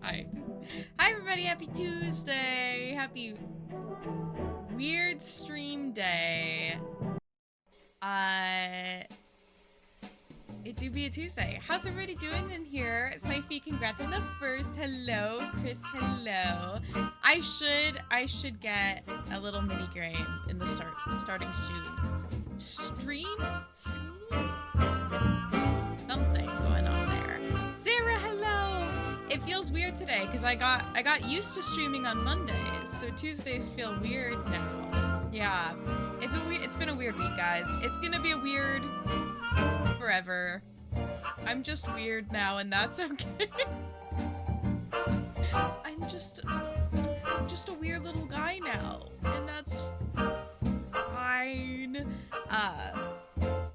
Hi. Hi everybody, happy Tuesday. Happy weird stream day. It do be a Tuesday. How's everybody doing in here? Saifi, congrats on the first. Hello. Chris, hello. I should get a little mini game in the starting stream scene? Something going on there. Sarah, hello. It feels weird today because I got used to streaming on Mondays, so Tuesdays feel weird now. Yeah. It's been a weird week, guys. It's gonna be a weird forever. I'm just weird now, and that's okay. I'm just a weird little guy now, and that's fine.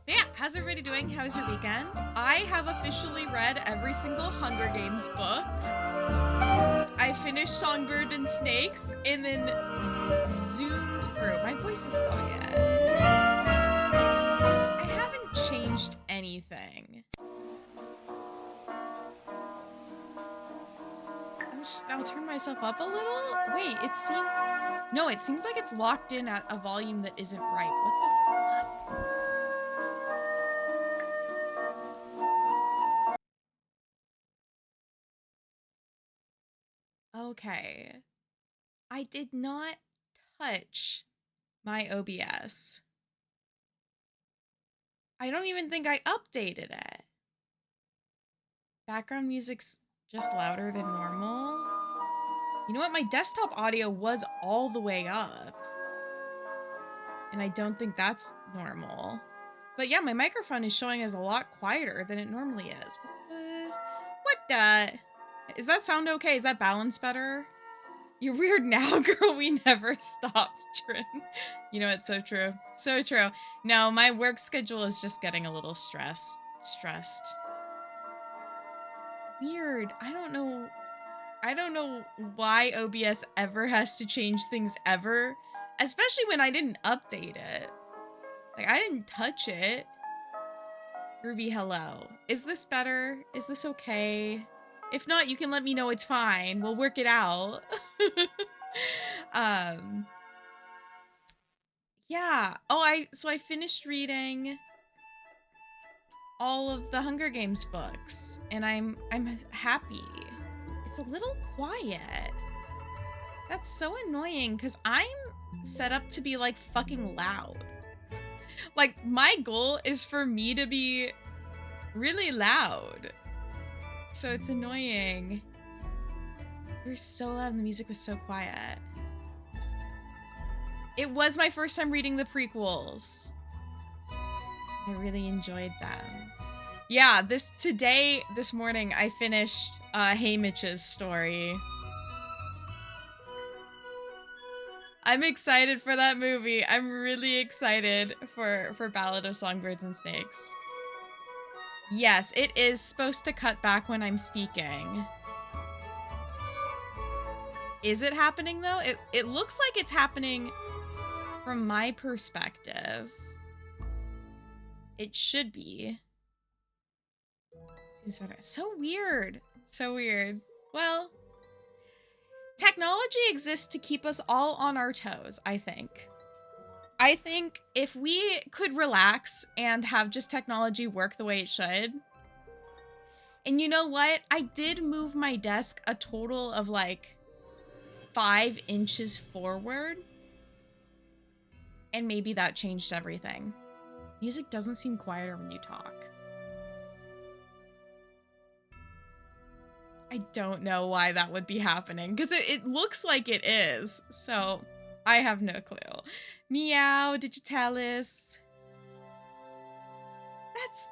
Yeah, how's everybody doing? How's your weekend? I have officially read every single Hunger Games book. I finished Songbird and Snakes, and then zoomed through. My voice is quiet. I haven't changed anything. I'll turn myself up a little. Wait, it seems like it's locked in at a volume that isn't right. What the fuck? Okay. I did not touch my OBS. I don't even think I updated it. Background music's just louder than normal. You know what? My desktop audio was all the way up. And I don't think that's normal. But yeah, my microphone is showing as a lot quieter than it normally is. What the? Is that sound okay? Is that balance better? You're weird now, girl. We never stopped, Trin. You know, it's so true. So true. No, my work schedule is just getting a little stressed. Weird. I don't know why OBS ever has to change things ever, especially when I didn't update it. Like, I didn't touch it. Ruby, hello. Is this better? Is this okay? If not, you can let me know it's fine. We'll work it out. Yeah. Oh, so I finished reading all of the Hunger Games books, and I'm happy. It's a little quiet. That's so annoying because I'm set up to be like fucking loud. Like, my goal is for me to be really loud. So it's annoying. You were so loud and the music was so quiet. It was my first time reading the prequels. I really enjoyed them. Yeah, this morning, I finished Haymitch's story. I'm excited for that movie. I'm really excited for Ballad of Songbirds and Snakes. Yes, it is supposed to cut back when I'm speaking. Is it happening though? It looks like it's happening from my perspective. It should be. Seems better. So weird. So weird. Well, technology exists to keep us all on our toes, I think. I think if we could relax and have just technology work the way it should. And you know what? I did move my desk a total of like 5 inches forward. And maybe that changed everything. Music doesn't seem quieter when you talk. I don't know why that would be happening, because it looks like it is, so I have no clue. Meow, did you tell us? That's...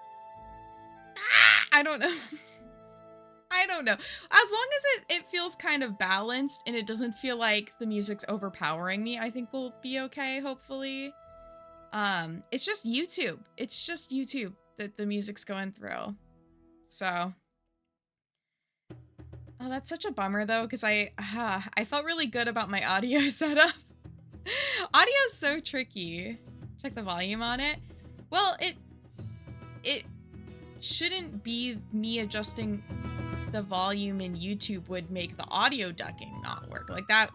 I don't know. I don't know. As long as it feels kind of balanced and it doesn't feel like the music's overpowering me, I think we'll be okay, hopefully. It's just YouTube. It's just YouTube that the music's going through. So... Oh, that's such a bummer though, because I felt really good about my audio setup. Audio's so tricky. Check the volume on it. Well, it shouldn't be me adjusting the volume in YouTube would make the audio ducking not work. Like that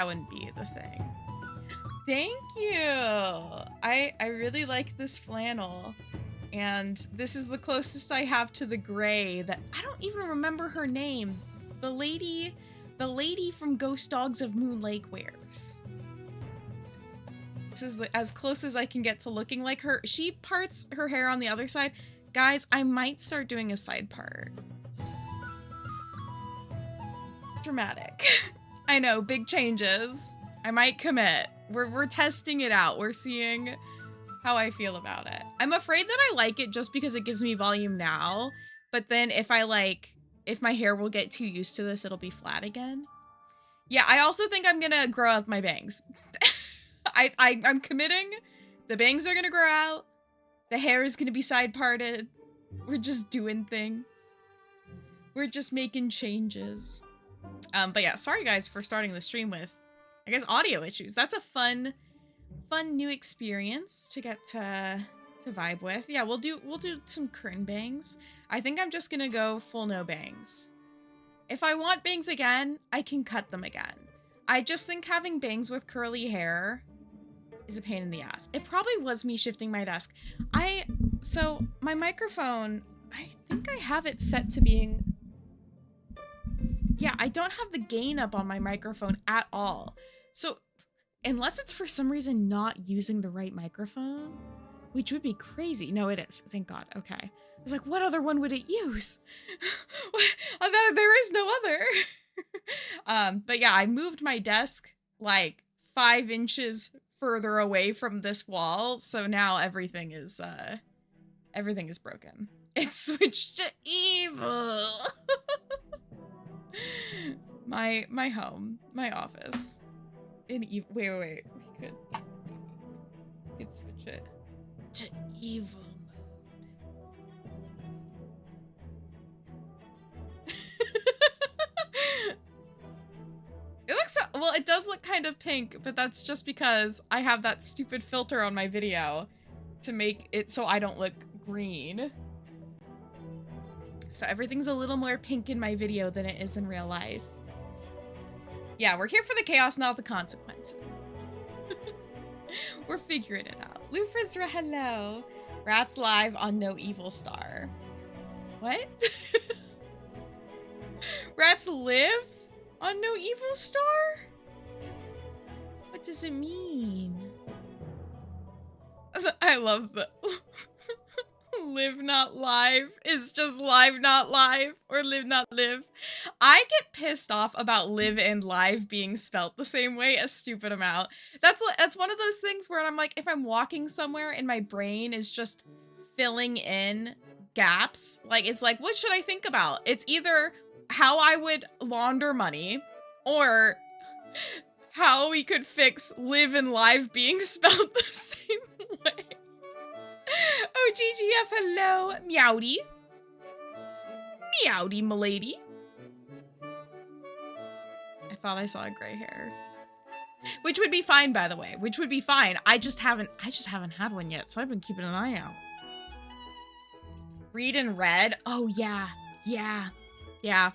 wouldn't be the thing. Thank you. I really like this flannel. And this is the closest I have to the gray that I don't even remember her name. The lady from Ghost Dogs of Moon Lake wears. This is as close as I can get to looking like her. She parts her hair on the other side. Guys, I might start doing a side part. Dramatic. I know, big changes. I might commit. We're testing it out. We're seeing how I feel about it. I'm afraid that I like it just because it gives me volume now, but then if my hair will get too used to this, it'll be flat again. Yeah, I also think I'm gonna grow out my bangs. I'm committing. The bangs are gonna grow out. The hair is gonna be side parted. We're just doing things. We're just making changes. But yeah, sorry guys for starting the stream with, I guess, audio issues. That's a fun new experience to get to vibe with. Yeah, we'll do some curtain bangs. I think I'm just gonna go full no bangs. If I want bangs again, I can cut them again. I just think having bangs with curly hair is a pain in the ass. It probably was me shifting my desk. So my microphone, I think I have it set to being, yeah, I don't have the gain up on my microphone at all. So unless it's for some reason not using the right microphone, which would be crazy. No, it is. Thank God. Okay. I was like, what other one would it use? There is no other. But yeah, I moved my desk like 5 inches further away from this wall, so now everything is broken. It's switched to evil. my home, my office. Wait. We could switch it to evil mode. It looks, well, it does look kind of pink, but that's just because I have that stupid filter on my video to make it so I don't look green. So everything's a little more pink in my video than it is in real life. Yeah, we're here for the chaos, not the consequences. We're figuring it out. Lufra's hello. Rats live on No Evil Star. What? Rats live on No Evil Star? What does it mean? I love the live not live is just live not live, or live not live. I get pissed off about live and live being spelt the same way a stupid amount. That's one of those things where I'm like, if I'm walking somewhere and my brain is just filling in gaps, like it's like, what should I think about? It's either how I would launder money or how we could fix live and live being spelled the same way. Oh, GGF, hello. Meowdy. Meowdy, m'lady. I thought I saw a gray hair. Which would be fine, by the way. Which would be fine. I just haven't had one yet, so I've been keeping an eye out. Read and read. Oh, yeah. Yeah. Yeah.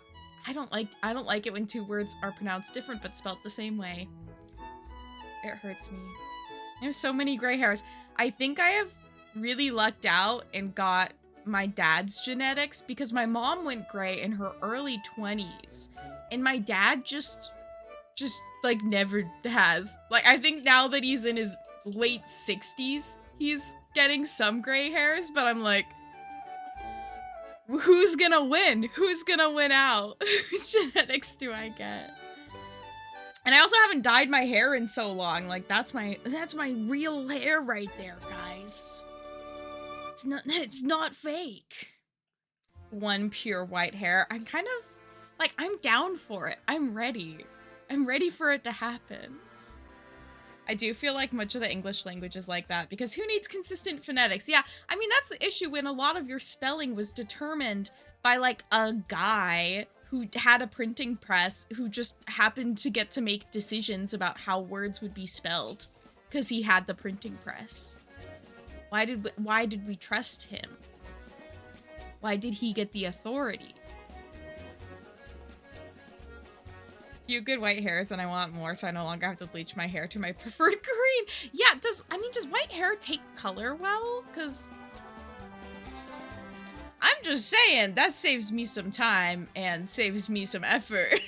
I don't like it when 2 words are pronounced different but spelled the same way. It hurts me. I have so many gray hairs. I think I have really lucked out and got my dad's genetics because my mom went gray in her early 20s and my dad just like never has. Like, I think now that he's in his late 60s, he's getting some gray hairs, but I'm like, who's gonna win? Who's gonna win out? Whose genetics do I get? And I also haven't dyed my hair in so long. Like, that's my real hair right there, guys. It's not fake. One pure white hair. I'm kind of like, I'm down for it. I'm ready. I'm ready for it to happen. I do feel like much of the English language is like that because who needs consistent phonetics? Yeah, I mean, that's the issue when a lot of your spelling was determined by like a guy who had a printing press who just happened to get to make decisions about how words would be spelled because he had the printing press. Why did we trust him? Why did he get the authority? few good white hairs and I want more, so I no longer have to bleach my hair to my preferred green. Yeah, does white hair take color well? Because I'm just saying, that saves me some time and saves me some effort.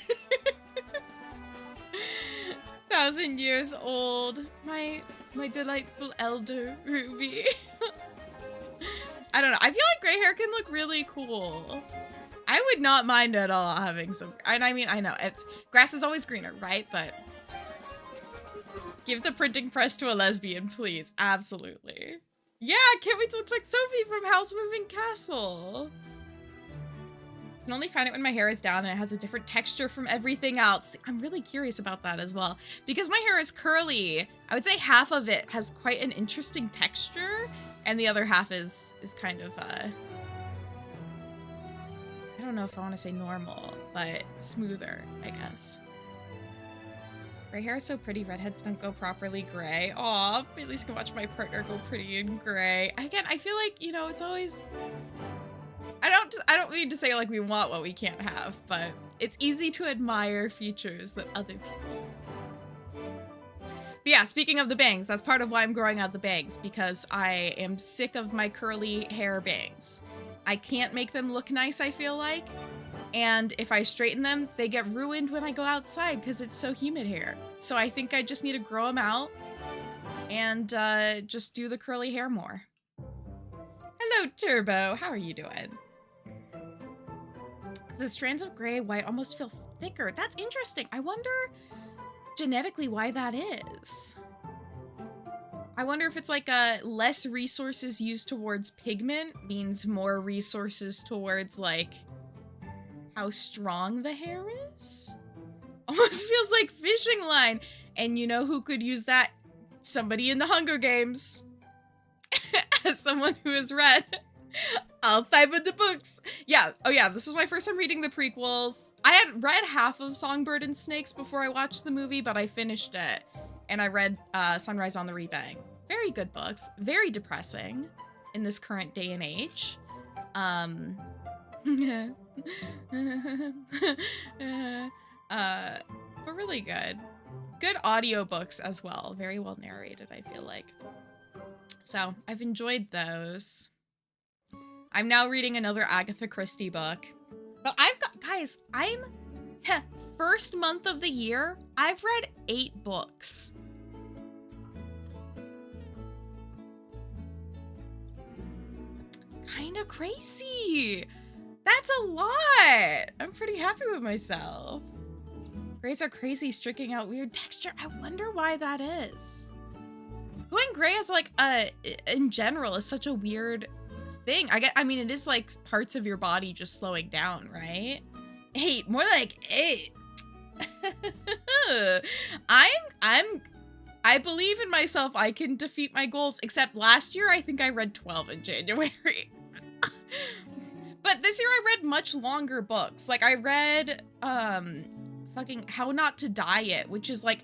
1,000 years old. My delightful elder, Ruby. I don't know. I feel like gray hair can look really cool. I would not mind at all having some, and I mean, I know, it's, grass is always greener, right? But give the printing press to a lesbian, please. Absolutely. Yeah, can't wait to look like Sophie from House Moving Castle. I can only find it when my hair is down and it has a different texture from everything else. I'm really curious about that as well. Because my hair is curly, I would say half of it has quite an interesting texture, and the other half is kind of, I don't know if I want to say normal, but smoother, I guess. Gray hair is so pretty, redheads don't go properly gray. Aw, at least can watch my partner go pretty in gray. Again, I feel like, you know, it's always... I don't mean to say like we want what we can't have, but it's easy to admire features that other people. But yeah, speaking of the bangs, that's part of why I'm growing out the bangs, because I am sick of my curly hair bangs. I can't make them look nice, I feel like. And if I straighten them, they get ruined when I go outside because it's so humid here. So I think I just need to grow them out and just do the curly hair more. Hello, Turbo. How are you doing? The strands of gray white almost feel thicker. That's interesting. I wonder genetically why that is. I wonder if it's like less resources used towards pigment means more resources towards like how strong the hair is. Almost feels like fishing line. And you know who could use that? Somebody in the Hunger Games. As someone who has read all 5 of the books. Yeah. Oh yeah, this was my first time reading the prequels. I had read half of Songbird and Snakes before I watched the movie, but I finished it. And I read Sunrise on the Rebang. Very good books. Very depressing in this current day and age. But really good. Good audiobooks as well. Very well narrated, I feel like. So I've enjoyed those. I'm now reading another Agatha Christie book. But I've got, guys, first month of the year, I've read 8 books. Kind of crazy. That's a lot. I'm pretty happy with myself. Grays are crazy, striking out weird texture. I wonder why that is. Going gray as like in general is such a weird thing. I mean, it is like parts of your body just slowing down, right? 8, more like 8. I believe in myself. I can defeat my goals, except last year I think I read 12 in January. But this year I read much longer books. Like I read fucking How Not to Diet, which is like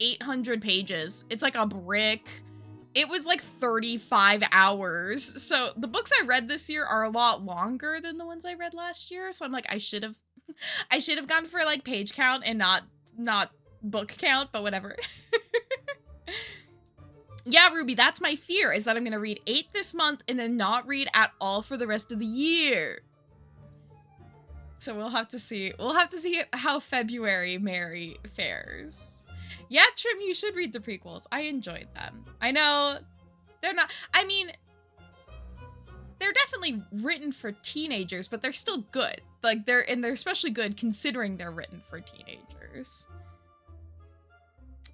800 pages. It's like a brick. It was like 35 hours. So the books I read this year are a lot longer than the ones I read last year. So I'm like, I should have gone for like page count and not book count, but whatever. Yeah, Ruby, that's my fear, is that I'm gonna read 8 this month and then not read at all for the rest of the year. So we'll have to see. We'll have to see how February Mary fares. Yeah, Trim, you should read the prequels. I enjoyed them. I know they're not, I mean, they're definitely written for teenagers, but they're still good. Like they're especially good considering they're written for teenagers.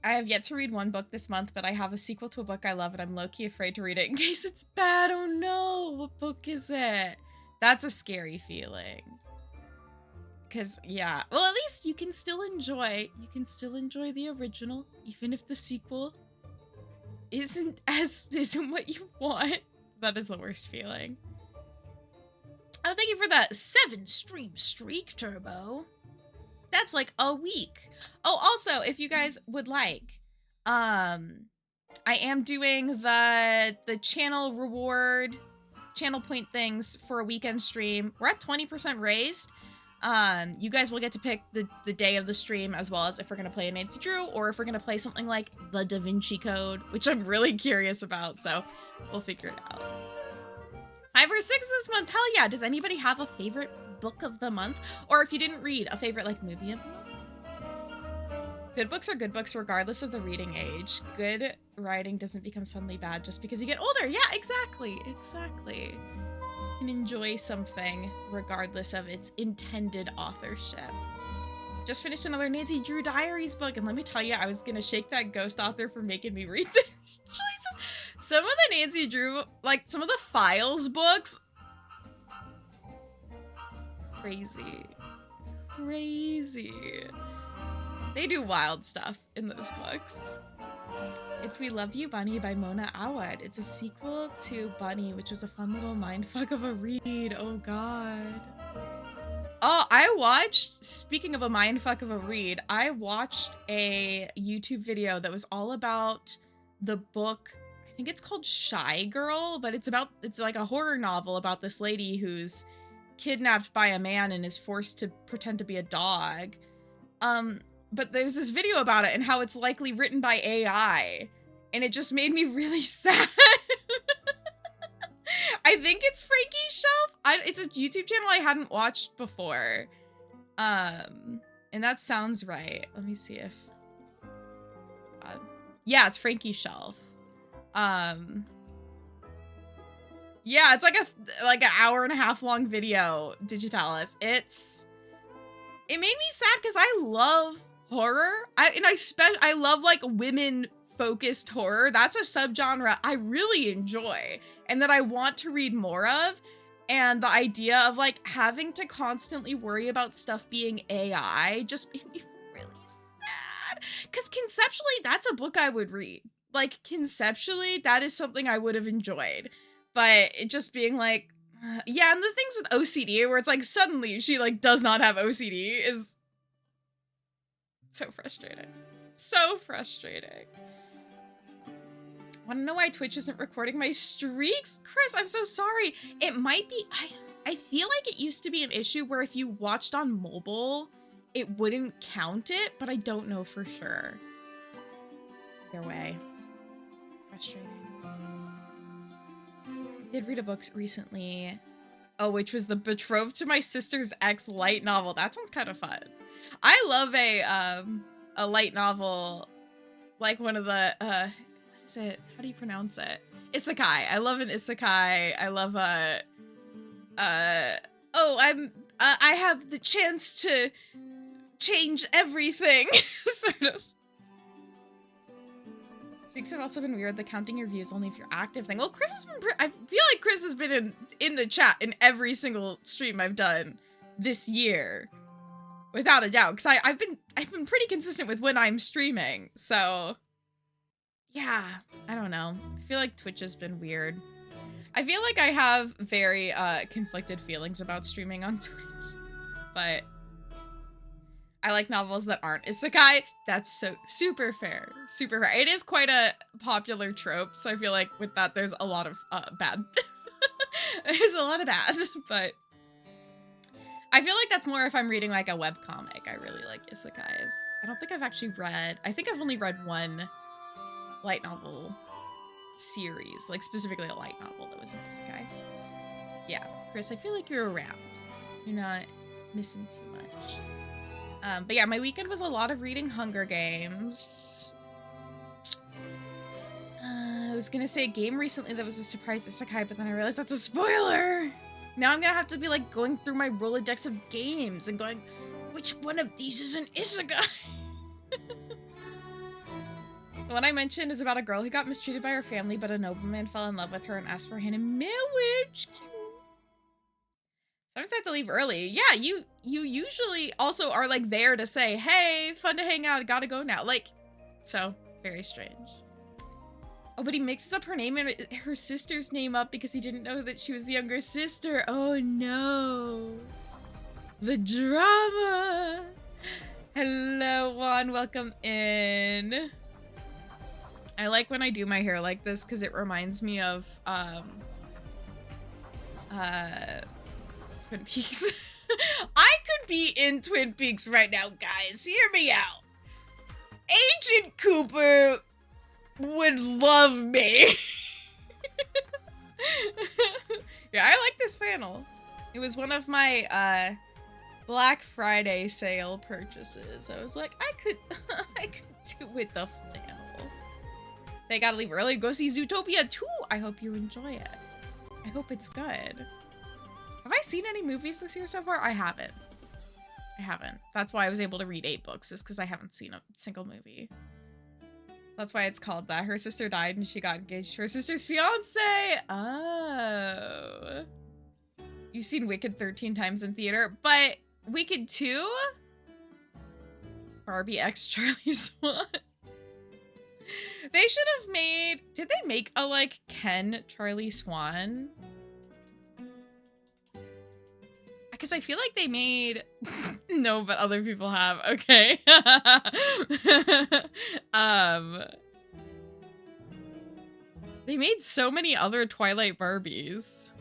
I have yet to read one book this month, but I have a sequel to a book I love and I'm low-key afraid to read it in case it's bad. Oh no, what book is it? That's a scary feeling. Because, yeah, well, at least you can still enjoy the original, even if the sequel isn't what you want. That is the worst feeling. Oh, thank you for that 7-stream streak, Turbo. That's like a week. Oh, also, if you guys would like, I am doing the channel reward, channel point things for a weekend stream. We're at 20% raised. You guys will get to pick the day of the stream, as well as if we're going to play a Nancy Drew or if we're going to play something like the Da Vinci Code, which I'm really curious about, so we'll figure it out. 5 or 6 this month, hell yeah. Does anybody have a favorite book of the month? Or if you didn't read, a favorite like movie of the month? Good books are good books regardless of the reading age. Good writing doesn't become suddenly bad just because you get older. Yeah, exactly, exactly. You can enjoy something regardless of its intended authorship. Just finished another Nancy Drew Diaries book, and let me tell you, I was gonna shake that ghost author for making me read this. Jesus. Some of the Nancy Drew, like some of the Files books, crazy. Crazy. They do wild stuff in those books. It's We Love You, Bunny by Mona Awad. It's a sequel to Bunny, which was a fun little mindfuck of a read. Oh, God. Oh, I watched, speaking of a mindfuck of a read, I watched a YouTube video that was all about the book, I think it's called Shy Girl, but it's like a horror novel about this lady who's kidnapped by a man and is forced to pretend to be a dog. But there's this video about it and how it's likely written by AI, and it just made me really sad. I think it's Frankie's Shelf. It's a YouTube channel I hadn't watched before. And that sounds right. Let me see if... yeah, it's Frankie's Shelf. Yeah, it's like an hour and a half long video, Digitalis. It made me sad because I love horror. I love like women focused horror. That's a subgenre I really enjoy and that I want to read more of. And the idea of like having to constantly worry about stuff being AI just made me really sad. Because conceptually, that's a book I would read. Like conceptually, that is something I would have enjoyed. But it just being like, yeah, and the things with OCD where it's like suddenly she like does not have OCD is so frustrating. So frustrating. Want to know why Twitch isn't recording my streaks? Chris, I'm so sorry. It might be, I feel like it used to be an issue where if you watched on mobile, it wouldn't count it, but I don't know for sure. Either way. Frustrating. I did read a book recently. Oh, which was the Betrothed to My Sister's Ex light novel. That sounds kind of fun. I love a light novel, like one of the, what is it? How do you pronounce it? Isekai. I love an isekai. I love I have the chance to change everything, sort of. Streaks have also been weird, the counting your views only if you're active thing. Well, Chris has been, I feel like Chris has been in the chat in every single stream I've done this year. Without a doubt, because I've been pretty consistent with when I'm streaming, so yeah, I don't know. I feel like Twitch has been weird. I feel like I have very conflicted feelings about streaming on Twitch, but I like novels that aren't isekai. That's so super fair, super fair. It is quite a popular trope, so I feel like with that there's a lot of bad. There's a lot of bad, but I feel like that's more if I'm reading like a webcomic. I really like isekais. I don't think I've actually read, I think I've only read one light novel series, like specifically a light novel that was an isekai. Yeah, Chris, I feel like you're around. You're not missing too much. But yeah, my weekend was a lot of reading Hunger Games. I was gonna say a game recently that was a surprise isekai, but then I realized that's a spoiler! Now I'm gonna have to be like going through my Rolodex of games and going, which one of these is an isekai? The one I mentioned is about a girl who got mistreated by her family, but a nobleman fell in love with her and asked for her hand in marriage. Cute. Sometimes I have to leave early. Yeah, you usually also are like there to say, hey, fun to hang out, gotta go now. Like, so, very strange. Oh, but he mixes up her name and her sister's name up because he didn't know that she was the younger sister. Oh no. The drama. Hello, Juan, welcome in. I like when I do my hair like this because it reminds me of Twin Peaks. I could be in Twin Peaks right now, guys. Hear me out. Agent Cooper would love me. Yeah, I like this flannel. It was one of my Black Friday sale purchases. I was like, I could do with the flannel. So I gotta leave early to go see Zootopia 2. I hope you enjoy it. I hope it's good. Have I seen any movies this year so far? I haven't. That's why I was able to read 8 books, is because I haven't seen a single movie. That's why it's called that. Her sister died and she got engaged to her sister's fiance. Oh. You've seen Wicked 13 times in theater, but Wicked 2? Barbie X Charlie Swan. They should have made... Did they make a, like, Ken Charlie Swan? Because I feel like they made... No, but other people have. Okay. They made so many other Twilight Barbies.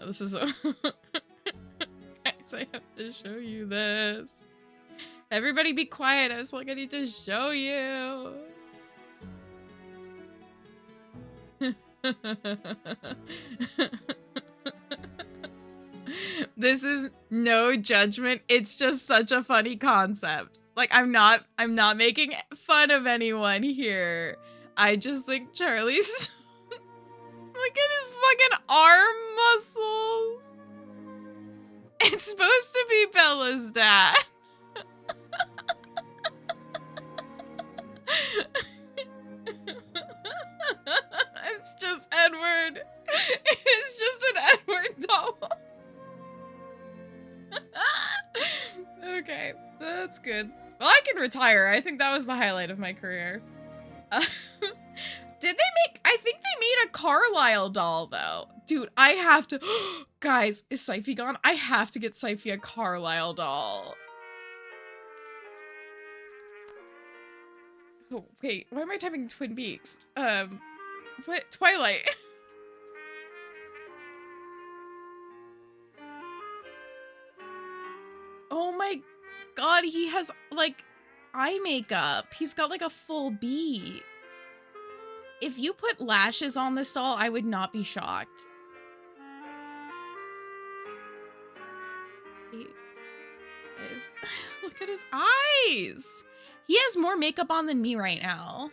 Oh, this is... Guys, I have to show you this. Everybody be quiet. I was like, I need to show you. This is no judgment. It's just such a funny concept. Like, I'm not making fun of anyone here. I just think Charlie's... Look at his fucking arm muscles. It's supposed to be Bella's dad. It's just Edward. It is just an Edward doll. Okay, that's good. Well, I can retire. I think that was the highlight of my career. Did they make... I think they made a Carlisle doll, though. Dude, I have to... Guys, is Syfy gone? I have to get Syfy a Carlisle doll. Oh, wait. Why am I typing Twin Peaks? What? Twilight. Oh my god, he has, like, eye makeup. He's got, like, a full beat. If you put lashes on this doll, I would not be shocked. Look at his eyes. He has more makeup on than me right now.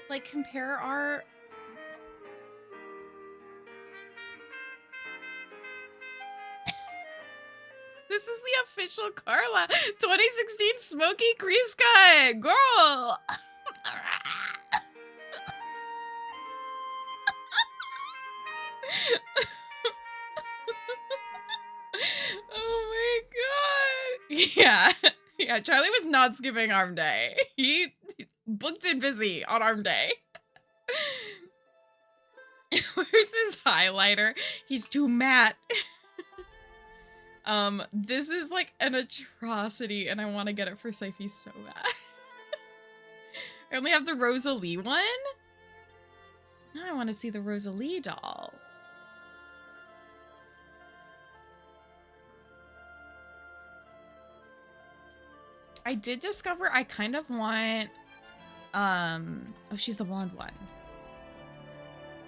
Like, compare our... This is the official Carla 2016 Smoky Crease Cut, girl. Oh my god. Yeah, Charlie was not skipping arm day. He booked in busy on arm day. Where's his highlighter? He's too matte. This is like an atrocity and I want to get it for Syfy so bad. I only have the Rosalie one? Now I want to see the Rosalie doll. I did discover I kind of want, oh, she's the blonde one.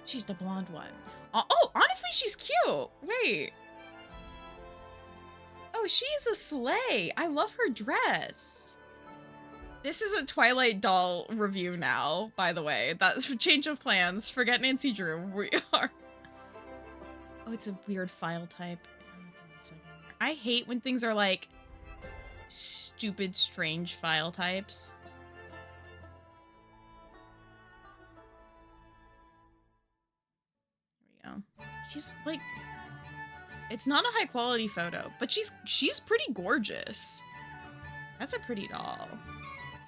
She's the blonde one. Oh, honestly, she's cute. Wait. Oh, she's a slay. I love her dress. This is a Twilight doll review now, by the way. That's a change of plans. Forget Nancy Drew. We are. Oh, it's a weird file type. I hate when things are like stupid, strange file types. There we go. She's like, it's not a high quality photo, but she's pretty gorgeous. That's a pretty doll.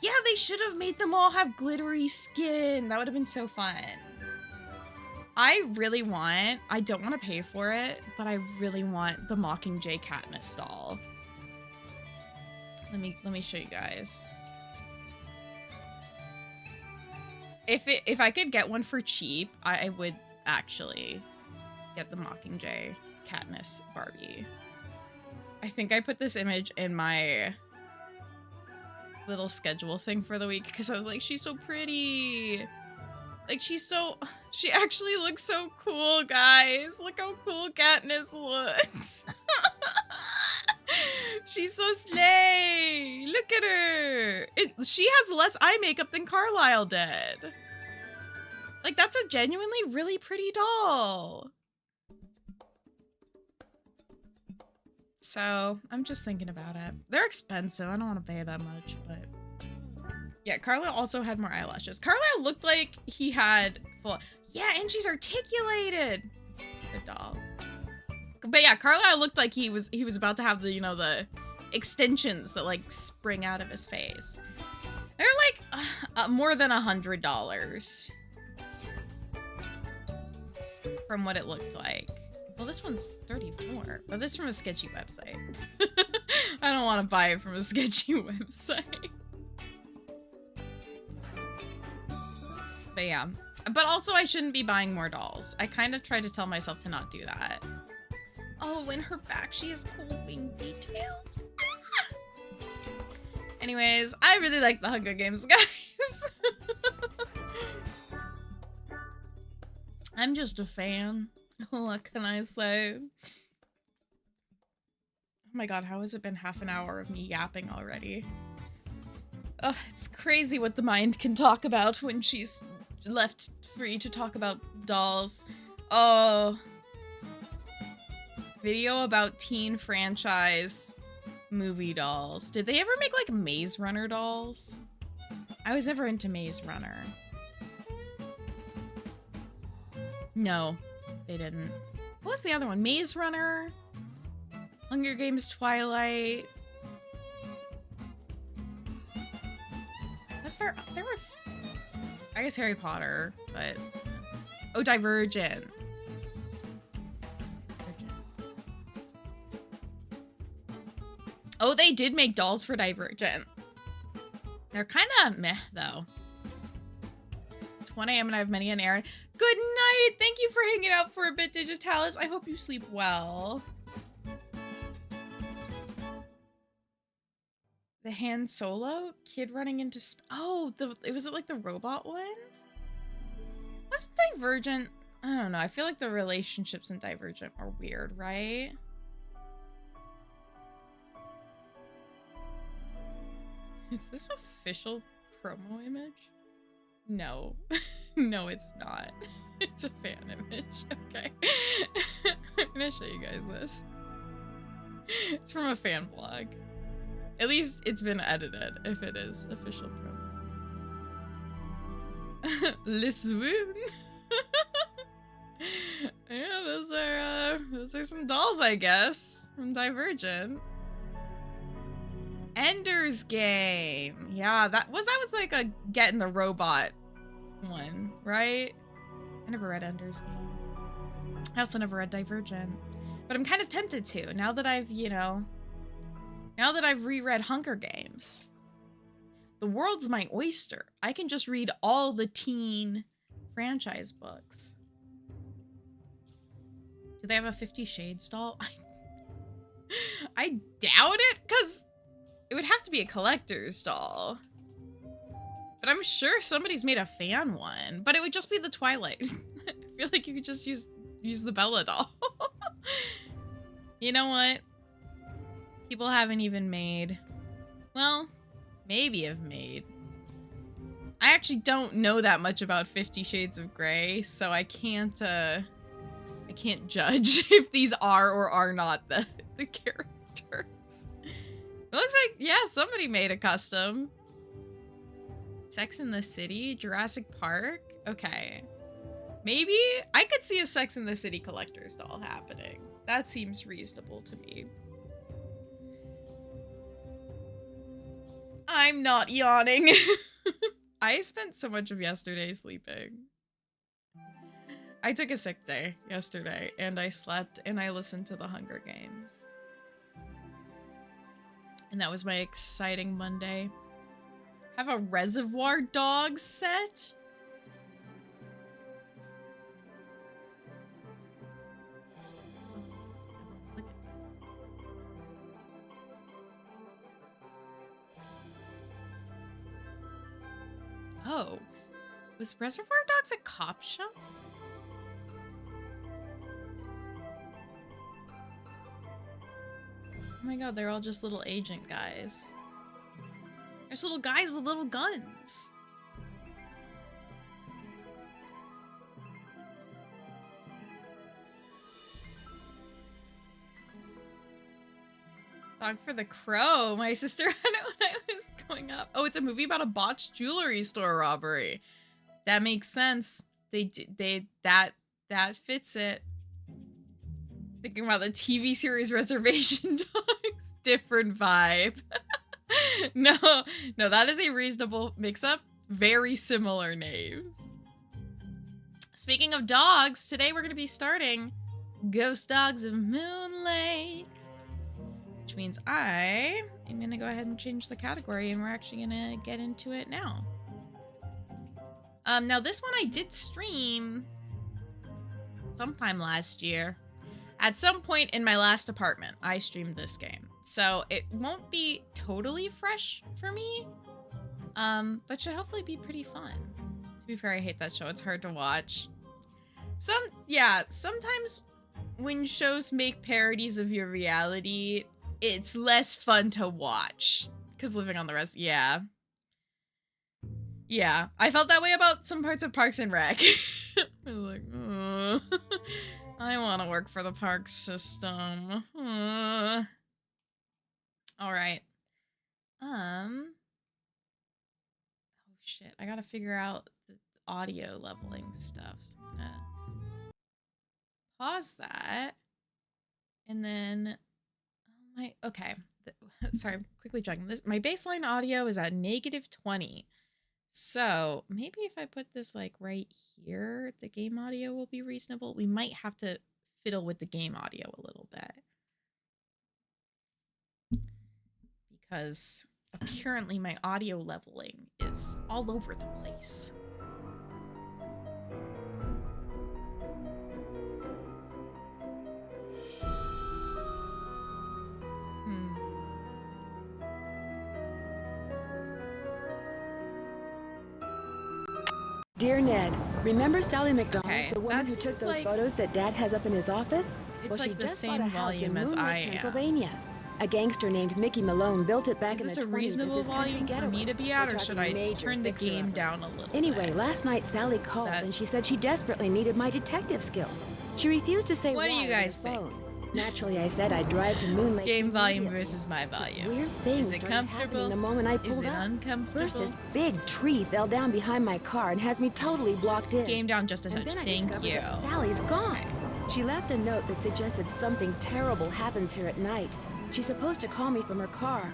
Yeah, they should have made them all have glittery skin. That would have been so fun. I really want, I don't want to pay for it, but I really want the Mockingjay Katniss doll. Let me show you guys. If I could get one for cheap, I would actually get the Mockingjay Katniss Barbie. I think I put this image in my little schedule thing for the week because I was like, she's so pretty. Like, she actually looks so cool, guys. Look how cool Katniss looks. She's so slay. Look at her. She has less eye makeup than Carlisle did. Like, that's a genuinely really pretty doll. So, I'm just thinking about it. They're expensive. I don't want to pay that much, but... Yeah, Carlisle also had more eyelashes. Carlisle looked like he had full... Yeah, and she's articulated. Good doll. But yeah, Carlisle looked like he was about to have the, you know, the extensions that, like, spring out of his face. They're, like, more than $100. From what it looked like. Well, this one's 34, but this is from a sketchy website. I don't want to buy it from a sketchy website. But yeah. But also, I shouldn't be buying more dolls. I kind of tried to tell myself to not do that. Oh, in her back, she has cool wing details. Ah! Anyways, I really like the Hunger Games, guys. I'm just a fan. What can I say? Oh my god, how has it been half an hour of me yapping already? Ugh, it's crazy what the mind can talk about when she's left free to talk about dolls. Oh. Video about teen franchise movie dolls. Did they ever make, like, Maze Runner dolls? I was never into Maze Runner. No, they didn't. What was the other one? Maze Runner? Hunger Games Twilight? There was... I guess Harry Potter, but... Oh, Divergent. Oh, they did make dolls for Divergent. They're kind of meh, though. It's 1 a.m. and I have many an errand. Good night! Thank you for hanging out for a bit, Digitalis. I hope you sleep well. The Han Solo? Kid running into... Oh, was it like the robot one? What's Divergent? I don't know. I feel like the relationships in Divergent are weird, right? Is this official promo image? No. No, it's not. It's a fan image. Okay. I'm gonna show you guys this. It's from a fan blog. At least it's been edited, if it is official promo. Le swoon. Yeah, those are some dolls, I guess, from Divergent. Ender's Game. Yeah, that was like a get in the robot one, right? I never read Ender's Game. I also never read Divergent. But I'm kind of tempted to, now that I've, you know, now that I've reread Hunger Games. The world's my oyster. I can just read all the teen franchise books. Do they have a 50 Shades doll? I doubt it, because it would have to be a collector's doll. But I'm sure somebody's made a fan one. But it would just be the Twilight. I feel like you could just use the Bella doll. You know what? People haven't even made... Well, maybe have made... I actually don't know that much about 50 Shades of Grey, so I can't judge if these are or are not the characters. It looks like, yeah, somebody made a custom. Sex in the City? Jurassic Park? Okay. Maybe I could see a Sex in the City collector's doll happening. That seems reasonable to me. I'm not yawning. I spent so much of yesterday sleeping. I took a sick day yesterday, and I slept, and I listened to the Hunger Games. And that was my exciting Monday. Have a Reservoir Dogs set? Look at this. Oh, was Reservoir Dogs a cop show? Oh my god, they're all just little agent guys. There's little guys with little guns. Dog for the Crow. My sister had it when I was growing up. Oh, it's a movie about a botched jewelry store robbery. That makes sense. That fits it. Thinking about the TV series Reservation Dogs. Different vibe. No, that is a reasonable mix-up. Very similar names. Speaking of dogs, today we're going to be starting Ghost Dogs of Moon Lake. Which means I am going to go ahead and change the category, and we're actually going to get into it now. Now this one I did stream sometime last year. At some point in my last apartment, I streamed this game. So it won't be totally fresh for me, but should hopefully be pretty fun. To be fair, I hate that show. It's hard to watch. Sometimes when shows make parodies of your reality, it's less fun to watch. Because living on the rest, yeah. I felt that way about some parts of Parks and Rec. I was like, oh, I want to work for the park system. All right. Oh shit, I gotta figure out the audio leveling stuff. So I'm gonna pause that. And then, okay. Sorry, I'm quickly checking this. My baseline audio is at -20. So maybe if I put this like right here, the game audio will be reasonable. We might have to fiddle with the game audio a little bit. Because apparently my audio leveling is all over the place. Dear Ned, remember Sally McDonald, the woman who took those photos that Dad has up in his office? It's like the same volume as I am. Pennsylvania. A gangster named Mickey Malone built it back in the 20s. Is this a reasonable volume for me to be at, or should I turn the game down a little bit? Anyway, last night Sally called and she said she desperately needed my detective skills. She refused to say why. What do you guys think? Naturally, I said I'd drive to Moon Lake. Game volume versus my volume. Weird things is it comfortable? The moment I pulled is it up. uncomfortable? First, this big tree fell down behind my car and has me totally blocked in. Game down just a touch. Thank you. Sally's gone. She left a note that suggested something terrible happens here at night. She's supposed to call me from her car.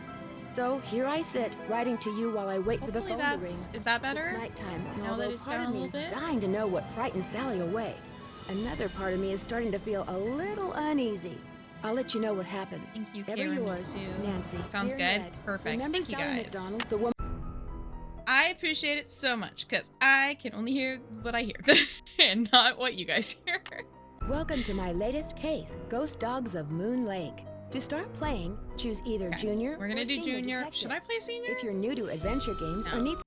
So here I sit, writing to you while I wait for the phone to ring. Is that better? It's nighttime, and now that it's part down of me a is little bit? dying to know what frightened Sally away. Another part of me is starting to feel a little uneasy. I'll let you know what happens. Thank you, Ever yours, Nancy. Sounds good. Ned, Perfect. Thank you, Sally guys. McDonald, the woman I appreciate it so much, because I can only hear what I hear, and not what you guys hear. Welcome to my latest case, Ghost Dogs of Moon Lake. To start playing, choose either Junior We're gonna or do Senior Junior. Detective. Should I play Senior? If you're new to adventure games No. or need...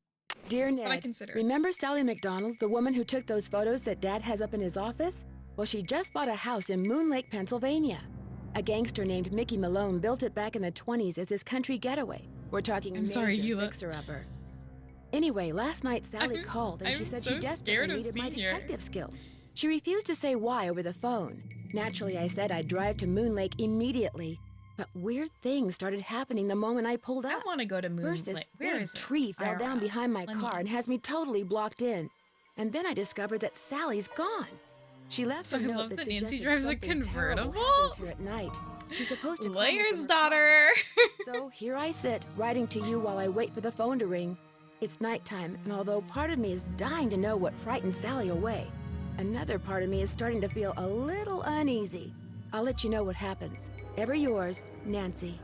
Dear Ned, I consider. Remember Sally McDonald, the woman who took those photos that Dad has up in his office? Well, she just bought a house in Moon Lake, Pennsylvania. A gangster named Mickey Malone built it back in the 20s as his country getaway. We're talking major fixer-upper. Anyway, last night Sally called and she said she desperately needed my detective skills. She refused to say why over the phone. Naturally, I said I'd drive to Moon Lake immediately. But weird things started happening the moment I pulled up. I want to go to Moon First, this Lake. Where big is it? tree fell down behind my car and has me totally blocked in. And then I discovered that Sally's gone. She left So a I note love that that Nancy suggested drives a something terrible convertible. happens here at night. She's supposed to call me Lawyer's from her daughter. So here I sit, writing to you while I wait for the phone to ring. It's nighttime, and although part of me is dying to know what frightened Sally away, another part of me is starting to feel a little uneasy. I'll let you know what happens. Ever yours, Nancy.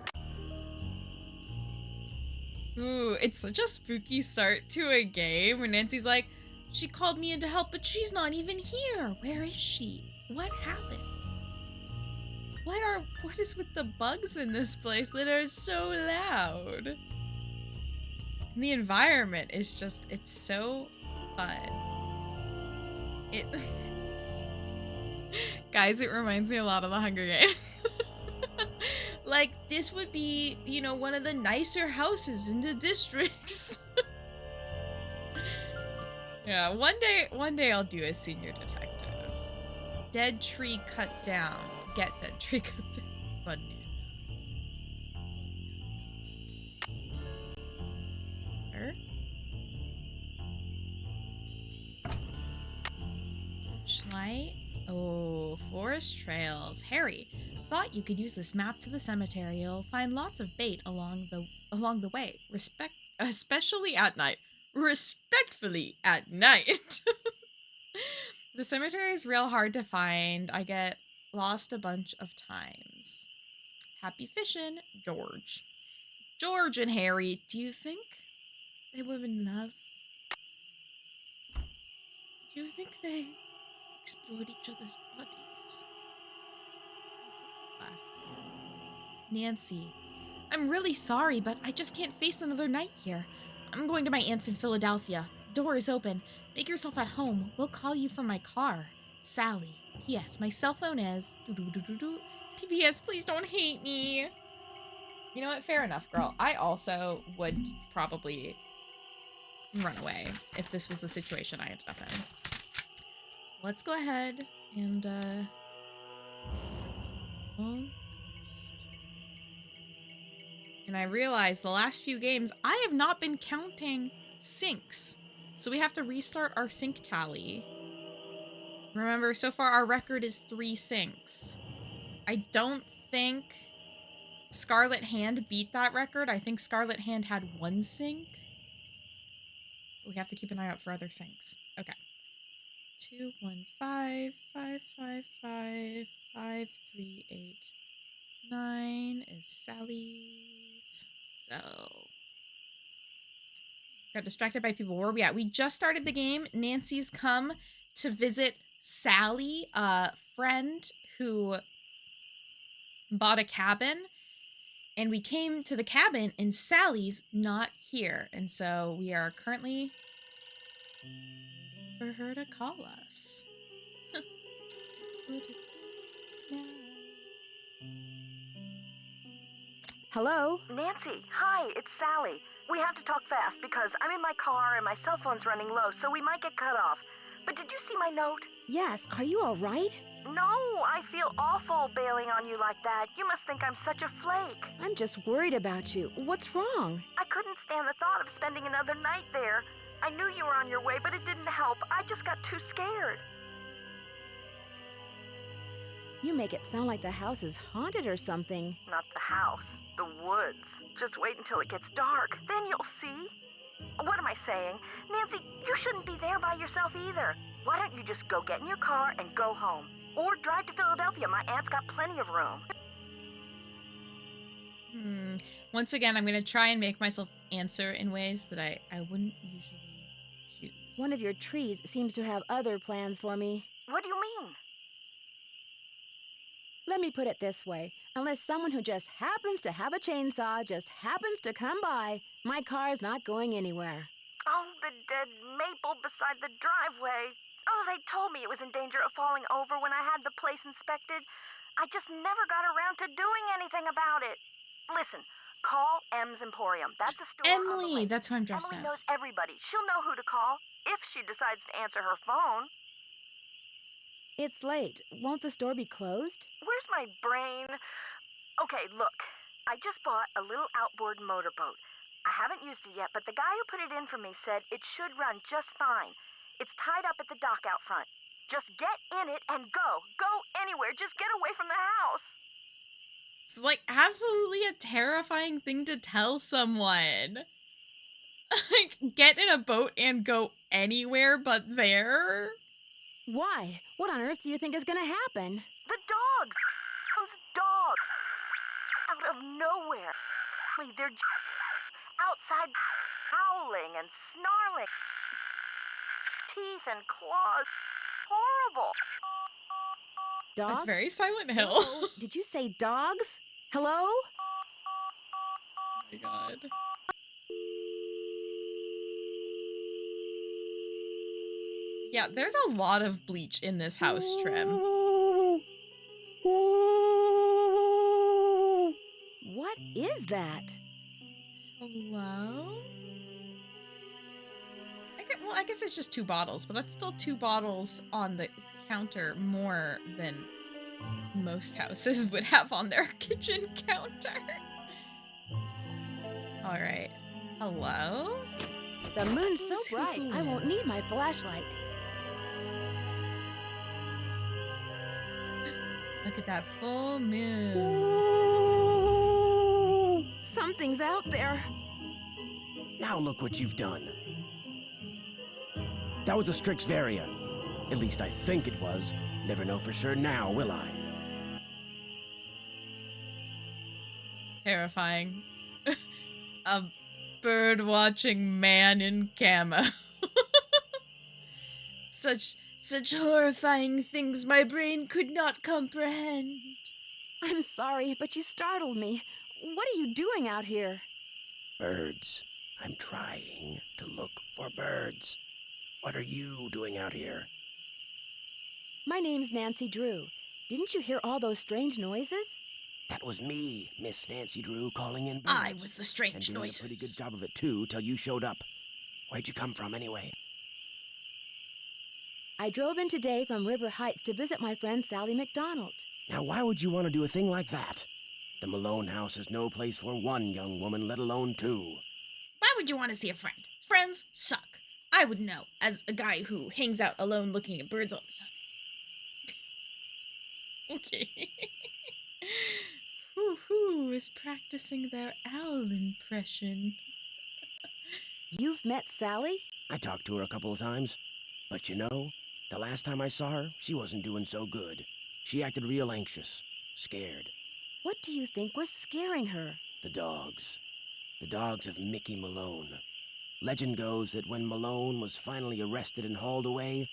Ooh, it's such a spooky start to a game where Nancy's like, she called me in to help, but she's not even here. Where is she? What happened? What is with the bugs in this place that are so loud? And the environment is just, it's so fun. It Guys, it reminds me a lot of the Hunger Games. Like, this would be, you know, one of the nicer houses in the districts. Yeah, one day I'll do a senior detective. Dead tree cut down. Get dead tree cut down. Banana. Light. Oh, forest trails. Harry, thought you could use this map to the cemetery. You'll find lots of bait along the way. Especially at night. Respectfully at night. The cemetery is real hard to find. I get lost a bunch of times. Happy fishing, George. George and Harry, do you think they were in love? Do you think they explored each other's bodies? Glasses. Nancy, I'm really sorry, but I just can't face another night here. I'm going to my aunt's in Philadelphia. Door is open. Make yourself at home. We'll call you from my car. Sally. P.S. My cell phone is... P.P.S. Please don't hate me. You know what? Fair enough, girl. I also would probably run away if this was the situation I ended up in. Let's go ahead and, And I realized the last few games, I have not been counting sinks. So we have to restart our sink tally. Remember, so far our record is 3 sinks. I don't think Scarlet Hand beat that record. I think Scarlet Hand had 1 sink. We have to keep an eye out for other sinks. Okay. 2, 1, 5, 5, 5, 5, 5, 3, 8, 9 is Sally's. So got distracted by people. Where are we at? We just started the game. Nancy's come to visit Sally, a friend who bought a cabin. And we came to the cabin and Sally's not here. And so we are currently waiting for her to call us. Hello? Nancy, hi, it's Sally. We have to talk fast because I'm in my car and my cell phone's running low, so we might get cut off. But did you see my note? Yes, are you all right? No, I feel awful bailing on you like that. You must think I'm such a flake. I'm just worried about you. What's wrong? I couldn't stand the thought of spending another night there. I knew you were on your way, but it didn't help. I just got too scared. You make it sound like the house is haunted or something. Not the house, the woods. Just wait until it gets dark. Then you'll see. What am I saying? Nancy, you shouldn't be there by yourself either. Why don't you just go get in your car and go home? Or drive to Philadelphia. My aunt's got plenty of room. Once again, I'm going to try and make myself answer in ways that I wouldn't usually choose. One of your trees seems to have other plans for me. What do you mean? Let me put it this way. Unless someone who just happens to have a chainsaw just happens to come by, my car's not going anywhere. Oh, the dead maple beside the driveway. Oh, they told me it was in danger of falling over when I had the place inspected. I just never got around to doing anything about it. Listen, call M's Emporium. That's a store on the Emily, lake. that's who I'm dressed Emily knows as. everybody. She'll know who to call if she decides to answer her phone. It's late. Won't the store be closed? Where's my brain? Okay, look. I just bought a little outboard motorboat. I haven't used it yet, but the guy who put it in for me said it should run just fine. It's tied up at the dock out front. Just get in it and go. Go anywhere. Just get away from the house. It's like absolutely a terrifying thing to tell someone. Like, get in a boat and go anywhere but there? Why? What on earth do you think is gonna happen? The dogs. Those dogs. Out of nowhere. They're outside howling and snarling. Teeth and claws. Horrible. Dogs? It's very Silent Hill. Hello? Did you say dogs? Hello? Oh my god. Yeah, there's a lot of bleach in this house trim. What is that? Hello? I guess it's just 2 bottles, but that's still 2 bottles on the counter more than most houses would have on their kitchen counter. All right. Hello? The moon's so Who's bright, I won't who? need my flashlight. Look at that full moon. Something's out there. Now look what you've done. That was a Strixvaria. At least I think it was. Never know for sure now, will I? Terrifying. A bird-watching man in camo. Such horrifying things my brain could not comprehend. I'm sorry, but you startled me. What are you doing out here? Birds. I'm trying to look for birds. What are you doing out here? My name's Nancy Drew. Didn't you hear all those strange noises? That was me, Miss Nancy Drew, calling in birds. I was the and strange doing noises. a pretty good job of it, too, till you showed up. Where'd you come from, anyway? I drove in today from River Heights to visit my friend Sally McDonald. Now, why would you want to do a thing like that? The Malone house is no place for one young woman, let alone 2. Why would you want to see a friend? Friends suck. I would know, as a guy who hangs out alone looking at birds all the time. Okay. Who is practicing their owl impression? You've met Sally? I talked to her a couple of times. But you know, the last time I saw her, she wasn't doing so good. She acted real anxious, scared. What do you think was scaring her? The dogs. The dogs of Mickey Malone. Legend goes that when Malone was finally arrested and hauled away,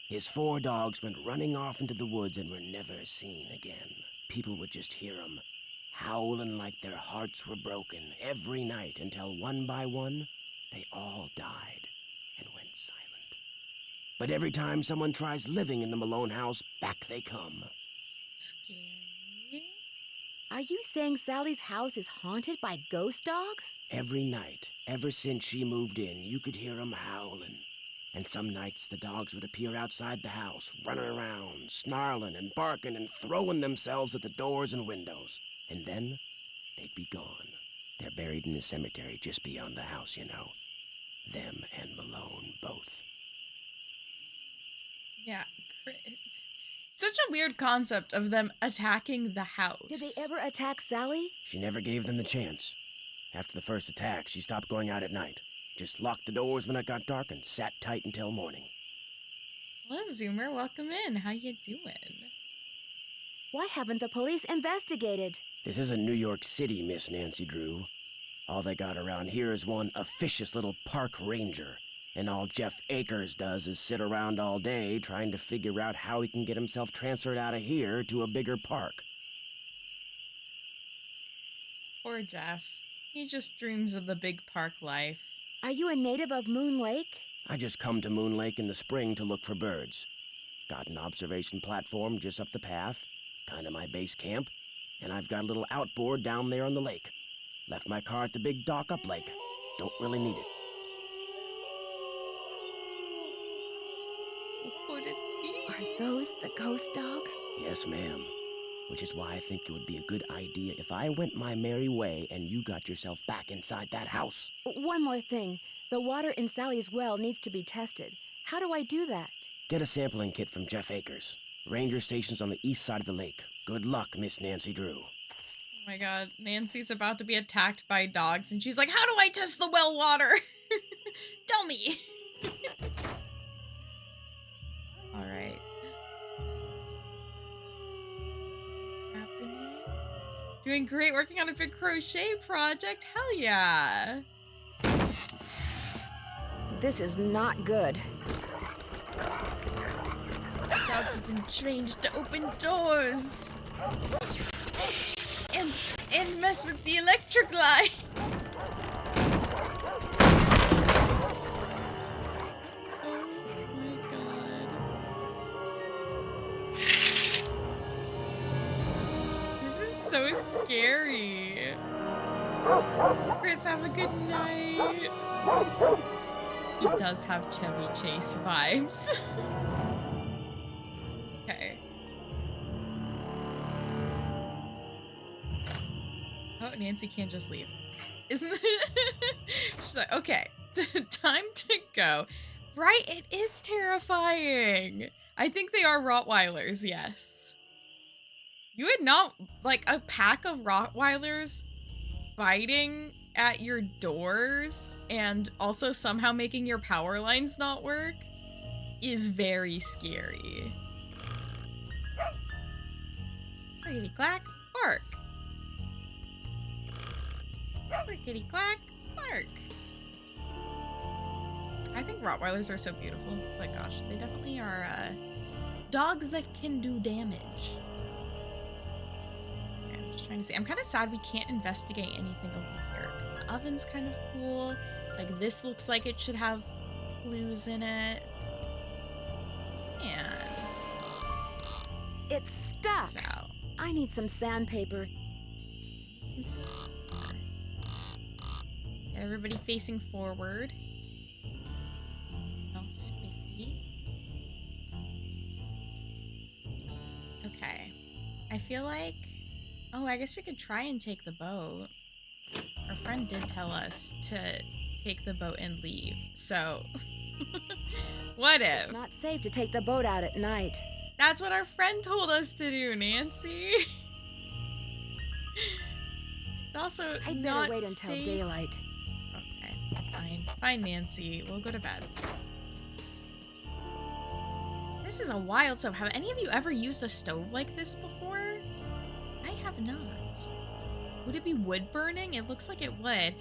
his 4 dogs went running off into the woods and were never seen again. People would just hear them, howling like their hearts were broken every night until one by one, they all died and went silent. But every time someone tries living in the Malone house, back they come. Scary. Are you saying Sally's house is haunted by ghost dogs? Every night, ever since she moved in, you could hear them howling. And some nights the dogs would appear outside the house, running around, snarling and barking and throwing themselves at the doors and windows. And then they'd be gone. They're buried in the cemetery just beyond the house, you know. Them and Malone both. Yeah, such a weird concept of them attacking the house. Did they ever attack Sally? She never gave them the chance. After the first attack, she stopped going out at night. Just locked the doors when it got dark and sat tight until morning. Hello, Zoomer. Welcome in. How you doing? Why haven't the police investigated? This isn't New York City, Miss Nancy Drew. All they got around here is one officious little park ranger. And all Jeff Akers does is sit around all day trying to figure out how he can get himself transferred out of here to a bigger park. Poor Jeff. He just dreams of the big park life. Are you a native of Moon Lake? I just come to Moon Lake in the spring to look for birds. Got an observation platform just up the path, kind of my base camp, and I've got a little outboard down there on the lake. Left my car at the big dock up lake. Don't really need it. Would it be? Are those the ghost dogs? Yes, ma'am. Which is why I think it would be a good idea if I went my merry way and you got yourself back inside that house. One more thing. The water in Sally's well needs to be tested. How do I do that? Get a sampling kit from Jeff Akers. Ranger station's on the east side of the lake. Good luck, Miss Nancy Drew. Oh my god, Nancy's about to be attacked by dogs, and she's like, how do I test the well water? Tell me. Alright. Happening. Doing great, working on a big crochet project. Hell yeah. This is not good. Dogs have been trained to open doors. And mess with the electric line. Oh my god. so scary. Chris, have a good night. He does have Chevy Chase vibes. Okay. Oh, Nancy can't just leave. Isn't it? She's like, okay, time to go. Right, it is terrifying. I think they are Rottweilers, yes. You would not, like, a pack of Rottweilers biting at your doors and also somehow making your power lines not work is very scary. Clickety clack, bark. Clickety clack, bark. I think Rottweilers are so beautiful, but gosh, they definitely are dogs that can do damage. Okay, I'm just trying to see. I'm kind of sad we can't investigate anything over here because the oven's kind of cool. Like this looks like it should have clues in it. And It's stuck. it's out. I need some sandpaper. Some sand. Get everybody facing forward. All spiffy. Okay. I feel like... Oh, I guess we could try and take the boat. Our friend did tell us to take the boat and leave, so... What if? It's not safe to take the boat out at night. That's what our friend told us to do, Nancy. It's also I'd not better wait until safe. daylight. Okay, fine. Fine, Nancy. We'll go to bed. This is a wild stove. Have any of you ever used a stove like this before? I have not. Would it be wood burning? It looks like it would.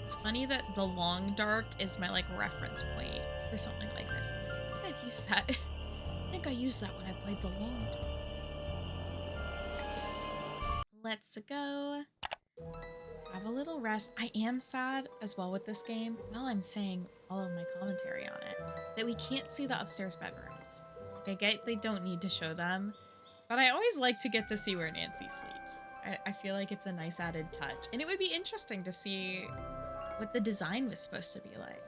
It's funny that the long dark is my, like, reference point for something like this. I'm like, I think I've used that. I think I used that when I played the long dark. Let's go. Have a little rest. I am sad as well with this game, while I'm saying all of my commentary on it, that we can't see the upstairs bedrooms. Like, I get they don't need to show them, but I always like to get to see where Nancy sleeps. I feel like it's a nice added touch. And it would be interesting to see what the design was supposed to be like.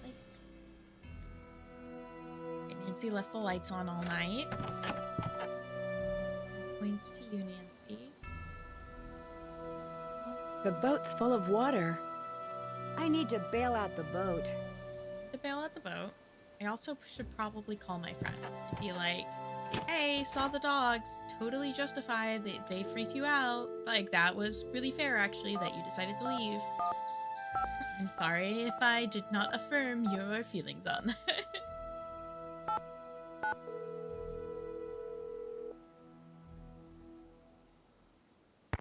Nice. Okay, Nancy left the lights on all night. Points to you, Nancy. The boat's full of water. I need to bail out the boat. To bail out the boat, I also should probably call my friend and be like, hey, saw the dogs, totally justified, they freaked you out. Like, that was really fair, actually, that you decided to leave. I'm sorry if I did not affirm your feelings on that.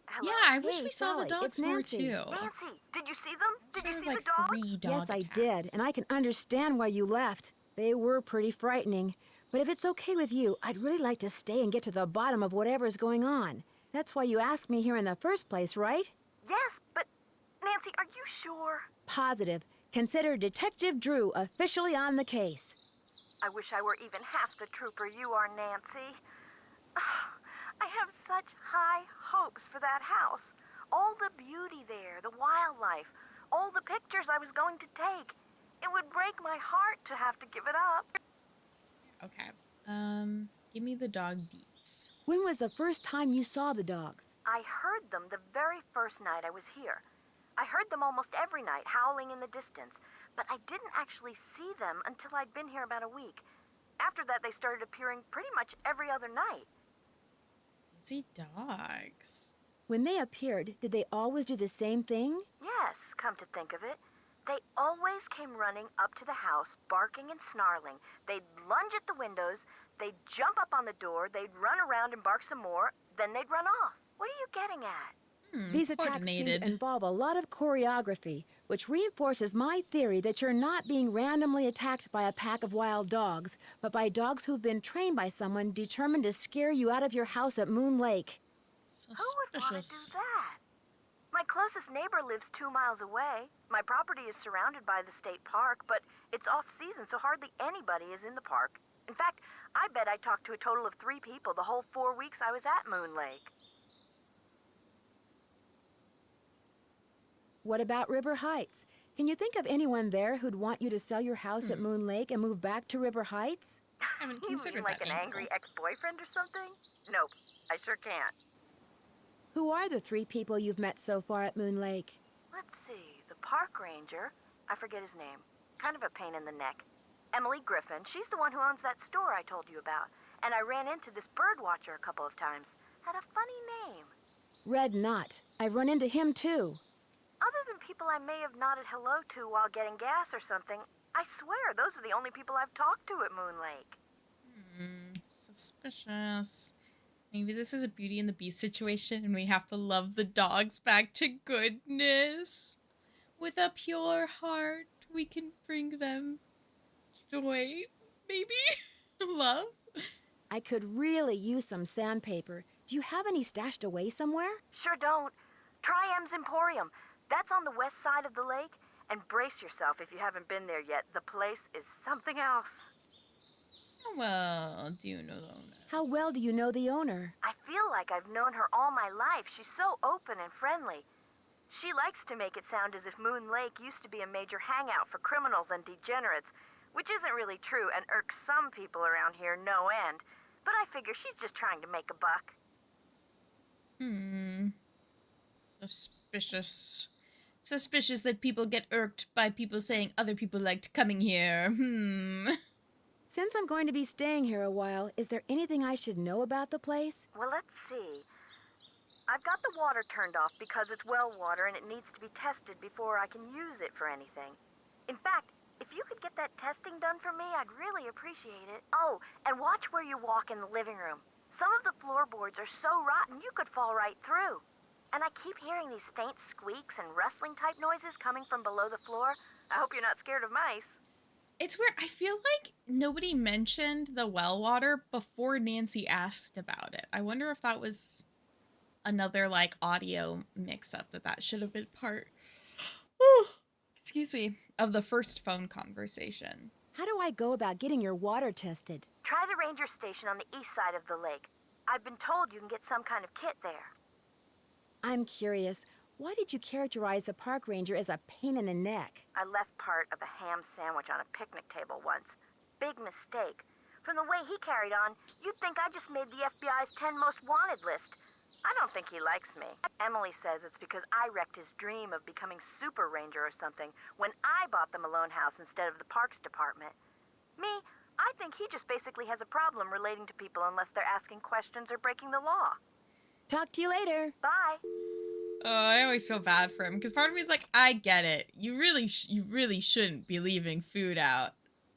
Hello? Yeah, I wish Hey, we saw the Sally, dogs it's more, Nancy. too. Nancy, did you see them? Did Sort you of see like the dogs? 3 dog Yes, I attacks. did, and I can understand why you left. They were pretty frightening. But if it's okay with you, I'd really like to stay and get to the bottom of whatever's going on. That's why you asked me here in the first place, right? Yes, but Nancy, are you sure? Positive. Consider Detective Drew officially on the case. I wish I were even half the trooper you are, Nancy. I have such high hopes for that house. All the beauty there, the wildlife, all the pictures I was going to take. It would break my heart to have to give it up. Okay. Give me the dog deets. When was the first time you saw the dogs? I heard them the very first night I was here. I heard them almost every night, howling in the distance, but I didn't actually see them until I'd been here about a week. After that, they started appearing pretty much every other night. Easy dogs. When they appeared, did they always do the same thing? Yes, come to think of it. They always came running up to the house, barking and snarling. They'd lunge at the windows, they'd jump up on the door, they'd run around and bark some more, then they'd run off. What are you getting at? These attacks seem Coordinated. to involve a lot of choreography, which reinforces my theory that you're not being randomly attacked by a pack of wild dogs, but by dogs who've been trained by someone determined to scare you out of your house at Moon Lake. Who would want to do Suspicious. that? My closest neighbor lives 2 miles away. My property is surrounded by the state park, but it's off-season, so hardly anybody is in the park. In fact, I bet I talked to a total of 3 people the whole 4 weeks I was at Moon Lake. What about River Heights? Can you think of anyone there who'd want you to sell your house at Moon Lake and move back to River Heights? Haven't You mean considered like that an angry angle. ex-boyfriend or something? Nope, I sure can't. Who are the 3 people you've met so far at Moon Lake? Let's see, the park ranger, I forget his name, kind of a pain in the neck. Emily Griffin, she's the one who owns that store I told you about. And I ran into this bird watcher a couple of times. Had a funny name. Red Knot. I've run into him too. Other than people I may have nodded hello to while getting gas or something, I swear those are the only people I've talked to at Moon Lake. Suspicious. Maybe this is a Beauty and the Beast situation and we have to love the dogs back to goodness. With a pure heart, we can bring them joy, maybe? Love? I could really use some sandpaper. Do you have any stashed away somewhere? Sure don't. Try M's Emporium. That's on the west side of the lake. And brace yourself if you haven't been there yet. The place is something else. How well do you know the owner? How well do you know the owner? I feel like I've known her all my life. She's so open and friendly. She likes to make it sound as if Moon Lake used to be a major hangout for criminals and degenerates, which isn't really true and irks some people around here no end. But I figure she's just trying to make a buck. Suspicious. Suspicious that people get irked by people saying other people liked coming here. Since I'm going to be staying here a while, is there anything I should know about the place? Well, let's see. I've got the water turned off because it's well water and it needs to be tested before I can use it for anything. In fact, if you could get that testing done for me, I'd really appreciate it. Oh, and watch where you walk in the living room. Some of the floorboards are so rotten you could fall right through. And I keep hearing these faint squeaks and rustling type noises coming from below the floor. I hope you're not scared of mice. It's weird. I feel like nobody mentioned the well water before Nancy asked about it. I wonder if that was another like audio mix-up that should have been part excuse me, of the first phone conversation. How do I go about getting your water tested? Try the ranger station on the east side of the lake. I've been told you can get some kind of kit there. I'm curious, why did you characterize the park ranger as a pain in the neck? I left part of a ham sandwich on a picnic table once. Big mistake. From the way he carried on, you'd think I just made the FBI's 10 most wanted list. I don't think he likes me. Emily says it's because I wrecked his dream of becoming super ranger or something when I bought the Malone house instead of the parks department. Me, I think he just basically has a problem relating to people unless they're asking questions or breaking the law. Talk to you later. Bye. Oh, I always feel bad for him because part of me is like, I get it. You really shouldn't be leaving food out.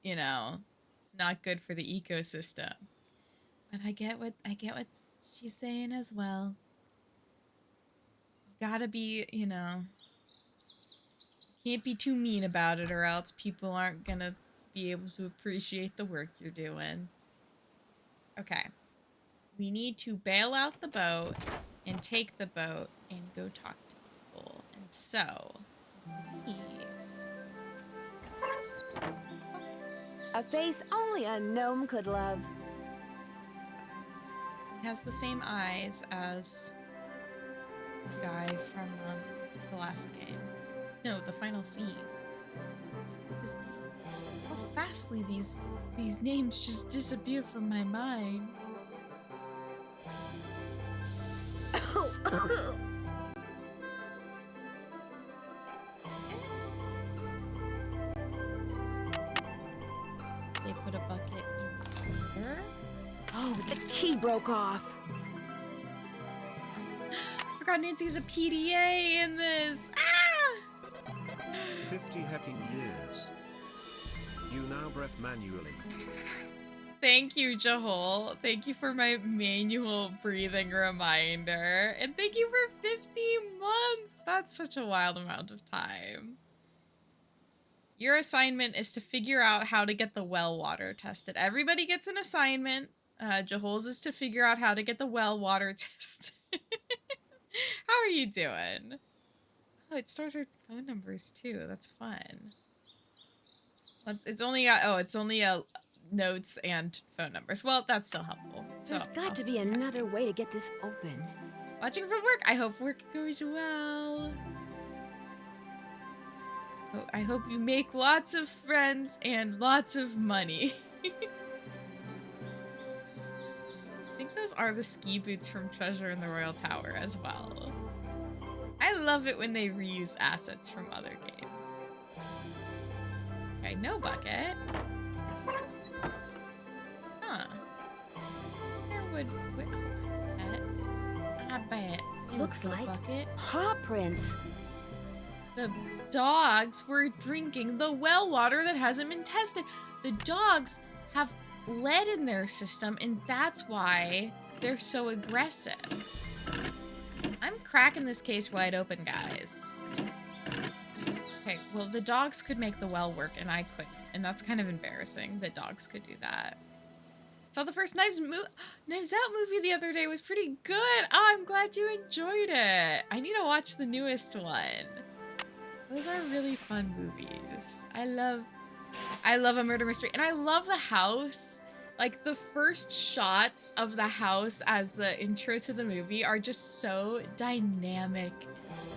You know, it's not good for the ecosystem. But I get what she's saying as well. Gotta be, can't be too mean about it or else people aren't gonna be able to appreciate the work you're doing. Okay. We need to bail out the boat and take the boat and go talk to people. And so, A face only a gnome could love. he has the same eyes as the guy from the last game. No, the final scene. What's his name? How fastly these names just disappear from my mind. They put a bucket in here. Oh, the key broke off. I forgot Nancy's a PDA in this. Ah! 50 happy years. You now breath manually. Thank you, Jahol. Thank you for my manual breathing reminder. And thank you for 50 months. That's such a wild amount of time. Your assignment is to figure out how to get the well water tested. Everybody gets an assignment. Jahol's is to figure out how to get the well water tested. How are you doing? Oh, it stores its phone numbers too. That's fun. It's only a notes and phone numbers. Well, that's still helpful. So There's got I'll to be still another way to get this open. watching from work. I hope work goes well. Oh, I hope you make lots of friends and lots of money. I think those are the ski boots from Treasure in the Royal Tower as well. I love it when they reuse assets from other games. Okay, no bucket. Huh. There would... I bet. Looks like bucket. paw prints. The dogs were drinking the well water that hasn't been tested. The dogs have lead in their system, and that's why they're so aggressive. I'm cracking this case wide open, guys. Okay, well, the dogs could make the well work, and I couldn't. And that's kind of embarrassing that dogs could do that. Saw the first Knives Out movie the other day. It was pretty good. Oh, I'm glad you enjoyed it. I need to watch the newest one. Those are really fun movies. I love a murder mystery. And I love the house. Like, the first shots of the house as the intro to the movie are just so dynamic.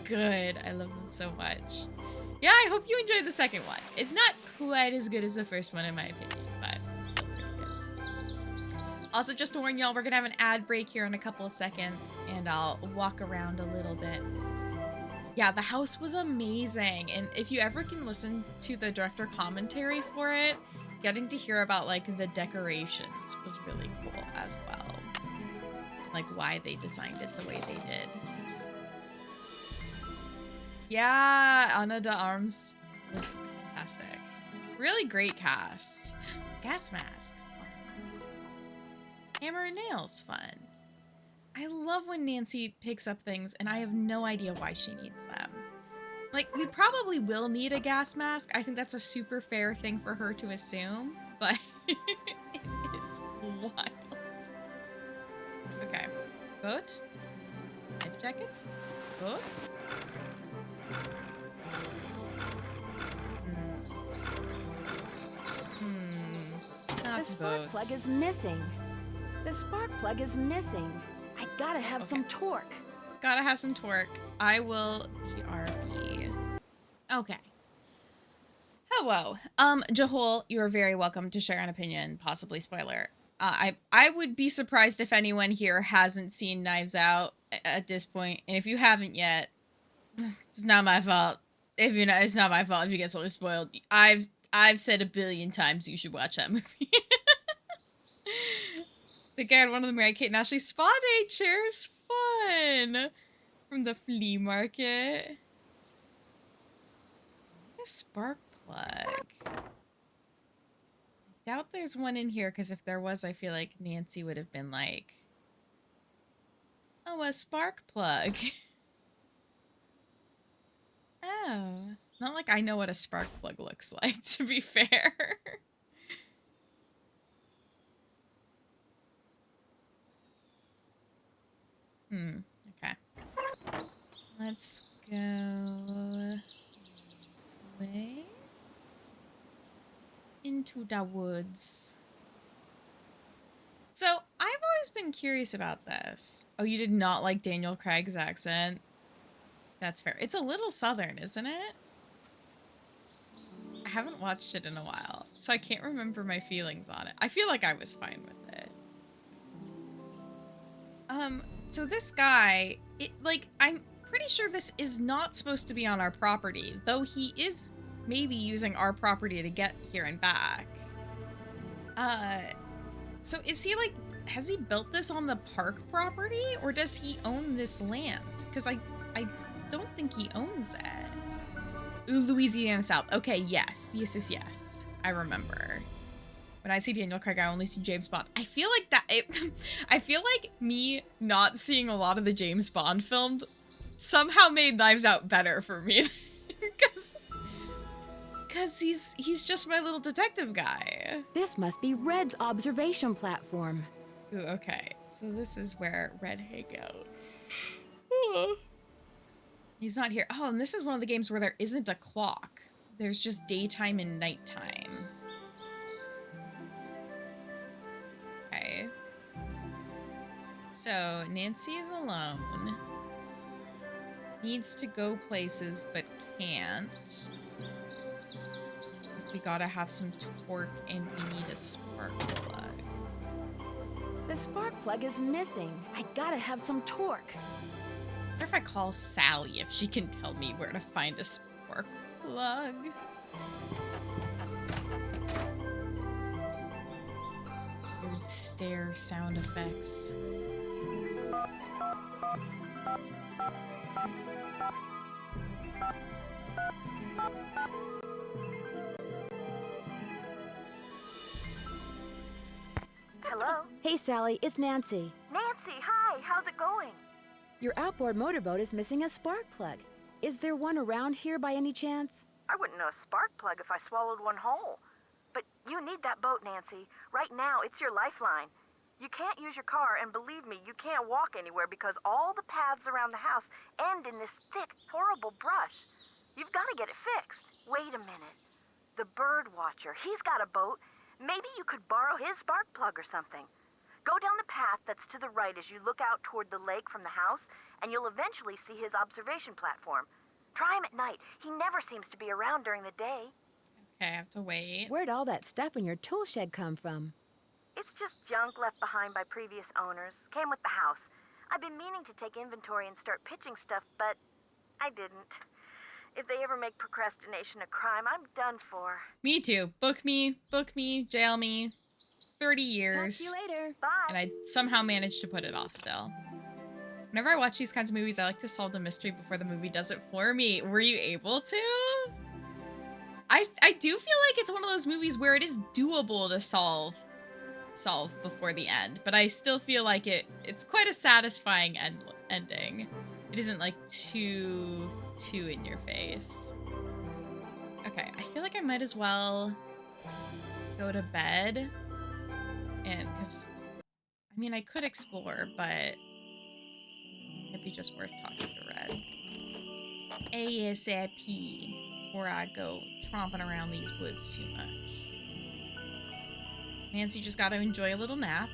Good. I love them so much. Yeah, I hope you enjoyed the second one. It's not quite as good as the first one, in my opinion, but still pretty good. Also, just to warn y'all, we're gonna have an ad break here in a couple of seconds, and I'll walk around a little bit. Yeah, the house was amazing, and if you ever can listen to the director commentary for it, getting to hear about, like, the decorations was really cool as well. Like, why they designed it the way they did. Yeah, Ana de Armas was fantastic. Really great cast. Gas mask, fun. Hammer and nails, fun. I love when Nancy picks up things and I have no idea why she needs them. Like, we probably will need a gas mask. I think that's a super fair thing for her to assume, but it's wild. Okay. Boat. Life jacket. Boat. Not The spark boats. plug is missing. The spark plug is missing. I gotta have some torque. Gotta have some torque. I will BRB. Okay. Hello. Jahol, you are very welcome to share an opinion, possibly spoiler. I would be surprised if anyone here hasn't seen Knives Out at this point, and if you haven't yet, it's not my fault. If you're not, it's not my fault if you get so spoiled. I've said 1 billion times you should watch that movie. The guy had one of the Mary Kate and Ashley spa day chairs. Fun! From the flea market. A spark plug. Doubt there's one in here, because if there was, I feel like Nancy would have been like, oh, a spark plug. Oh. Not like I know what a spark plug looks like, to be fair. Okay. Let's go this way. Into the woods. So, I've always been curious about this. Oh, you did not like Daniel Craig's accent? That's fair. It's a little southern, isn't it? I haven't watched it in a while, so I can't remember my feelings on it. I feel like I was fine with it. So this guy, I'm pretty sure this is not supposed to be on our property, though he is maybe using our property to get here and back. So is he has he built this on the park property, or does he own this land? Because I don't think he owns it. Ooh, Louisiana South. Okay, yes. Yes. I remember. When I see Daniel Craig, I only see James Bond. I feel like I feel like me not seeing a lot of the James Bond films somehow made Knives Out better for me. Because he's just my little detective guy. This must be Red's observation platform. Ooh, okay. So this is where Red hangs out. He's not here. Oh, and this is one of the games where there isn't a clock. There's just daytime and nighttime. So, Nancy is alone. Needs to go places, but can't. Because we gotta have some torque and we need a spark plug. The spark plug is missing. I gotta have some torque. I wonder if I call Sally if she can tell me where to find a spark plug. Weird stare sound effects. Hello? Hey, Sally, it's Nancy. Nancy, hi, how's it going? Your outboard motorboat is missing a spark plug. Is there one around here by any chance? I wouldn't know a spark plug if I swallowed one whole. But you need that boat, Nancy. Right now, it's your lifeline. You can't use your car, and believe me, you can't walk anywhere because all the paths around the house end in this thick, horrible brush. You've got to get it fixed. Wait a minute. The bird watcher, he's got a boat. Maybe you could borrow his spark plug or something. Go down the path that's to the right as you look out toward the lake from the house, and you'll eventually see his observation platform. Try him at night. He never seems to be around during the day. Okay, I have to wait. Where'd all that stuff in your tool shed come from? It's just junk left behind by previous owners. Came with the house. I've been meaning to take inventory and start pitching stuff, but I didn't. If they ever make procrastination a crime, I'm done for. Me too. Book me, jail me. 30 Talk years. to you later. Bye. And I somehow managed to put it off still. Whenever I watch these kinds of movies, I like to solve the mystery before the movie does it for me. Were you able to? I do feel like it's one of those movies where it is doable to solve before the end, but I still feel like it's quite a satisfying ending. It isn't like too in your face. Okay, I feel like I might as well go to bed, and because I mean I could explore, but it'd be just worth talking to Red ASAP before I go tromping around these woods too much. Nancy just got to enjoy a little nap.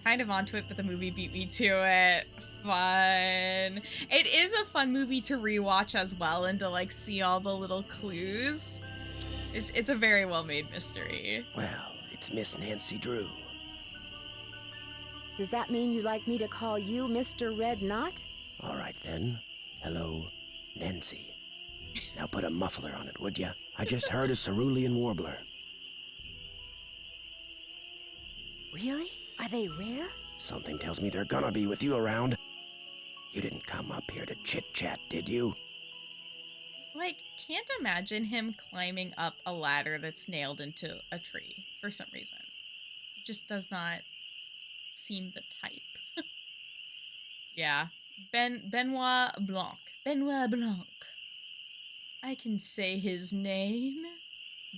Kind of onto it, but the movie beat me to it. Fun. It is a fun movie to rewatch as well and to like see all the little clues. It's a very well-made mystery. Well, it's Miss Nancy Drew. Does that mean you'd like me to call you Mr. Red Knot? All right then. Hello, Nancy. Now put a muffler on it, would ya? I just heard a cerulean warbler. Really? Are they rare? Something tells me they're gonna be with you around. You didn't come up here to chit-chat, did you? Like, can't imagine him climbing up a ladder that's nailed into a tree for some reason. It just does not seem the type. Yeah. Benoit Blanc. Benoit Blanc. I can say his name.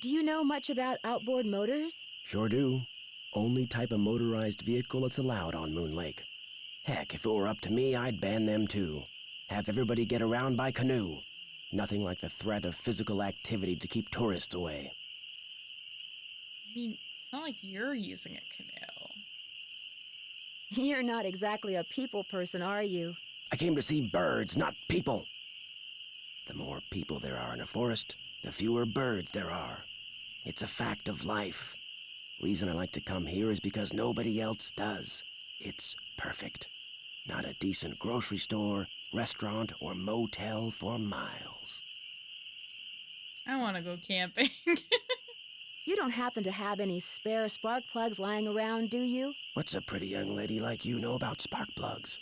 Do you know much about outboard motors? Sure do. Only type of motorized vehicle that's allowed on Moon Lake. Heck, if it were up to me, I'd ban them too. Have everybody get around by canoe. Nothing like the threat of physical activity to keep tourists away. I mean, it's not like you're using a canoe. You're not exactly a people person, are you? I came to see birds, not people. The more people there are in a forest, the fewer birds there are. It's a fact of life. Reason I like to come here is because nobody else does. It's perfect. Not a decent grocery store, restaurant, or motel for miles. I want to go camping. You don't happen to have any spare spark plugs lying around, do you? What's a pretty young lady like you know about spark plugs?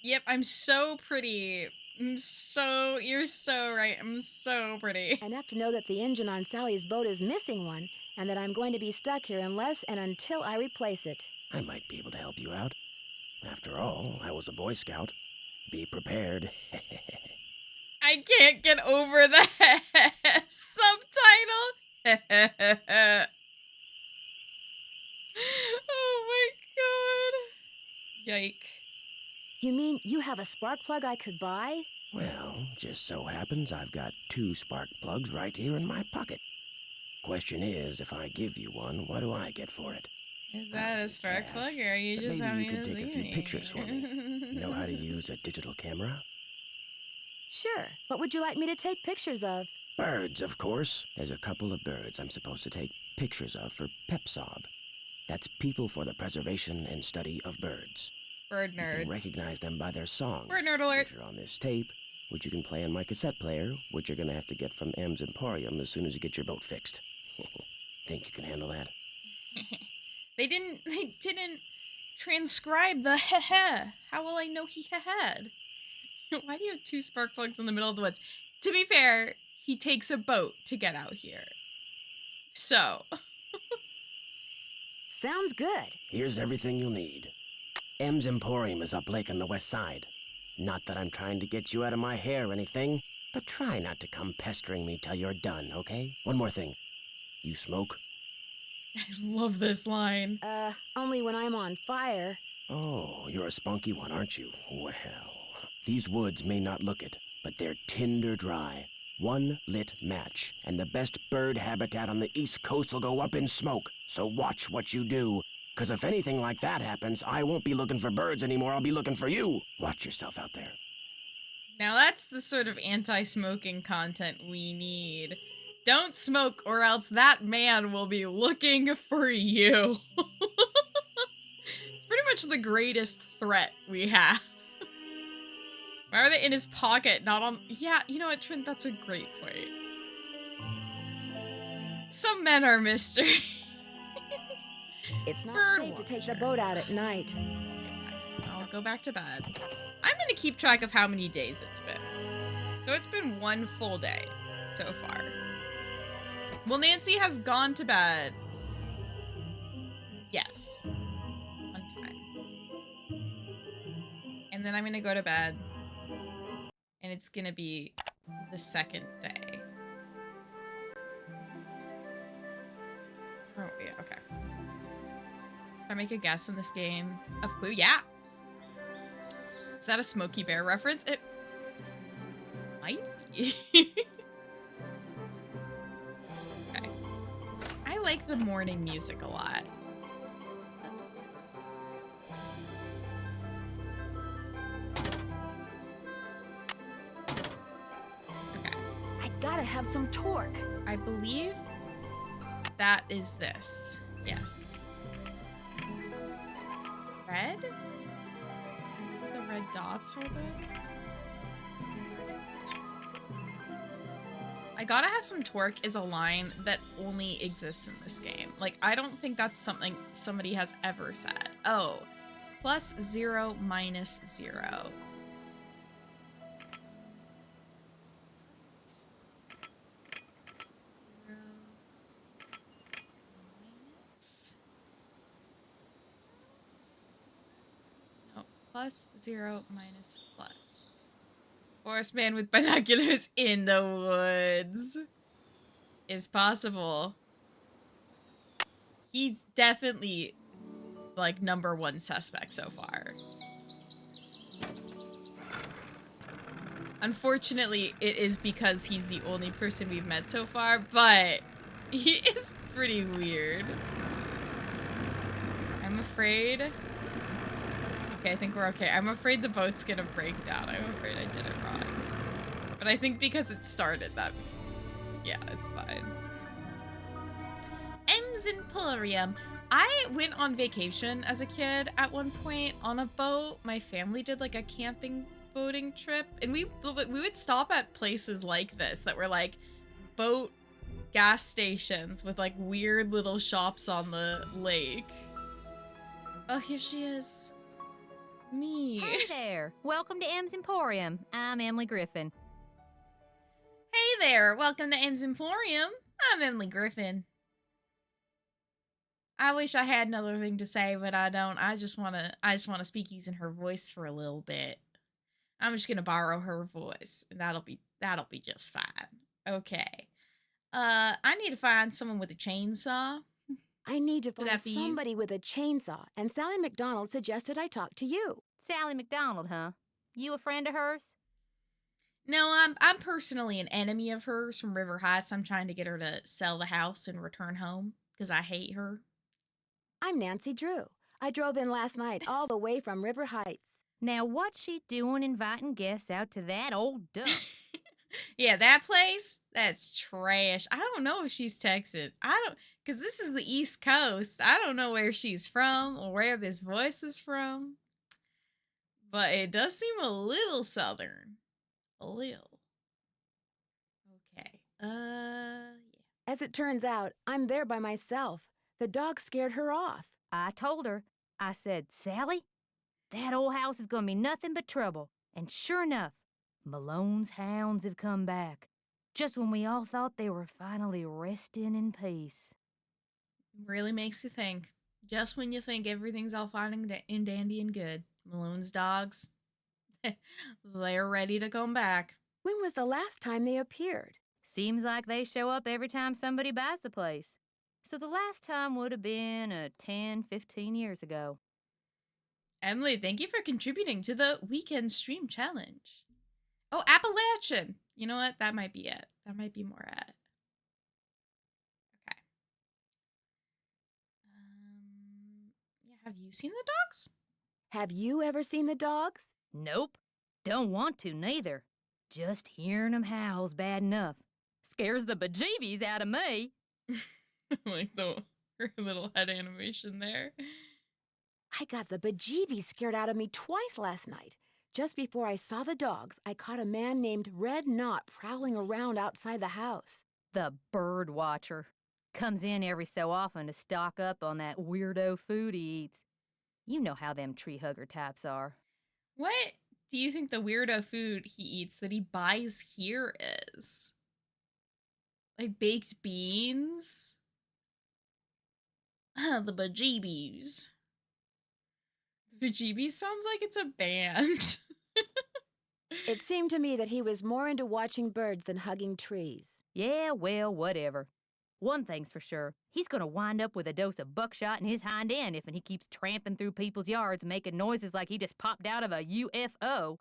Yep, I'm so pretty. You're so right. I'm so pretty. Enough to know that the engine on Sally's boat is missing one, and that I'm going to be stuck here unless and until I replace it. I might be able to help you out. After all, I was a Boy Scout. Be prepared. I can't get over the subtitle. Oh my god. Yike. You mean you have a spark plug I could buy? Well, just so happens I've got 2 spark plugs right here in my pocket. Question is, if I give you one, what do I get for it? Is that a spark Cash. plug, or are you But just maybe you having could a take a few pictures for me. Know how to use a digital camera? Sure. What would you like me to take pictures of? Birds, of course. There's a couple of birds I'm supposed to take pictures of for PepSob. That's People for the Preservation and Study of Birds. Bird You can nerd? recognize them by their songs, Bird nerd alert. which are on this tape, which you can play on my cassette player, which you're gonna have to get from M's Emporium as soon as you get your boat fixed. Think you can handle that? They didn't transcribe the heh. How will I know he had? Why do you have two spark plugs in the middle of the woods? To be fair, he takes a boat to get out here. So. Sounds good. Here's everything you'll need. M's Emporium is up lake on the west side. Not that I'm trying to get you out of my hair or anything, but try not to come pestering me till you're done, okay? One more thing. You smoke? I love this line. Only when I'm on fire. Oh, you're a spunky one, aren't you? Well, these woods may not look it, but they're tinder dry. One lit match, and the best bird habitat on the East Coast will go up in smoke. So watch what you do. 'Cause if anything like that happens, I won't be looking for birds anymore, I'll be looking for you. Watch yourself out there. Now that's the sort of anti-smoking content we need. Don't smoke or else that man will be looking for you. It's pretty much the greatest threat we have. Why are they in his pocket, not on... Yeah, you know what, Trent, that's a great point. Some men are mysteries. It's not Bird safe to take the watcher. boat out at night. Okay, fine. I'll go back to bed. I'm gonna keep track of how many days it's been. So it's been one full day so far. Well, Nancy has gone to bed. Yes. One time. And then I'm gonna go to bed. And it's gonna be the second day. Oh, yeah, okay. Can I make a guess in this game of Clue? Yeah! Is that a Smokey Bear reference? It might be. Okay. I like the morning music a lot. Okay. I gotta have some torque. I believe that is this. Yes. Red? The red dots are the... I gotta have some torque is a line that only exists in this game. Like, I don't think that's something somebody has ever said. Oh, plus 0 minus 0. No, plus 0 minus plus. Forest man with binoculars in the woods is possible. He's definitely, like, #1 suspect so far. Unfortunately, it is because he's the only person we've met so far, but he is pretty weird. I'm afraid... Okay, I think we're okay. I'm afraid the boat's gonna break down. I'm afraid I did it wrong. But I think because it started, that means... Yeah, it's fine. M's Emporium. I went on vacation as a kid at one point on a boat. My family did like a camping boating trip, and we would stop at places like this that were like boat gas stations with like weird little shops on the lake. Oh, here she is. Me. Hey there. Welcome to M's Emporium. I'm Emily Griffin. Hey there. Welcome to M's Emporium. I'm Emily Griffin. I wish I had another thing to say, but I don't. I just wanna speak using her voice for a little bit. I'm just gonna borrow her voice, and that'll be just fine. Okay. I need to find someone with a chainsaw. I need to Would find that be you? somebody with a chainsaw, and Sally McDonald suggested I talk to you. Sally McDonald, huh? You a friend of hers? No, I'm personally an enemy of hers from River Heights. I'm trying to get her to sell the house and return home because I hate her. I'm Nancy Drew. I drove in last night all the way from River Heights. Now, what's she doing inviting guests out to that old dump? Yeah, that place, that's trash. I don't know if she's Texan. I don't, because this is the East Coast. I don't know where she's from or where this voice is from, but it does seem a little Southern. A little. Okay. Yeah. As it turns out, I'm there by myself. The dog scared her off. I told her, I said, Sally, that old house is gonna be nothing but trouble. And sure enough, Malone's hounds have come back. Just when we all thought they were finally resting in peace. Really makes you think. Just when you think everything's all fine and dandy and good, Malone's dogs, they're ready to come back. When was the last time they appeared? Seems like they show up every time somebody buys the place. So the last time would have been 10, 15 years ago. Emily, thank you for contributing to the weekend stream challenge. Oh, Appalachian. You know what? That might be it. That might be more it. Okay. Yeah. Have you seen the dogs? Have you ever seen the dogs? Nope. Don't want to, neither. Just hearing 'em howl's bad enough. Scares the bejeebies out of me. Like her little head animation there. I got the bejeebies scared out of me twice last night. Just before I saw the dogs, I caught a man named Red Knot prowling around outside the house. The bird watcher. Comes in every so often to stock up on that weirdo food he eats. You know how them tree hugger types are. What do you think the weirdo food he eats that he buys here is? Like baked beans? The bejeebies. Bejeebies sounds like it's a band. It seemed to me that he was more into watching birds than hugging trees. Yeah, well, whatever. One thing's for sure. He's gonna wind up with a dose of buckshot in his hind end if he keeps tramping through people's yards making noises like he just popped out of a UFO.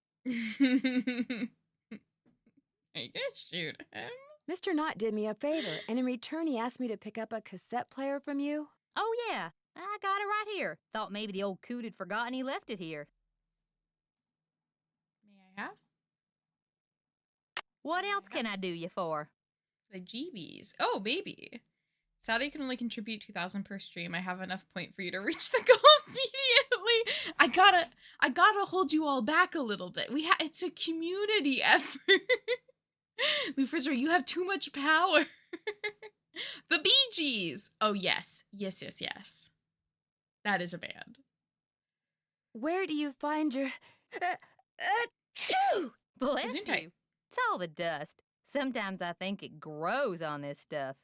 I guess shoot him. Mr. Knott did me a favor, and in return he asked me to pick up a cassette player from you. Oh, yeah. I got it right here. Thought maybe the old coot had forgotten he left it here. May I have? What else can I do you for? The GBs. Oh, baby. Sadly, I can only contribute 2,000 per stream. I have enough point for you to reach the goal immediately. I gotta hold you all back a little bit. It's a community effort. Lufizer, you have too much power. The Bee Gees. Oh, yes. Yes. That is a band. Where do you find your... Achoo! Bless you. Gesundheit. It's all the dust. Sometimes I think it grows on this stuff.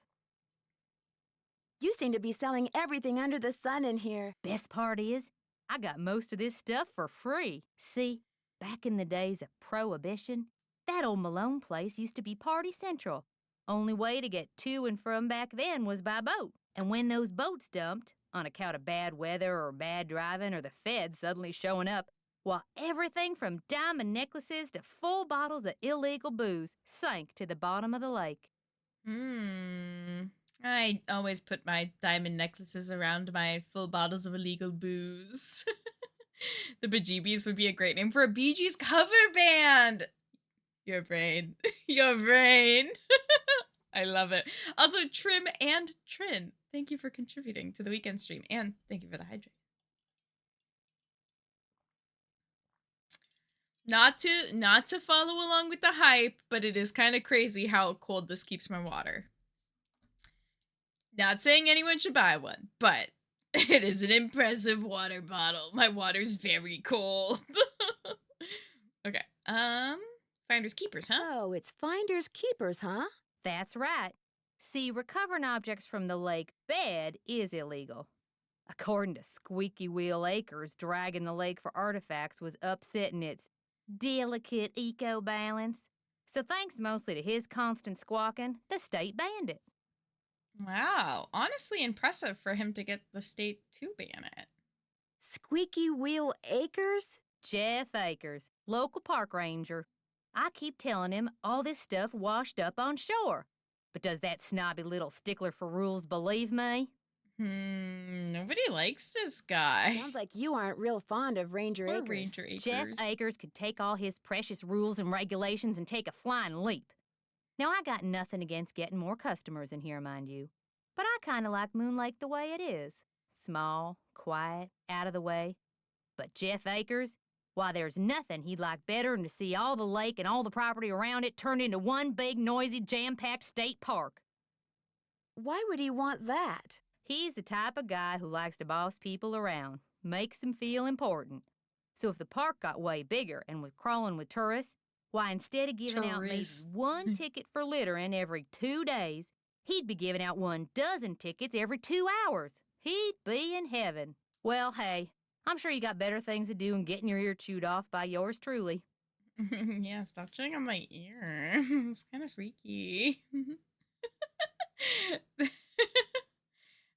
You seem to be selling everything under the sun in here. Best part is, I got most of this stuff for free. See, back in the days of Prohibition, that old Malone place used to be party central. Only way to get to and from back then was by boat. And when those boats dumped, on account of bad weather or bad driving or the feds suddenly showing up, well, everything from diamond necklaces to full bottles of illegal booze sank to the bottom of the lake. I always put my diamond necklaces around my full bottles of illegal booze. The Bejeebies would be a great name for a Bee Gees cover band. Your brain. Your brain. I love it. Also, Trim and Trin, thank you for contributing to the weekend stream. And thank you for the hydrate. Not to follow along with the hype, but it is kind of crazy how cold this keeps my water. Not saying anyone should buy one, but it is an impressive water bottle. My water's very cold. Okay. Finders keepers, huh? Oh, it's finders keepers, huh? That's right. See, recovering objects from the lake bed is illegal. According to Squeaky Wheel Acres, dragging the lake for artifacts was upsetting its delicate eco-balance. So thanks mostly to his constant squawking, the state banned it. Wow. Honestly impressive for him to get the state to ban it. Squeaky Wheel Acres? Jeff Akers, local park ranger. I keep telling him all this stuff washed up on shore. But does that snobby little stickler for rules believe me? Nobody likes this guy. Sounds like you aren't real fond of Ranger Poor Acres. Ranger Jeff Acres. Akers could take all his precious rules and regulations and take a flying leap. Now, I got nothing against getting more customers in here, mind you. But I kind of like Moon Lake the way it is. Small, quiet, out of the way. But Jeff Akers, why, there's nothing he'd like better than to see all the lake and all the property around it turned into one big, noisy, jam-packed state park. Why would he want that? He's the type of guy who likes to boss people around, makes them feel important. So if the park got way bigger and was crawling with tourists, why, instead of giving out maybe Tourists. one ticket for littering every 2 days, he'd be giving out 12 tickets every 2 hours. He'd be in heaven. Well, hey, I'm sure you got better things to do than getting your ear chewed off by yours truly. Yeah, stop chewing on my ear. It's kind of freaky.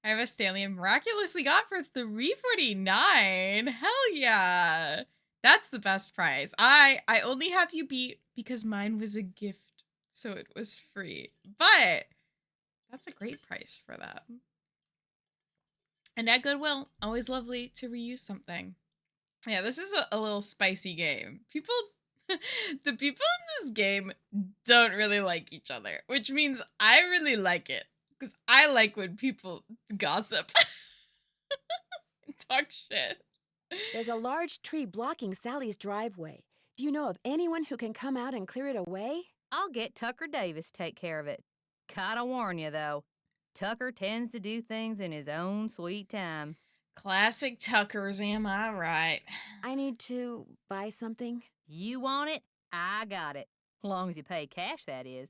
I have a Stanley I miraculously got for $3.49. Hell yeah. That's the best price. I only have you beat because mine was a gift, so it was free. But that's a great price for that. And at Goodwill, always lovely to reuse something. Yeah, this is a little spicy game. The people in this game don't really like each other, which means I really like it. Because I like when people gossip and talk shit. There's a large tree blocking Sally's driveway. Do you know of anyone who can come out and clear it away? I'll get Tucker Davis to take care of it. Gotta warn you, though. Tucker tends to do things in his own sweet time. Classic Tuckers, am I right? I need to buy something. You want it? I got it. Long as you pay cash, that is.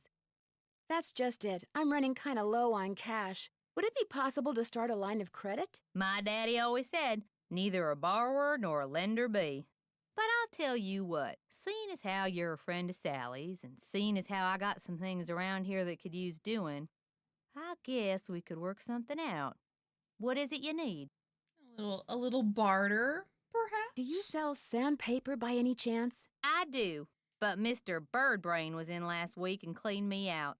That's just it. I'm running kind of low on cash. Would it be possible to start a line of credit? My daddy always said, neither a borrower nor a lender be. But I'll tell you what, seeing as how you're a friend of Sally's and seeing as how I got some things around here that could use doing, I guess we could work something out. What is it you need? A little barter, perhaps? Do you sell sandpaper by any chance? I do, but Mr. Birdbrain was in last week and cleaned me out.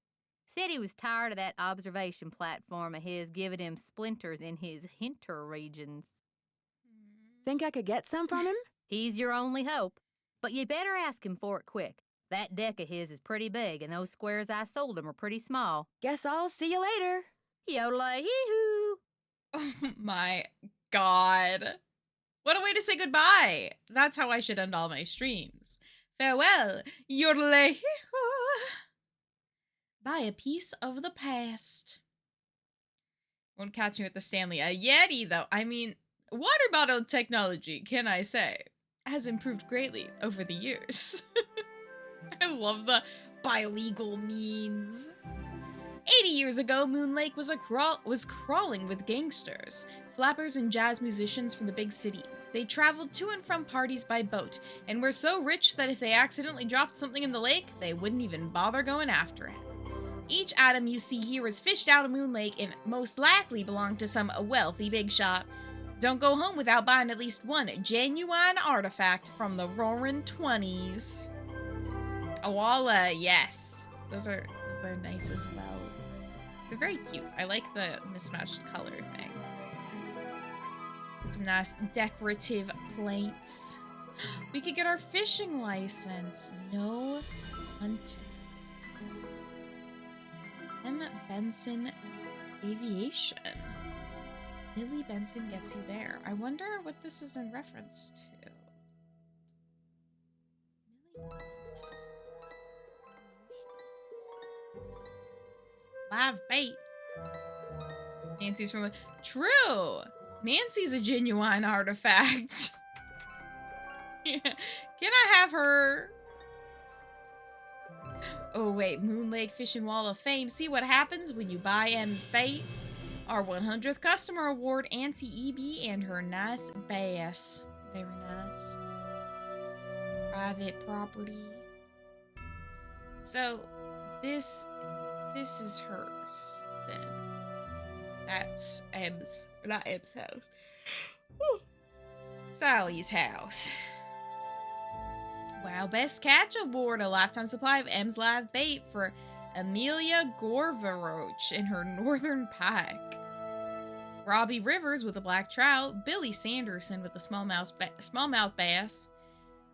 Said he was tired of that observation platform of his giving him splinters in his hinter regions. Think I could get some from him? He's your only hope, but you better ask him for it quick. That deck of his is pretty big, and those squares I sold him are pretty small. Guess I'll see you later. Yodelay-hee-hoo! Oh my god. What a way to say goodbye. That's how I should end all my streams. Farewell, yodelay. Buy a piece of the past. Won't catch me with the Stanley. A Yeti, though. I mean, water bottle technology, can I say, has improved greatly over the years. I love the bilingual means. 80 years ago, Moon Lake was crawling with gangsters, flappers, and jazz musicians from the big city. They traveled to and from parties by boat, and were so rich that if they accidentally dropped something in the lake, they wouldn't even bother going after it. Each atom you see here is fished out of Moon Lake and most likely belonged to some wealthy big shot. Don't go home without buying at least one genuine artifact from the Roaring 20s. Awala, yes. Those are nice as well. They're very cute. I like the mismatched color thing. Some nice decorative plates. We could get our fishing license. No hunting. M. Benson Aviation. Millie Benson gets you there. I wonder what this is in reference to. Millie Benson. Live bait. Nancy's from the... True! Nancy's a genuine artifact. Yeah. Can I have her? Oh wait, Moon Lake Fishing Wall of Fame. See what happens when you buy M's bait? Our 100th customer award, Auntie EB and her nice bass. Very nice. Private property. So, this is hers, then. That's M's, not M's house. Sally's house. Wow, best catch aboard. A lifetime supply of M's live bait for Amelia Gorvaroach in her northern pike. Robbie Rivers with a black trout, Billy Sanderson with a smallmouth bass,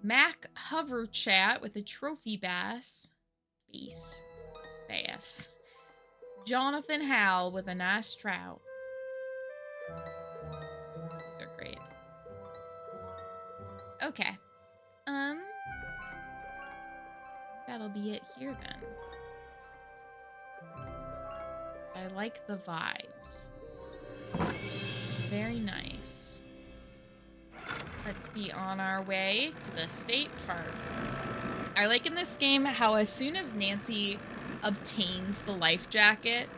Mac Hoverchat with a trophy bass, Jonathan Howell with a nice trout. These are great. Okay. That'll be it here then. I like the vibes. Very nice. Let's be on our way to the state park. I like in this game how as soon as Nancy obtains the life jacket,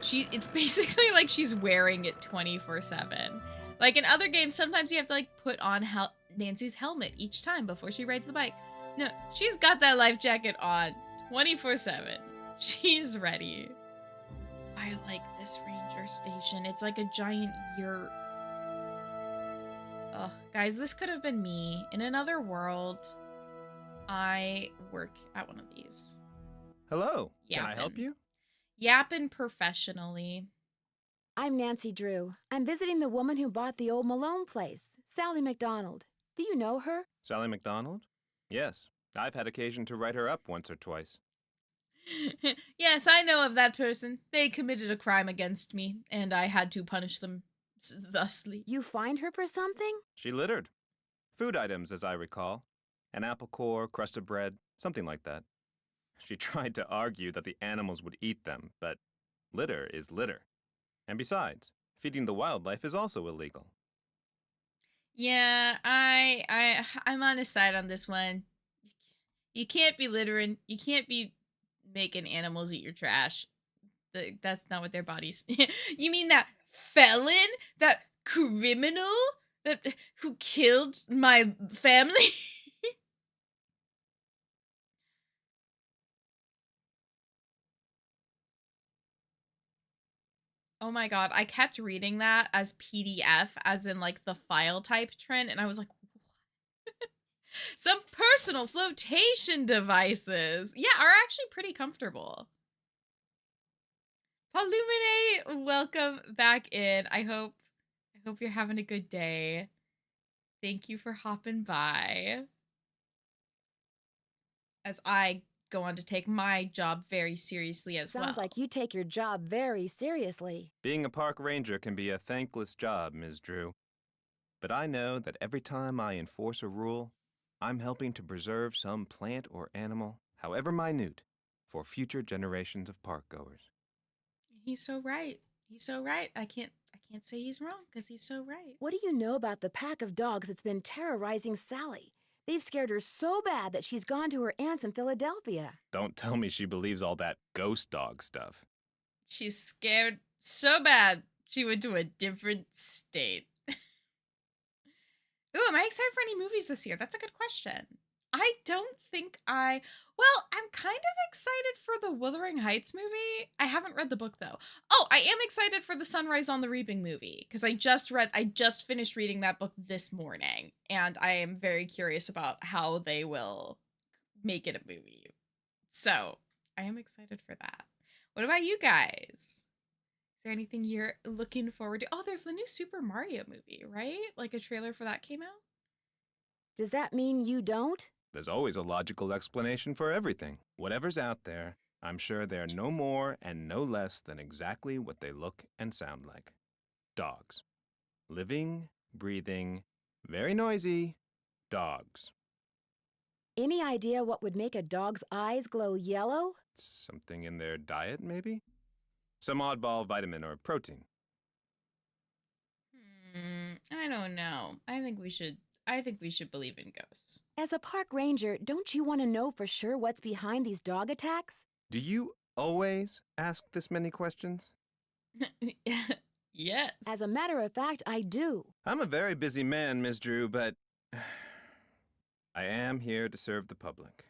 it's basically like she's wearing it 24/7. Like in other games, sometimes you have to like put on Nancy's helmet each time before she rides the bike. No, she's got that life jacket on 24/7. She's ready. I like this ranger station. It's like a giant yurt. Oh, guys, this could have been me. In another world, I work at one of these. Hello. Can I help you? Yapping professionally. I'm Nancy Drew. I'm visiting the woman who bought the old Malone place, Sally McDonald. Do you know her? Sally McDonald? Yes. I've had occasion to write her up once or twice. Yes, I know of that person. They committed a crime against me, and I had to punish them thusly. You find her for something? She littered. Food items, as I recall. An apple core, crust of bread, something like that. She tried to argue that the animals would eat them, but litter is litter. And besides, feeding the wildlife is also illegal. Yeah, I'm on his side on this one. You can't be littering. You can't be making animals eat your trash. That's not what their bodies. You mean that felon, that criminal, who killed my family? Oh my god, I kept reading that as PDF, as in like the file type trend, and I was like, some personal flotation devices. Yeah, are actually pretty comfortable. Palumine, welcome back in. I hope you're having a good day. Thank you for hopping by. As I go on to take my job very seriously as well. Sounds like you take your job very seriously. Being a park ranger can be a thankless job, Ms. Drew. But I know that every time I enforce a rule, I'm helping to preserve some plant or animal, however minute, for future generations of park goers. He's so right. He's so right. I can't say he's wrong because he's so right. What do you know about the pack of dogs that's been terrorizing Sally? They've scared her so bad that she's gone to her aunt's in Philadelphia. Don't tell me she believes all that ghost dog stuff. She's scared so bad she went to a different state. Ooh, am I excited for any movies this year? That's a good question. I don't think I'm kind of excited for the Wuthering Heights movie. I haven't read the book though. Oh, I am excited for the Sunrise on the Reaping movie because I just finished reading that book this morning, and I am very curious about how they will make it a movie. So, I am excited for that. What about you guys? Is there anything you're looking forward to? Oh, there's the new Super Mario movie, right? Like a trailer for that came out? Does that mean you don't? There's always a logical explanation for everything. Whatever's out there, I'm sure they're no more and no less than exactly what they look and sound like. Dogs. Living, breathing, very noisy dogs. Any idea what would make a dog's eyes glow yellow? Something in their diet, maybe? Some oddball vitamin or protein. I don't know. I think we should believe in ghosts. As a park ranger, don't you want to know for sure what's behind these dog attacks? Do you always ask this many questions? Yes. As a matter of fact, I do. I'm a very busy man, Ms. Drew, but I am here to serve the public.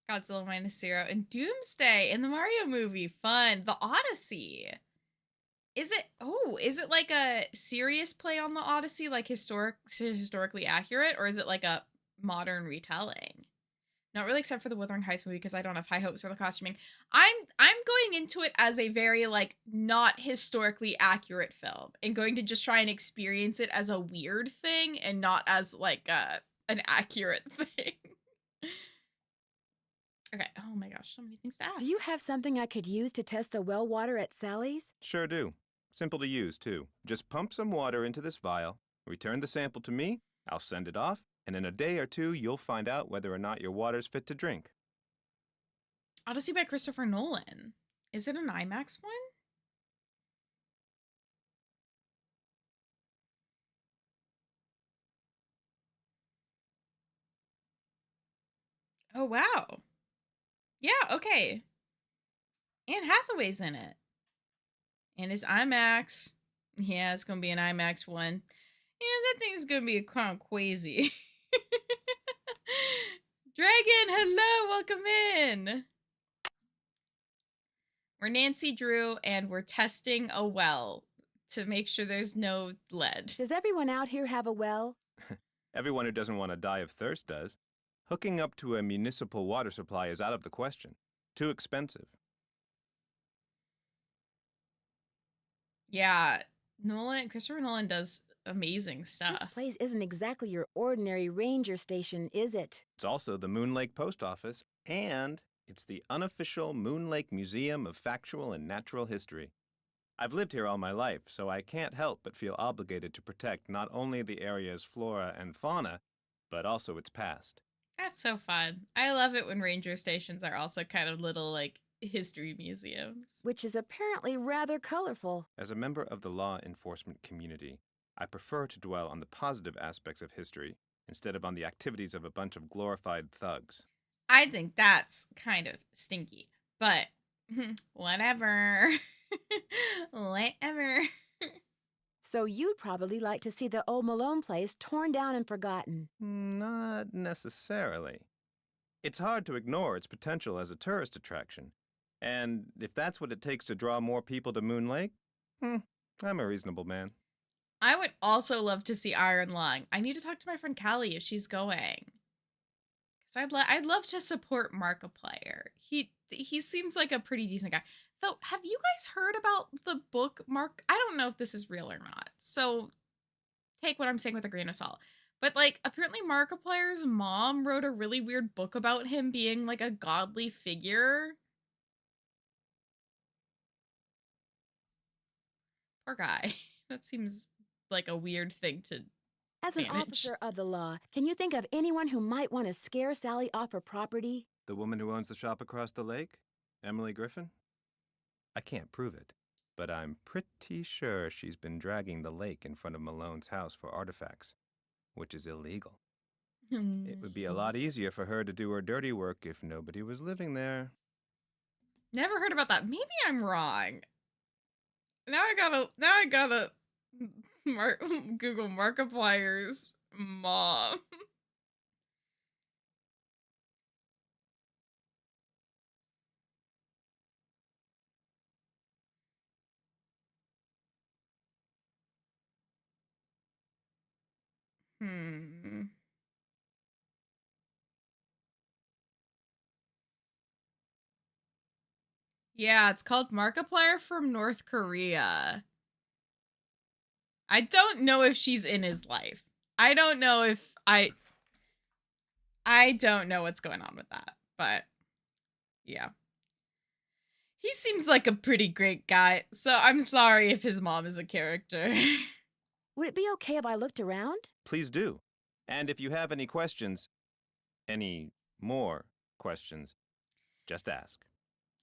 Godzilla -0 and Doomsday in the Mario movie. Fun. The Odyssey. Is it like a serious play on the Odyssey, like historically accurate, or is it like a modern retelling? Not really except for the Wuthering Heights movie because I don't have high hopes for the costuming. I'm going into it as a very like not historically accurate film and going to just try and experience it as a weird thing and not as like an accurate thing. Okay. Oh my gosh, so many things to ask. Do you have something I could use to test the well water at Sally's? Sure do. Simple to use, too. Just pump some water into this vial, return the sample to me, I'll send it off, and in a day or two, you'll find out whether or not your water's fit to drink. Odyssey by Christopher Nolan. Is it an IMAX one? Oh, wow. Yeah, okay. Anne Hathaway's in it. And it's IMAX. Yeah, it's going to be an IMAX one. Yeah, that thing's going to be kind of crazy. Dragon, hello, welcome in. We're Nancy Drew, and we're testing a well to make sure there's no lead. Does everyone out here have a well? Everyone who doesn't want to die of thirst does. Hooking up to a municipal water supply is out of the question. Too expensive. Yeah, Christopher Nolan does amazing stuff. This place isn't exactly your ordinary ranger station, is it? It's also the Moon Lake Post Office, and it's the unofficial Moon Lake Museum of Factual and Natural History. I've lived here all my life, so I can't help but feel obligated to protect not only the area's flora and fauna, but also its past. That's so fun. I love it when ranger stations are also kind of little, like, history museums. Which is apparently rather colorful. As a member of the law enforcement community, I prefer to dwell on the positive aspects of history instead of on the activities of a bunch of glorified thugs. I think that's kind of stinky, but whatever. Whatever. So you'd probably like to see the old Malone place torn down and forgotten. Not necessarily. It's hard to ignore its potential as a tourist attraction. And if that's what it takes to draw more people to Moon Lake, I'm a reasonable man. I would also love to see Iron Lung. I need to talk to my friend Callie if she's going. Because I'd love to support Markiplier. He seems like a pretty decent guy. Though, have you guys heard about the book Mark? I don't know if this is real or not. So take what I'm saying with a grain of salt. But like apparently Markiplier's mom wrote a really weird book about him being like a godly figure. Poor guy. That seems like a weird thing to As an manage. officer of the law, can you think of anyone who might want to scare Sally off her property? The woman who owns the shop across the lake? Emily Griffin? I can't prove it, but I'm pretty sure she's been dragging the lake in front of Malone's house for artifacts, which is illegal. It would be a lot easier for her to do her dirty work if nobody was living there. Never heard about that. Maybe I'm wrong. Now I gotta Google Markiplier's mom. Hmm. Yeah, it's called Markiplier from North Korea. I don't know if she's in his life. I don't know if I don't know what's going on with that. But yeah. He seems like a pretty great guy, so I'm sorry if his mom is a character. Would it be okay if I looked around? Please do. And if you have any questions, any more questions, just ask.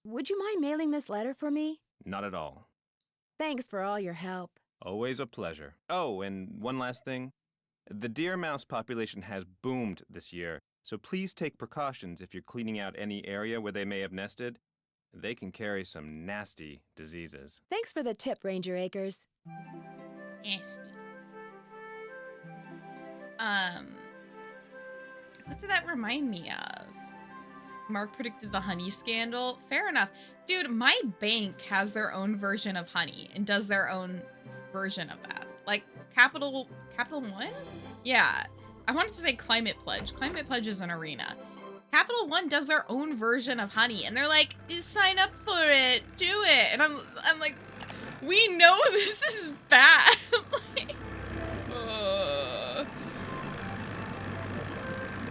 Would you mind mailing this letter for me? Not at all. Thanks for all your help. Always a pleasure. Oh, and one last thing. The deer mouse population has boomed this year, so please take precautions if you're cleaning out any area where they may have nested. They can carry some nasty diseases. Thanks for the tip, Ranger Acres. Nasty. What did that remind me of? Mark predicted the honey scandal. Fair enough. Dude, my bank has their own version of honey and does their own version of that. Like Capital One? Yeah. I wanted to say Climate Pledge. Climate Pledge is an arena. Capital One does their own version of honey, and they're like, "Just sign up for it, do it." And I'm like, we know this is bad. Like,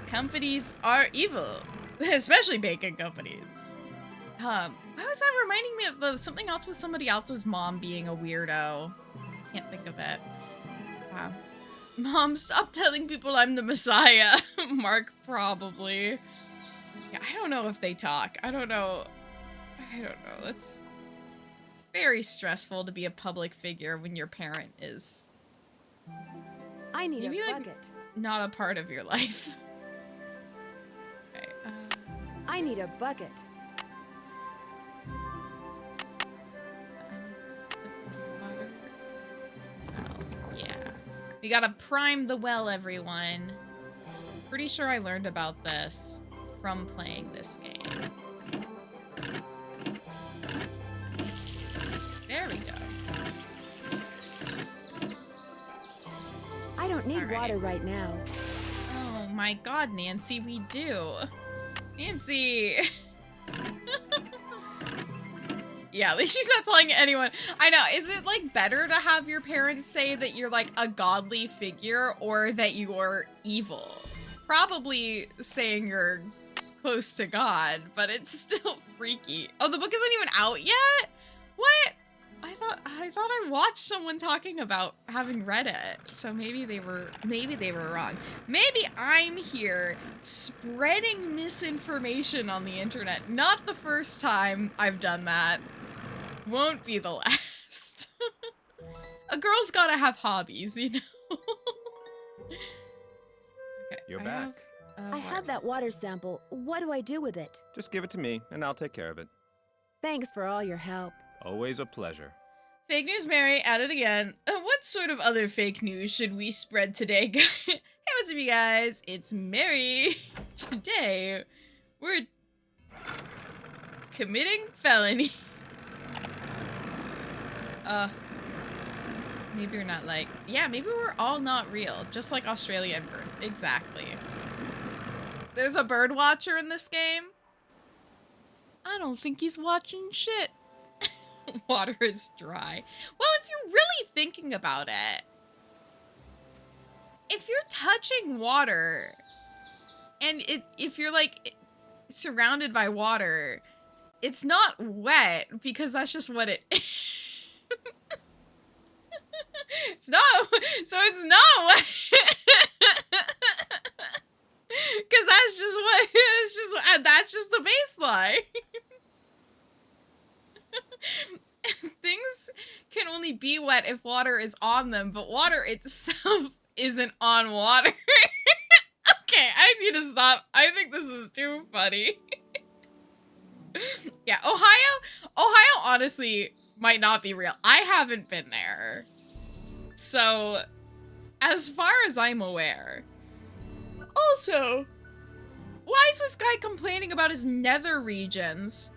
companies are evil, especially bacon companies. Why was that reminding me of something else with somebody else's mom being a weirdo? Can't think of it. Wow. Mom, stop telling people I'm the Messiah. Mark, probably. Yeah, I don't know if they talk. I don't know. It's very stressful to be a public figure when your parent is I need maybe, a like, bucket. not a part of your life. Okay, I need a bucket. yeah. We gotta prime the well, everyone. Pretty sure I learned about this from playing this game. There we go. I don't need All right. water right now. Oh my god, Nancy, we do. Nancy! Yeah, at least she's not telling anyone. I know, is it, like, better to have your parents say that you're, like, a godly figure or that you're evil? Probably saying you're close to God, but it's still freaky. Oh, the book isn't even out yet? What? I thought I watched someone talking about having read it. So maybe they were wrong. Maybe I'm here spreading misinformation on the internet. Not the first time I've done that. Won't be the last. A girl's gotta have hobbies, you know? Okay, You're back. I have that water sample. What do I do with it? Just give it to me, and I'll take care of it. Thanks for all your help. Always a pleasure. Fake news Mary, at it again. What sort of other fake news should we spread today? Hey, what's up, you guys? It's Mary. Today, we're committing felonies. Maybe you're not like, yeah, maybe we're all not real, just like Australian birds. Exactly. There's a bird watcher in this game. I don't think he's watching shit. Water is dry. Well, if you're really thinking about it, if you're touching water and if you're like surrounded by water, it's not wet because that's just what it is. It's not wet. Cause that's just the baseline. Things can only be wet if water is on them, but water itself isn't on water. Okay, I need to stop. I think this is too funny. Yeah, Ohio honestly might not be real. I haven't been there. So, as far as I'm aware. Also, why is this guy complaining about his nether regions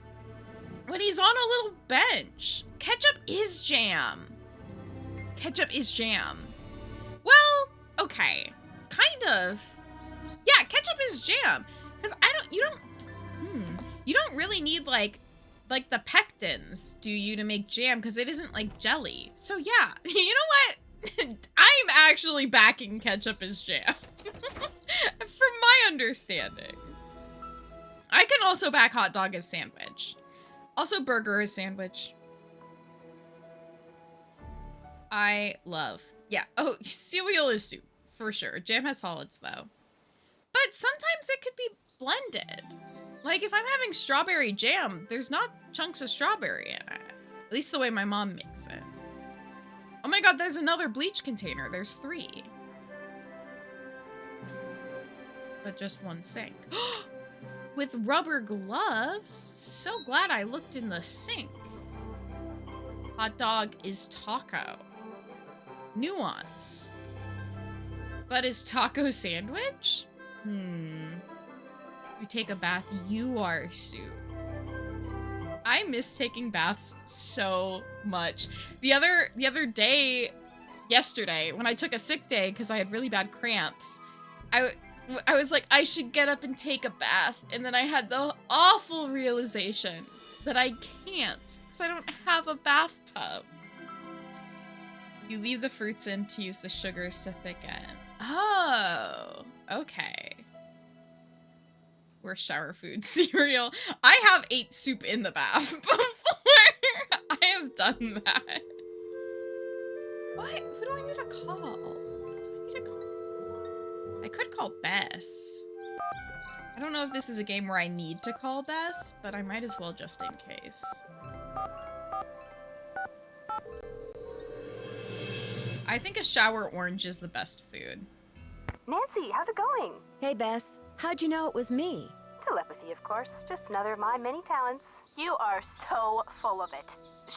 when he's on a little bench? Ketchup is jam. Ketchup is jam. Well, okay. Kind of. Yeah, ketchup is jam. Because you don't really need like the pectins, do you, to make jam? Because it isn't like jelly. So yeah, you know what? I'm actually backing ketchup as jam. From my understanding. I can also back hot dog as sandwich. Also burger as sandwich. I love. Yeah. Oh, cereal is soup. For sure. Jam has solids, though. But sometimes it could be blended. Like, if I'm having strawberry jam, there's not chunks of strawberry in it. At least the way my mom makes it. Oh my god, there's another bleach container. There's 3. But just one sink. With rubber gloves? So glad I looked in the sink. Hot dog is taco. Nuance. But is taco sandwich? You take a bath, you are soup. I miss taking baths so much. The other day, yesterday, when I took a sick day because I had really bad cramps, I was like, I should get up and take a bath. And then I had the awful realization that I can't because I don't have a bathtub. You leave the fruits in to use the sugars to thicken. Oh, okay. Or shower food cereal. I have ate soup in the bath before. I have done that. What? Who do I need to call? I could call Bess. I don't know if this is a game where I need to call Bess, but I might as well just in case. I think a shower orange is the best food. Nancy, how's it going? Hey, Bess. How'd you know it was me? Telepathy, of course. Just another of my many talents. You are so full of it.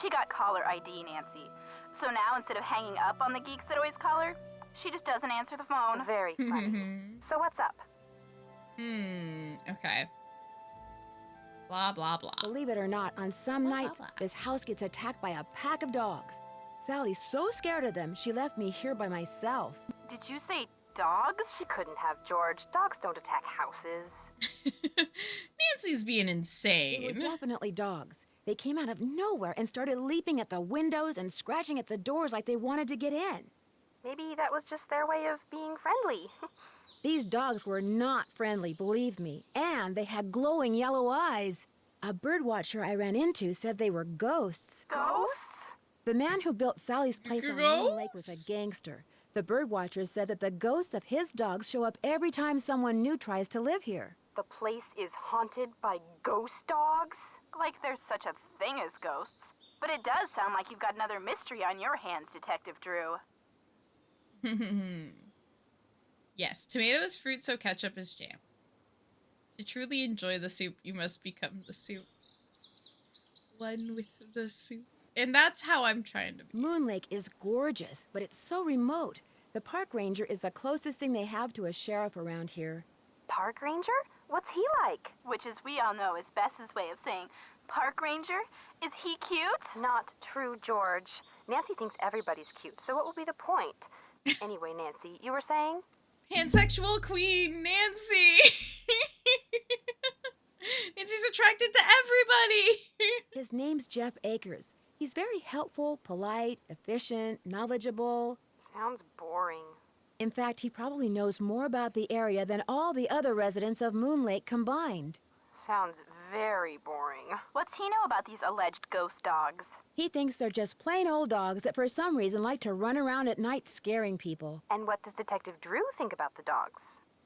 She got caller ID, Nancy. So now, instead of hanging up on the geeks that always call her, she just doesn't answer the phone. Very funny. So what's up? Okay. Blah, blah, blah. Believe it or not, on some Blah, blah, nights, blah. this house gets attacked by a pack of dogs. Sally's so scared of them, she left me here by myself. Did you say dogs? She couldn't have, George. Dogs don't attack houses. Nancy's being They were insane. definitely dogs. They came out of nowhere and started leaping at the windows and scratching at the doors like they wanted to get in. Maybe that was just their way of being friendly. These dogs were not friendly, believe me, and they had glowing yellow eyes. A birdwatcher I ran into said they were ghosts. Ghosts? The man who built Sally's place on Moon Lake was Ghosts? a gangster. The birdwatcher said that the ghosts of his dogs show up every time someone new tries to live here. The place is haunted by ghost dogs? Like there's such a thing as ghosts. But it does sound like you've got another mystery on your hands, Detective Drew. Yes, tomatoes, fruit, so ketchup is jam. To truly enjoy the soup, you must become the soup. One with the soup. And that's how I'm trying to be. Moon Lake is gorgeous, but it's so remote. The park ranger is the closest thing they have to a sheriff around here. Park ranger? What's he like? Which, as we all know, is Bess's way of saying, park ranger? Is he cute? Not true, George. Nancy thinks everybody's cute, so what will be the point? Anyway, Nancy, you were saying? Pansexual queen, Nancy! Nancy's attracted to everybody! His name's Jeff Akers. He's very helpful, polite, efficient, knowledgeable. Sounds boring. In fact, he probably knows more about the area than all the other residents of Moon Lake combined. Sounds very boring. What's he know about these alleged ghost dogs? He thinks they're just plain old dogs that for some reason like to run around at night scaring people. And what does Detective Drew think about the dogs?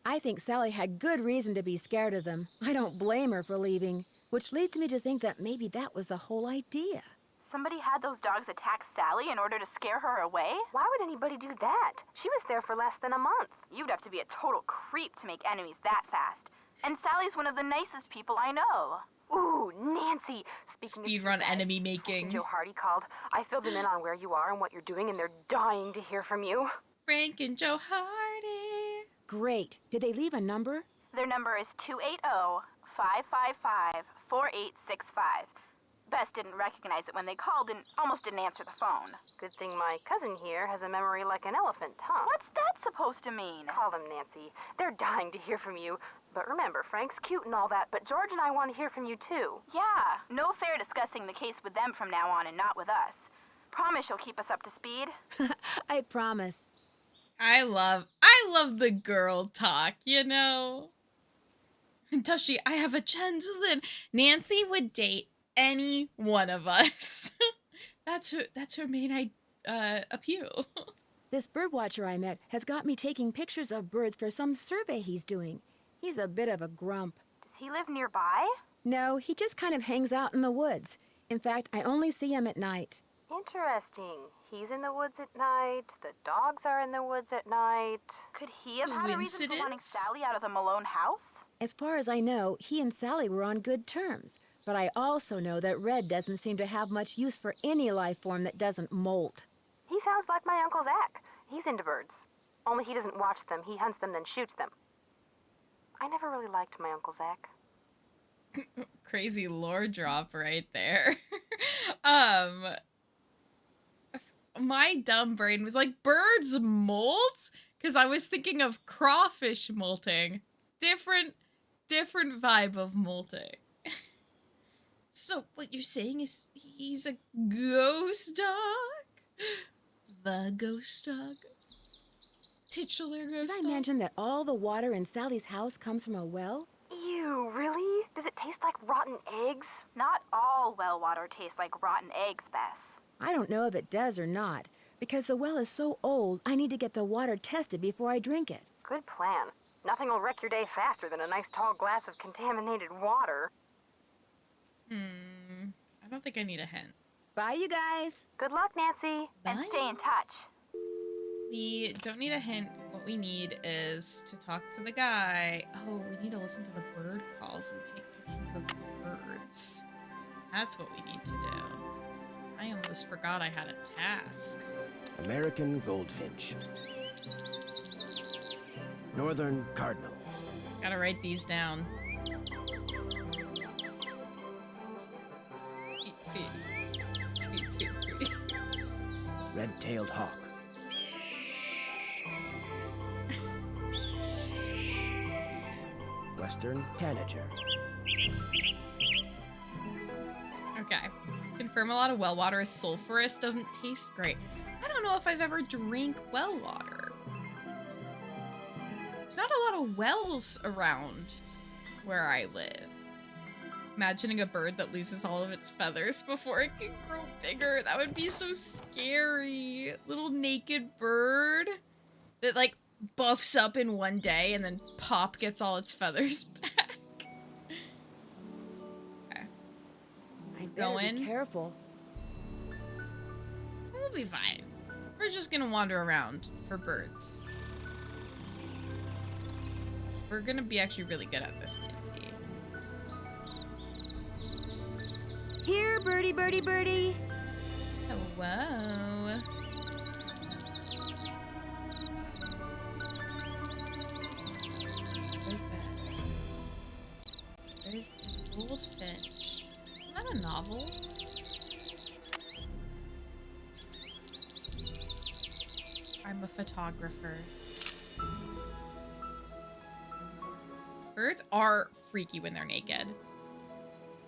I think Sally had good reason to be scared of them. I don't blame her for leaving, which leads me to think that maybe that was the whole idea. Somebody had those dogs attack Sally in order to scare her away? Why would anybody do that? She was there for less than a month. You'd have to be a total creep to make enemies that fast. And Sally's one of the nicest people I know. Ooh, Nancy! Speaking of Speedrun that, enemy Frank making. and Joe Hardy called. I filled them in on where you are and what you're doing, and they're dying to hear from you. Frank and Joe Hardy. Great. Did they leave a number? Their number is 280-555-4865. Bess didn't recognize it when they called and almost didn't answer the phone. Good thing my cousin here has a memory like an elephant, huh? What's that supposed to mean? Call them, Nancy. They're dying to hear from you. But remember, Frank's cute and all that, but George and I want to hear from you too. Yeah, no fair discussing the case with them from now on and not with us. Promise you'll keep us up to speed? I promise. I love the girl talk, you know? Toshi, I have a gentleman. Nancy would date any one of us. That's her main appeal. This birdwatcher I met has got me taking pictures of birds for some survey he's doing. He's a bit of a grump. Does he live nearby? No, he just kind of hangs out in the woods. In fact, I only see him at night. Interesting. He's in the woods at night. The dogs are in the woods at night. Could he have had a reason for wanting Coincidence? Sally out of the Malone house? As far as I know, he and Sally were on good terms. But I also know that Red doesn't seem to have much use for any life form that doesn't molt. He sounds like my Uncle Zach. He's into birds. Only he doesn't watch them. He hunts them, then shoots them. I never really liked my Uncle Zach. Crazy lore drop right there. My dumb brain was like, birds molt? Because I was thinking of crawfish molting. Different vibe of molting. So what you're saying is he's a ghost dog? The ghost dog? Titular Did ghost I dog? mention that all the water in Sally's house comes from a well? Ew, really? Does it taste like rotten eggs? Not all well water tastes like rotten eggs, Bess. I don't know if it does or not, because the well is so old, I need to get the water tested before I drink it. Good plan. Nothing will wreck your day faster than a nice tall glass of contaminated water. I don't think I need a hint. Bye, you guys. Good luck, Nancy. And Bye. stay in touch. We don't need a hint. What we need is to talk to the guy. Oh, we need to listen to the bird calls and take pictures of the birds. That's what we need to do. I almost forgot I had a task. American goldfinch. Northern cardinal. Gotta write these down. Tweet, tweet. Tweet, tweet, tweet. Red-tailed hawk. Western tanager. Okay. Confirm a lot of well water is sulfurous, doesn't taste great. I don't know if I've ever drank well water. There's not a lot of wells around where I live. Imagining a bird that loses all of its feathers before it can grow bigger. That would be so scary. Little naked bird that like buffs up in one day and then pop gets all its feathers back. Okay. I better Going. be careful. We'll be fine. We're just gonna wander around for birds. We're gonna be actually really good at this, Nancy. Here, birdie, birdie, birdie. Hello. What is that? There's the goldfinch. Is that a novel? I'm a photographer. Birds are freaky when they're naked.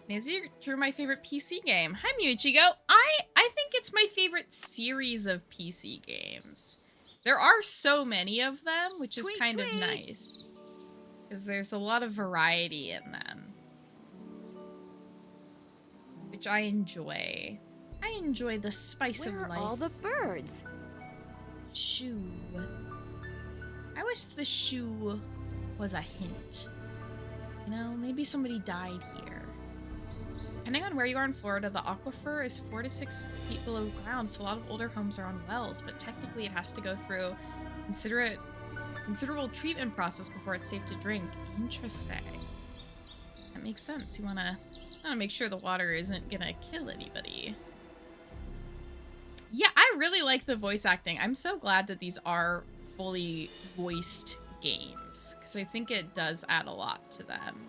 Nancy drew my favorite PC game. Hi, Muichigo. I think it's my favorite series of PC games. There are so many of them, which is Tweet, kind of tweet. nice. Because there's a lot of variety in them. Which I enjoy. I enjoy the spice Where of are life. all the birds? Shoe. I wish the shoe was a hint. You know, maybe somebody died here. Depending on where you are in Florida, the aquifer is 4 to 6 feet below ground, so a lot of older homes are on wells, but technically it has to go through considerable treatment process before it's safe to drink. Interesting. That makes sense. You wanna make sure the water isn't gonna kill anybody. Yeah, I really like the voice acting. I'm so glad that these are fully voiced games, because I think it does add a lot to them.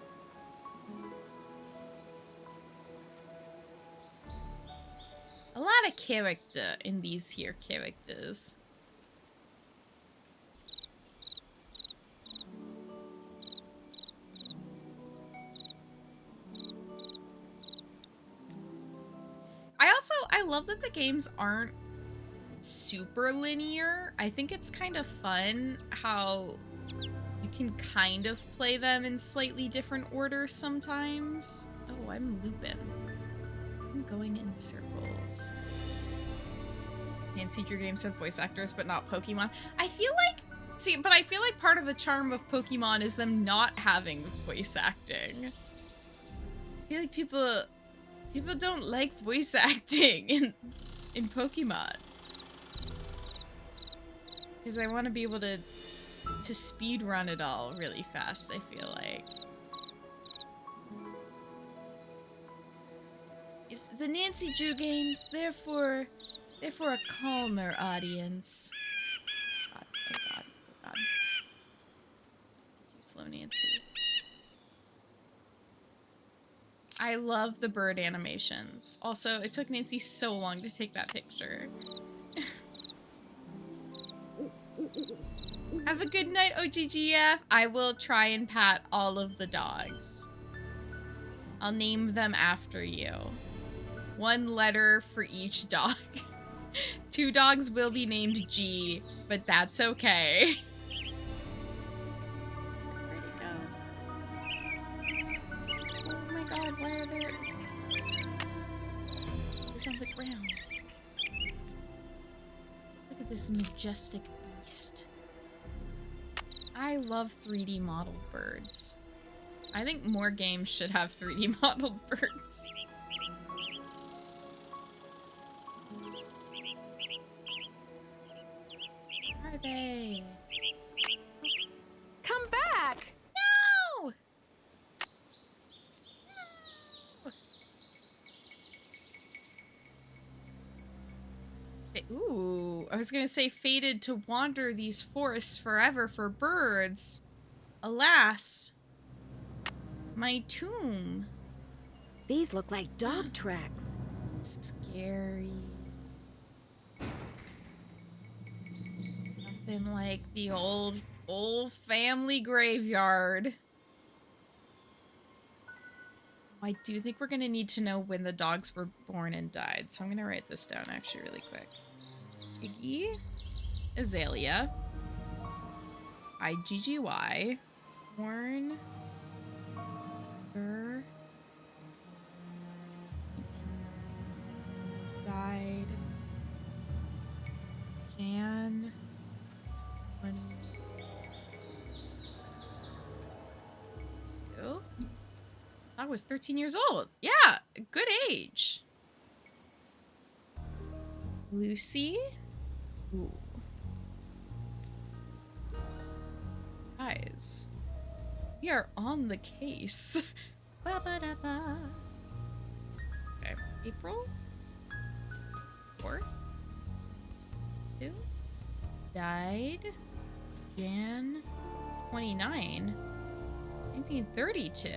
A lot of character in these here characters. I love that the games aren't super linear. I think it's kind of fun how you can kind of play them in slightly different orders sometimes. Oh, I'm looping. I'm going in circles. Nancy Drew games have voice actors, but not Pokemon. I feel like part of the charm of Pokemon is them not having voice acting. I feel like people don't like voice acting in Pokemon. Because I want to be able to speed run it all really fast, I feel like. It's the Nancy Drew games, they're for a calmer audience. God, oh god, oh god. Too slow, Nancy. I love the bird animations. Also, it took Nancy so long to take that picture. Have a good night, OGGF. I will try and pat all of the dogs. I'll name them after you. 1 letter for each dog. 2 dogs will be named G, but that's okay. Where'd it go? Oh my god, why are there... It's on the ground. Look at this majestic beast. I love 3D modeled birds. I think more games should have 3D modeled birds. Where are they? Come back! No! Ooh, I was gonna say fated to wander these forests forever for birds. Alas, my tomb. These look like dog tracks. Scary. Nothing like the old family graveyard. I do think we're gonna need to know when the dogs were born and died, so I'm gonna write this down actually really quick. Iggy, Azalea, IGGY, born, died, Jan, 22. I was 13 years old. Yeah, good age. Lucy. Ooh. Guys, we are on the case. Ba-ba-da-ba. Okay, April 4th. 2. Died Jan 29, 1932.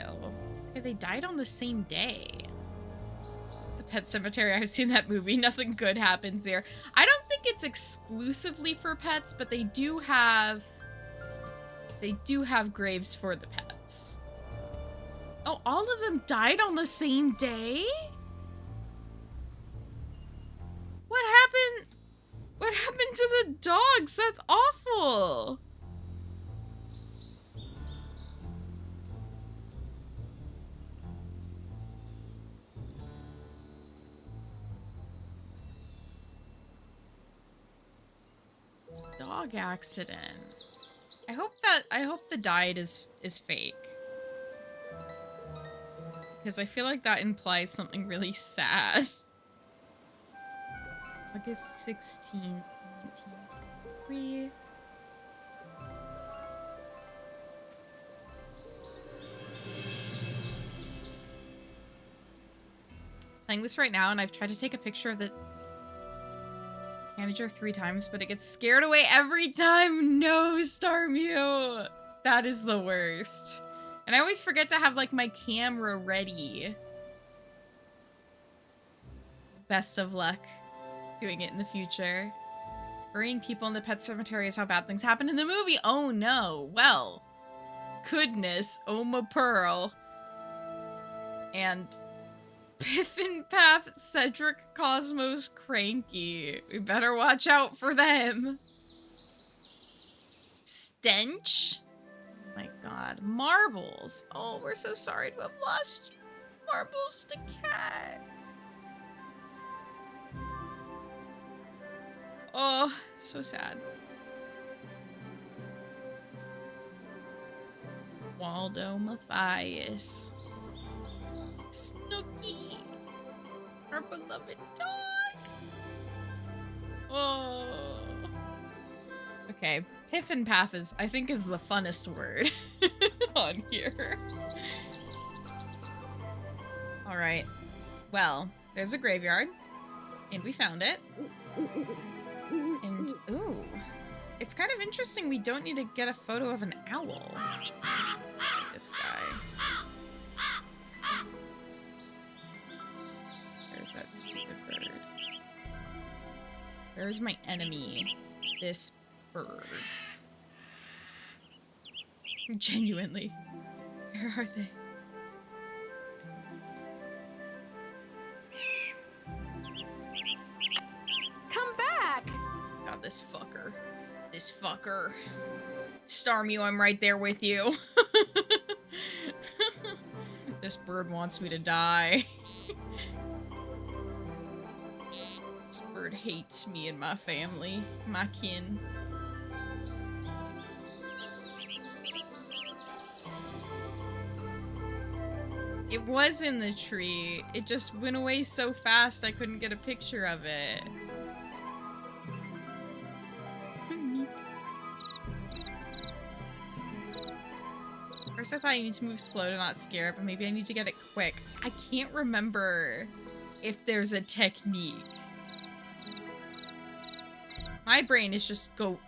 Okay, they died on the same day. It's a Pet Cemetery. I've seen that movie. Nothing good happens here. I don't think it's exclusively for pets, but they do have graves for the pets. Oh, all of them died on the same day? What happened? What happened to the dogs? That's awful. Dog accident. I hope the died is fake. Because I feel like that implies something really sad. August 16th, 1903. Playing this right now, and I've tried to take a picture of the tanager 3 times, but it gets scared away every time. No, Starmew! That is the worst. And I always forget to have, like, my camera ready. Best of luck doing it in the future. Burying people in the Pet Cemetery is how bad things happen in the movie. Oh no. Well, goodness, Oma Pearl. And Piff and Path, Cedric, Cosmos, Cranky. We better watch out for them. Stench? Oh my god. Marbles. Oh, we're so sorry to have lost you. Marbles the cat. Oh, so sad. Waldo Matthias. Snooky. Our beloved dog. Oh. Okay, Piff and Path is, I think, is the funnest word on here. Alright. Well, there's a graveyard. And we found it. And, ooh. It's kind of interesting we don't need to get a photo of an owl. This guy. There's that stupid bird. There's my enemy. This bird. Genuinely. Where are they? Come back! God, this fucker. This fucker. Starmie, I'm right there with you. This bird wants me to die. This bird hates me and my family, my kin. It was in the tree. It just went away so fast I couldn't get a picture of it. First I thought I need to move slow to not scare it, but maybe I need to get it quick. I can't remember if there's a technique. My brain is just go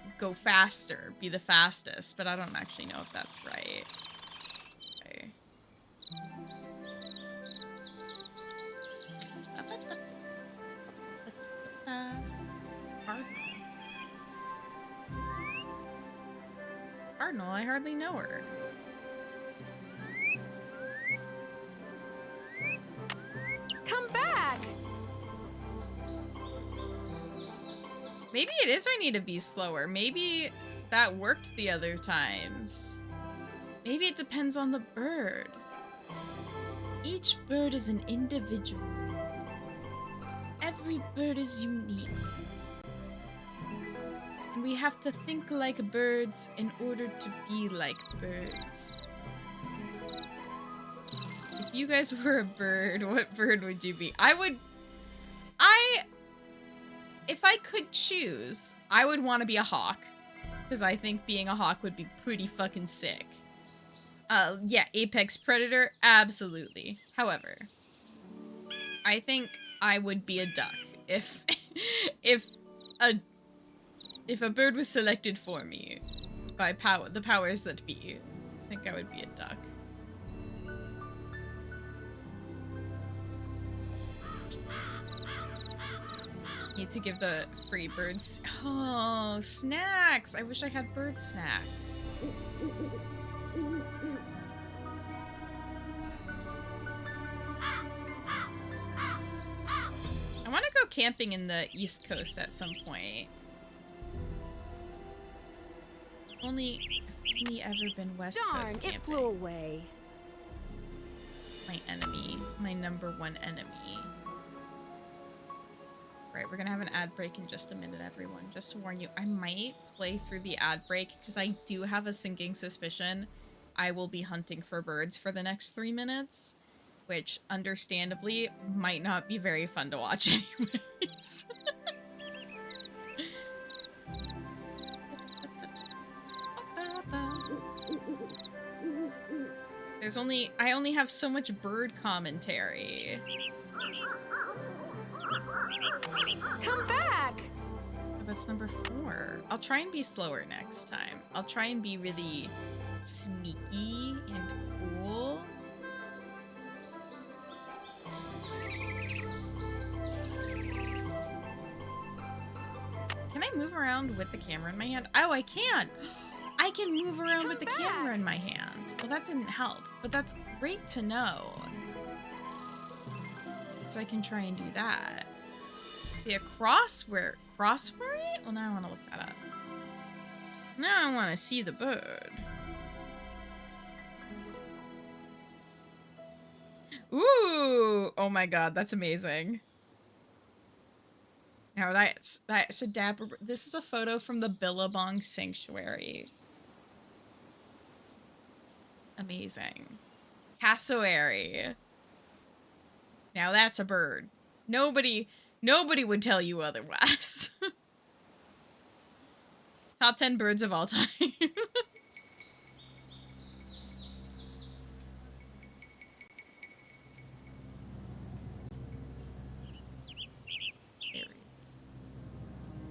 faster, be the fastest, but I don't actually know if that's right. Okay. Cardinal, I hardly know her. Come back! Maybe it is I need to be slower. Maybe that worked the other times. Maybe it depends on the bird. Each bird is an individual. Every bird is unique. And we have to think like birds in order to be like birds. If you guys were a bird, what bird would you be? If I could choose, I would want to be a hawk. Because I think being a hawk would be pretty fucking sick. Yeah, apex predator, absolutely. However, I think I would be a duck. If a bird was selected for me by the powers that be, I think I would be a duck. Need to give the free birds. Oh, snacks! I wish I had bird snacks. I want to go camping in the East Coast at some point. I've only ever been West Coast camping. It flew away. My enemy. My number one enemy. Right, we're gonna have an ad break in just a minute, everyone. Just to warn you, I might play through the ad break because I do have a sinking suspicion I will be hunting for birds for the next 3 minutes, which understandably might not be very fun to watch anyways. I only have so much bird commentary. Come back! Oh, that's number 4. I'll try and be slower next time. I'll try and be really sneaky and cool. Can I move around with the camera in my hand? Oh, I can! I can move around with the camera in my hand. Well, that didn't help, but that's great to know. So I can try and do that. Be a crossword. Crossword? Well, now I want to look that up. Now I want to see the bird. Ooh! Oh my god, that's amazing. Now that's a dapper. This is a photo from the Billabong Sanctuary. Amazing. Cassowary. Now that's a bird. Nobody would tell you otherwise. Top 10 birds of all time.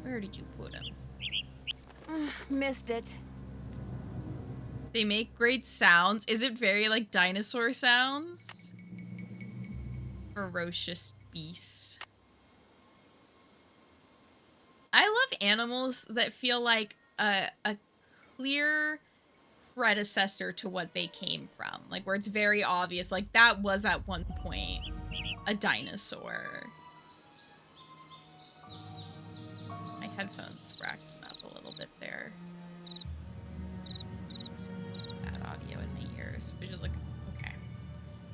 Where did you put him? Missed it. They make great sounds. Is it very like dinosaur sounds? Ferocious beast. I love animals that feel like a clear predecessor to what they came from. Like, where it's very obvious, like, that was at one point a dinosaur. My headphones cracked up a little bit there. Bad audio in my ears. I just look, okay.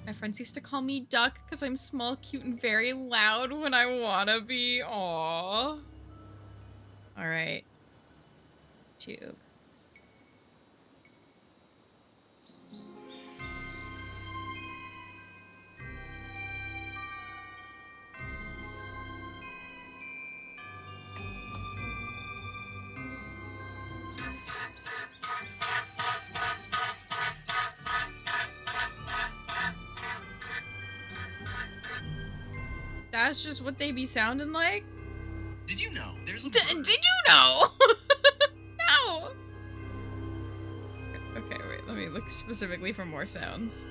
My friends used to call me Duck because I'm small, cute, and very loud when I wanna be. Aww. Alright. Tube. That's just what they be sounding like? Did you know there's a Did you know? No! Okay, wait, let me look specifically for more sounds.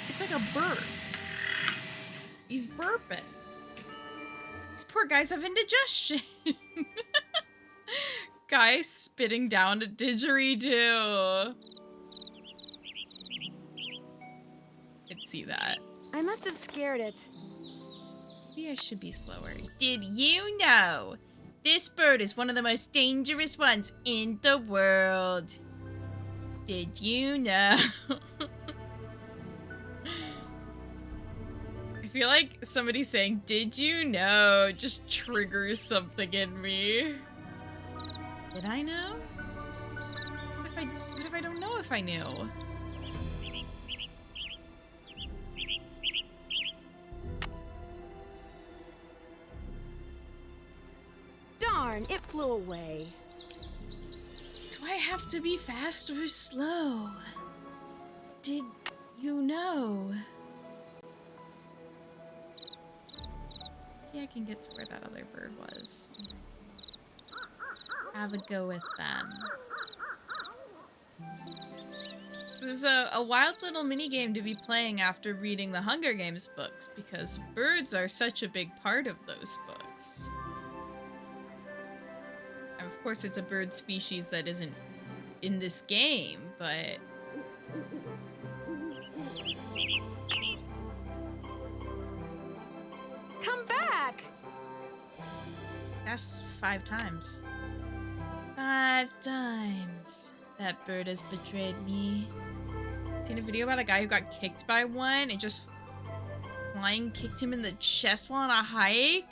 It's like a bird. He's burping. These poor guys have indigestion. Guy spitting down a didgeridoo. Could see that. I must have scared it. Maybe I should be slower. Did you know this bird is one of the most dangerous ones in the world? Did you know? I feel like somebody saying, "Did you know?" just triggers something in me. Did I know? What if I don't know if I knew? Darn, it flew away. Do I have to be fast or slow? Did you know? Yeah, I can get to where that other bird was. Have a go with them. This is a wild little mini-game to be playing after reading the Hunger Games books, because birds are such a big part of those books. And of course, it's a bird species that isn't in this game, but... Come back! That's 5 times. 5 times that bird has betrayed me. Seen a video about a guy who got kicked by one and just flying kicked him in the chest while on a hike?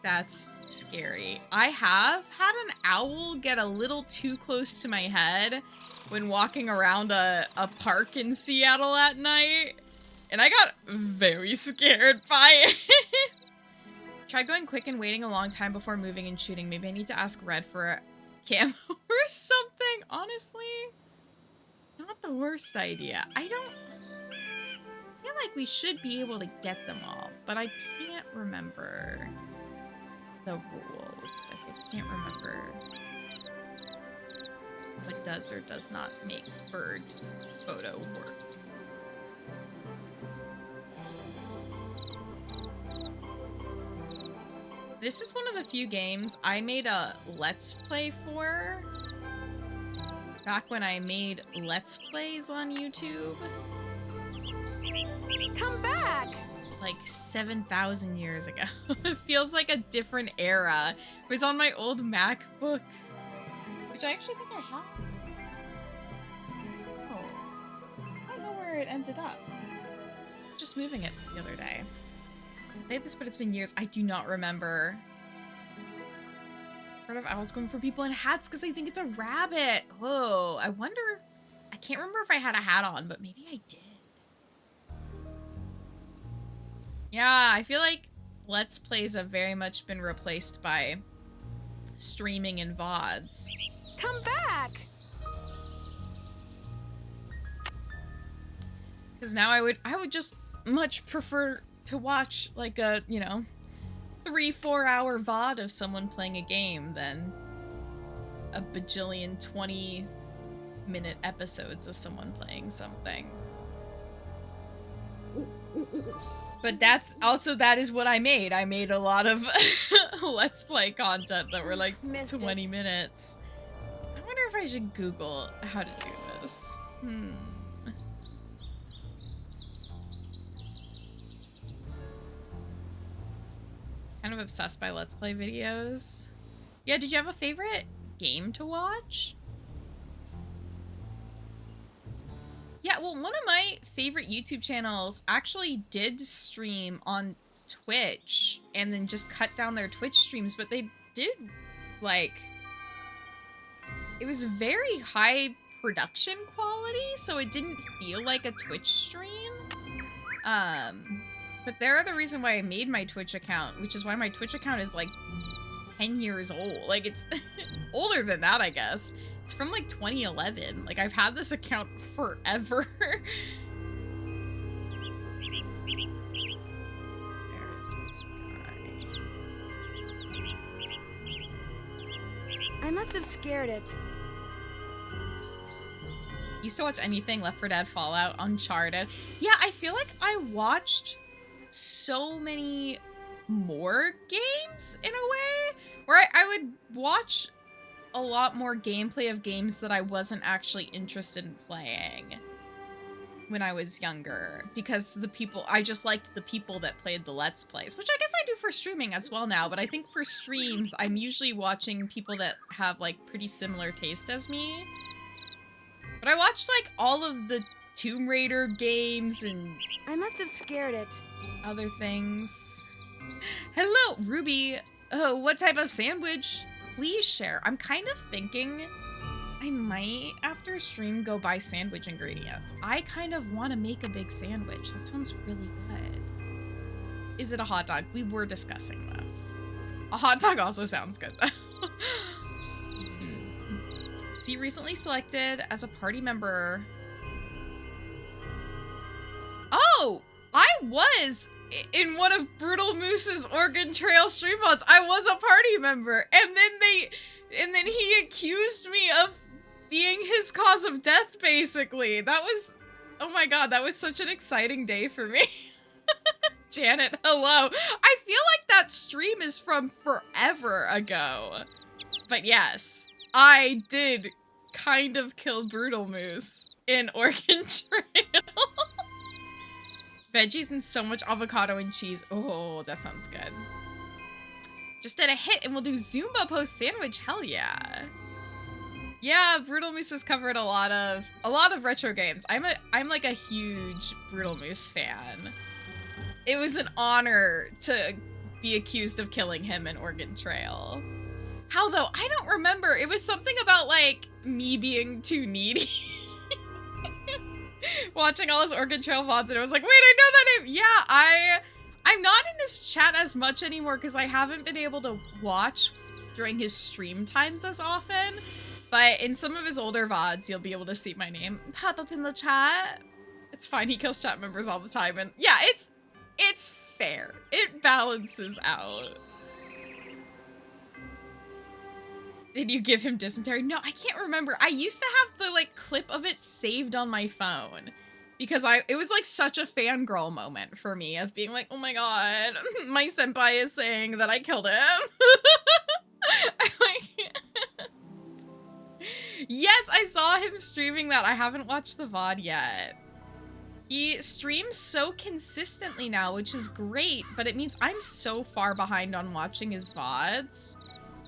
That's scary. I have had an owl get a little too close to my head when walking around a park in Seattle at night, and I got very scared by it. Tried going quick and waiting a long time before moving and shooting. Maybe I need to ask Red for a camo or something. Honestly, not the worst idea. I feel like we should be able to get them all, but I can't remember the rules. I can't remember what does or does not make bird photo work. This is one of the few games I made a Let's Play for. Back when I made Let's Plays on YouTube. Come back! Like 7,000 years ago. It feels like a different era. It was on my old MacBook, which I actually think I have. Oh, I don't know where it ended up. Just moving it the other day. I played this, but it's been years. I do not remember. Heard of owls going for people in hats because they think it's a rabbit. Whoa, I wonder. I can't remember if I had a hat on, but maybe I did. Yeah, I feel like Let's Plays have very much been replaced by streaming and VODs. Come back! Because now I would just much prefer to watch like a, you know, 3-4 hour VOD of someone playing a game than a bajillion 20-minute episodes of someone playing something. But that's also, that is what I made. I made a lot of Let's Play content that were like 20 minutes. I wonder if I should Google how to do this. Kind of obsessed by Let's Play videos. Yeah, did you have a favorite game to watch? Yeah, well, one of my favorite YouTube channels actually did stream on Twitch and then just cut down their Twitch streams, but they did, like, it was very high production quality, so it didn't feel like a Twitch stream. But they're the reason why I made my Twitch account, which is why my Twitch account is like 10 years old. Like, it's older than that, I guess. It's from like 2011. Like, I've had this account forever. There's this guy. I must have scared it. Used to watch anything, Left 4 Dead, Fallout, Uncharted. Yeah, I feel like I watched so many more games in a way, where I would watch a lot more gameplay of games that I wasn't actually interested in playing when I was younger, because I just liked the people that played the Let's Plays, which I guess I do for streaming as well now, but I think for streams, I'm usually watching people that have like pretty similar taste as me. But I watched like all of the Tomb Raider games and I must have scared it. other things. Hello, Ruby. Oh, what type of sandwich? Please share. I'm kind of thinking I might, after stream, go buy sandwich ingredients. I kind of want to make a big sandwich. That sounds really good. Is it a hot dog? We were discussing this. A hot dog also sounds good, though. See, recently selected as a party member. Oh! I was in one of Brutal Moose's Oregon Trail stream mods. I was a party member, and then he accused me of being his cause of death, basically. That was, oh my god, that was such an exciting day for me. Janet, hello. I feel like that stream is from forever ago. But yes, I did kind of kill Brutal Moose in Oregon Trail. Veggies and so much avocado and cheese. Oh, that sounds good. Just did a hit and we'll do Zumba post sandwich. Hell yeah. Yeah, Brutal Moose has covered a lot of retro games. I'm like a huge Brutal Moose fan. It was an honor to be accused of killing him in Oregon Trail. How though? I don't remember. It was something about like me being too needy. Watching all his Oregon Trail VODs, and I was like, wait, I know that name! Yeah, I'm not in his chat as much anymore because I haven't been able to watch during his stream times as often, but in some of his older VODs, you'll be able to see my name pop up in the chat. It's fine, he kills chat members all the time, and yeah, it's fair. It balances out. Did you give him dysentery? No, I can't remember. I used to have the like clip of it saved on my phone because it was like such a fangirl moment for me of being like, oh my god, my senpai is saying that I killed him. I'm like, yes, I saw him streaming that. I haven't watched the VOD yet. He streams so consistently now, which is great, but it means I'm so far behind on watching his VODs.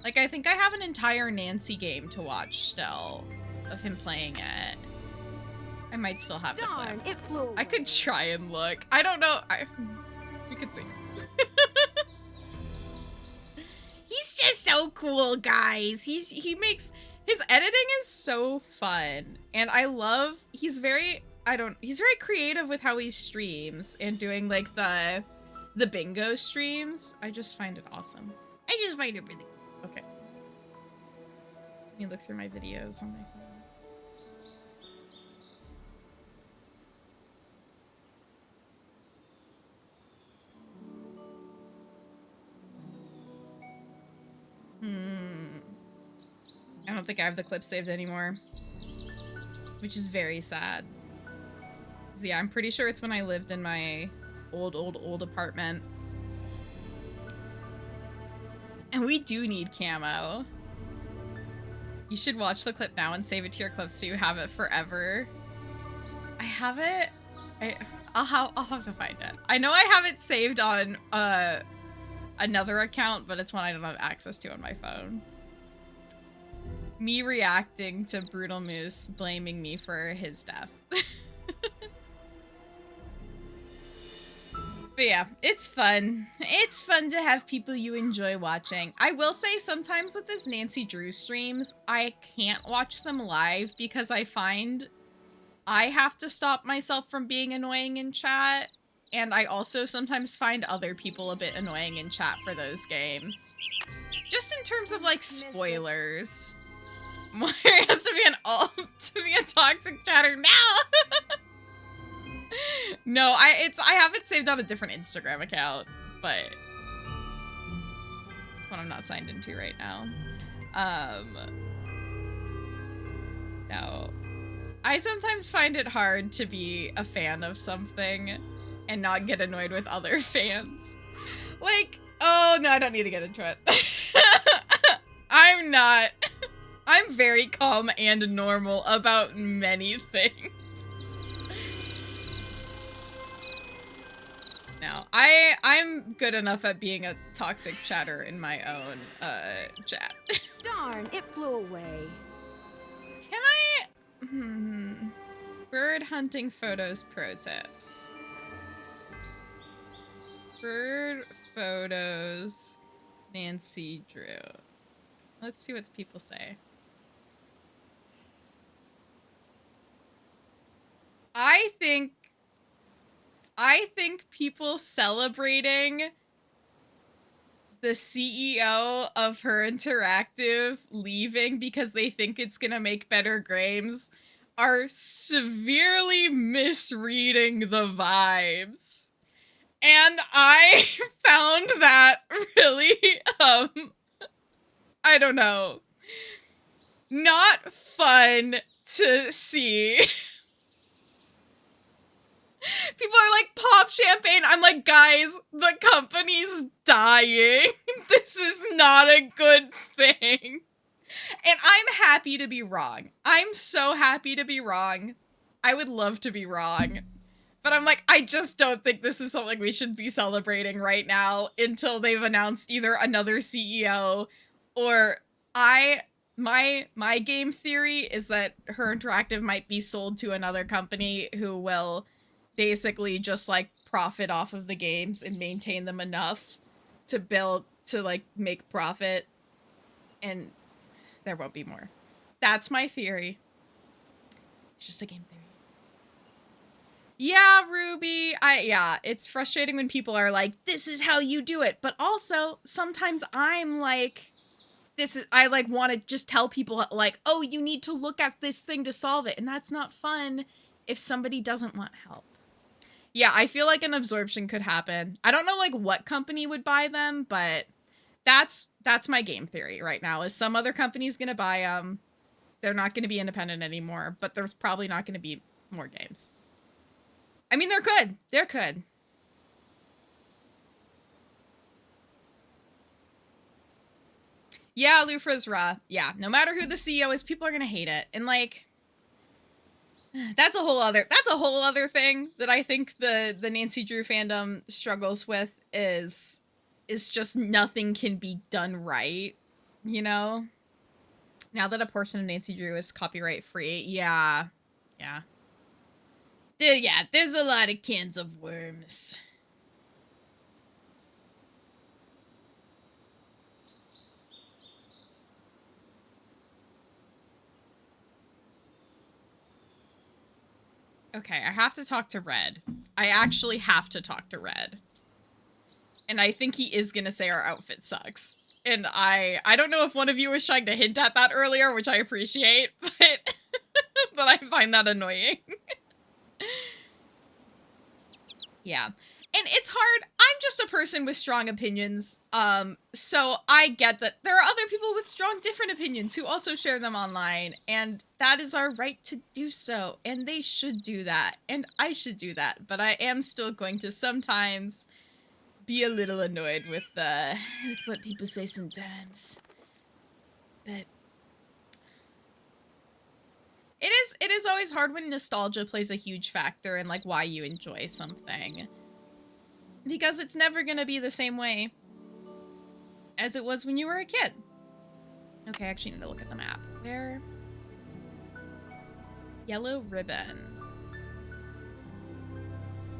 Like, I think I have an entire Nancy game to watch still of him playing it. I might still have the clip. It flew. I could try and look. I don't know. We could see. He's just so cool, guys. He makes his editing is so fun, and I love. He's very creative with how he streams and doing like the bingo streams. I just find it awesome. I just find it really cool. Okay. Let me look through my videos on my phone. I don't think I have the clip saved anymore. Which is very sad. So yeah, I'm pretty sure it's when I lived in my old apartment. And we do need camo. You should watch the clip now and save it to your clips so you have it forever. I have it. I'll have to find it. I know I have it saved on another account, but it's one I don't have access to on my phone. Me reacting to Brutal Moose blaming me for his death. But yeah, it's fun. It's fun to have people you enjoy watching. I will say sometimes with this Nancy Drew streams, I can't watch them live because I find I have to stop myself from being annoying in chat. And I also sometimes find other people a bit annoying in chat for those games. Just in terms of like spoilers. There has to be an alt to be a toxic chatter now. No, I have it saved on a different Instagram account, but it's one I'm not signed into right now. No. I sometimes find it hard to be a fan of something and not get annoyed with other fans. Like, oh no, I don't need to get into it. I'm not. I'm very calm and normal about many things. No, I'm good enough at being a toxic chatter in my own chat. Darn, it flew away. Can I? Bird hunting photos pro tips. Bird photos, Nancy Drew. Let's see what the people say. I think people celebrating the CEO of Her Interactive leaving because they think it's gonna make better games are severely misreading the vibes. And I found that really, I don't know, not fun to see. People are like, pop champagne. I'm like, guys, the company's dying. This is not a good thing. And I'm happy to be wrong. I'm so happy to be wrong. I would love to be wrong. But I'm like, I just don't think this is something we should be celebrating right now until they've announced either another CEO or my game theory is that Her Interactive might be sold to another company who will basically just like profit off of the games and maintain them enough to like make profit, and there won't be more. That's my theory. It's just a game theory. Yeah, Ruby. It's frustrating when people are like, this is how you do it. But also, sometimes I'm like, I like want to just tell people like, oh, you need to look at this thing to solve it. And that's not fun if somebody doesn't want help. Yeah, I feel like an absorption could happen. I don't know like what company would buy them, but that's my game theory right now is some other company's going to buy them. They're not going to be independent anymore, but there's probably not going to be more games. I mean, they're good. They're good. Yeah, Lufra's raw. Yeah, no matter who the CEO is, people are going to hate it. And like, that's a whole other thing that I think the Nancy Drew fandom struggles with is just nothing can be done right, you know? Now that a portion of Nancy Drew is copyright free, yeah. There's a lot of cans of worms. Okay, I have to talk to Red. I actually have to talk to Red. And I think he is gonna say our outfit sucks. And I don't know if one of you was trying to hint at that earlier, which I appreciate, but but I find that annoying. Yeah. And it's hard. I'm just a person with strong opinions. So I get that there are other people with strong different opinions who also share them online, and that is our right to do so. And they should do that, and I should do that. But I am still going to sometimes be a little annoyed with what people say sometimes. But it is always hard when nostalgia plays a huge factor in like why you enjoy something. Because it's never gonna be the same way as it was when you were a kid. Okay, I actually need to look at the map. Where? Yellow ribbon.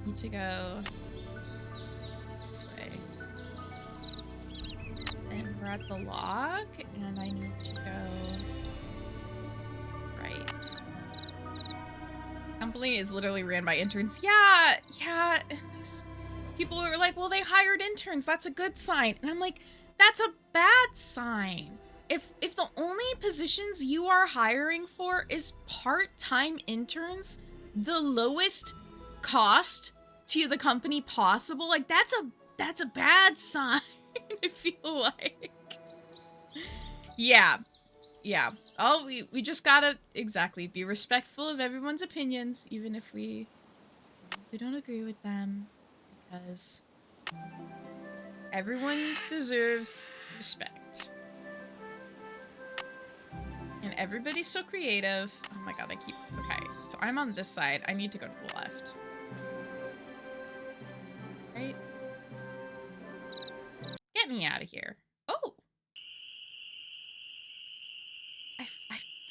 Need to go this way. And we're at the lock, and I need to go right. Company is literally ran by interns. Yeah. People were like, well, they hired interns. That's a good sign. And I'm like, that's a bad sign. If the only positions you are hiring for is part-time interns, the lowest cost to the company possible, like that's a bad sign. I feel like. Yeah. Oh, we just gotta exactly be respectful of everyone's opinions, even if we don't agree with them, because everyone deserves respect. And everybody's so creative. Oh my god, okay, so I'm on this side. I need to go to the left. Right? Get me out of here. Oh!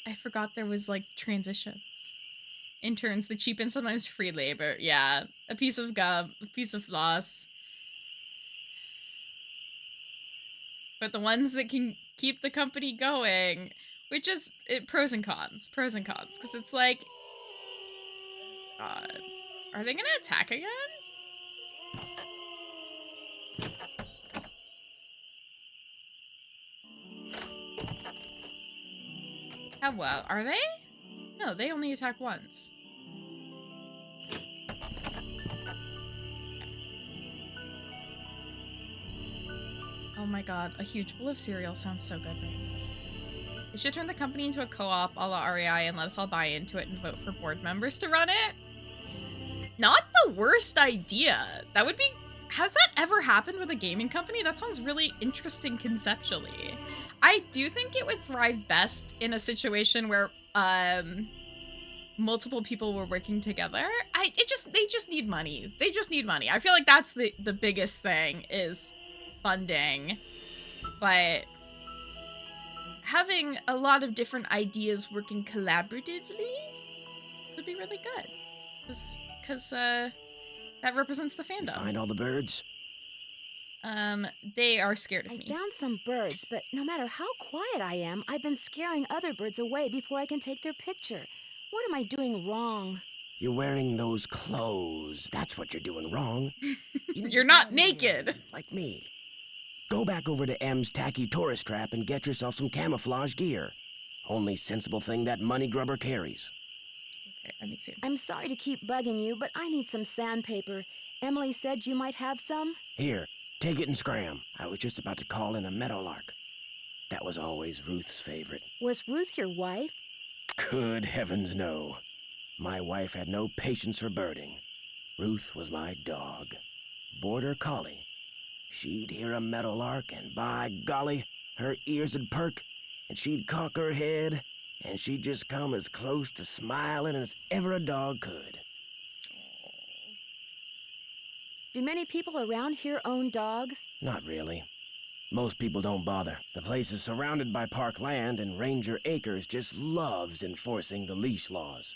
I forgot there was, like, transitions. Interns, the cheap and sometimes free labor. Yeah, a piece of gum, a piece of floss. But the ones that can keep the company going, which is pros and cons, because it's like, God, are they gonna attack again? How well, are they? No, they only attack once. Oh my god, a huge bowl of cereal sounds so good right now. They should turn the company into a co-op a la REI and let us all buy into it and vote for board members to run it. Not the worst idea. That would be... Has that ever happened with a gaming company? That sounds really interesting conceptually. I do think it would thrive best in a situation where multiple people were working together. They just need money. They just need money. I feel like that's the biggest thing is funding. But having a lot of different ideas working collaboratively could be really good. Because that represents the You fandom. find all the birds? They are scared of I me. found some birds, but no matter how quiet I am, I've been scaring other birds away before I can take their picture. What am I doing wrong? You're wearing those clothes. That's what you're doing wrong. You're not naked. Like me. Go back over to M's tacky tourist trap and get yourself some camouflage gear. Only sensible thing that money grubber carries. Okay, let me see. I'm sorry to keep bugging you, but I need some sandpaper. Emily said you might have some. Here, take it and scram. I was just about to call in a meadowlark. That was always Ruth's favorite. Was Ruth your wife? Good heavens, no. My wife had no patience for birding. Ruth was my dog. Border collie. She'd hear a meadowlark, and by golly, her ears would perk, and she'd cock her head, and she'd just come as close to smiling as ever a dog could. Do many people around here own dogs? Not really. Most people don't bother. The place is surrounded by park land, and Ranger Acres just loves enforcing the leash laws.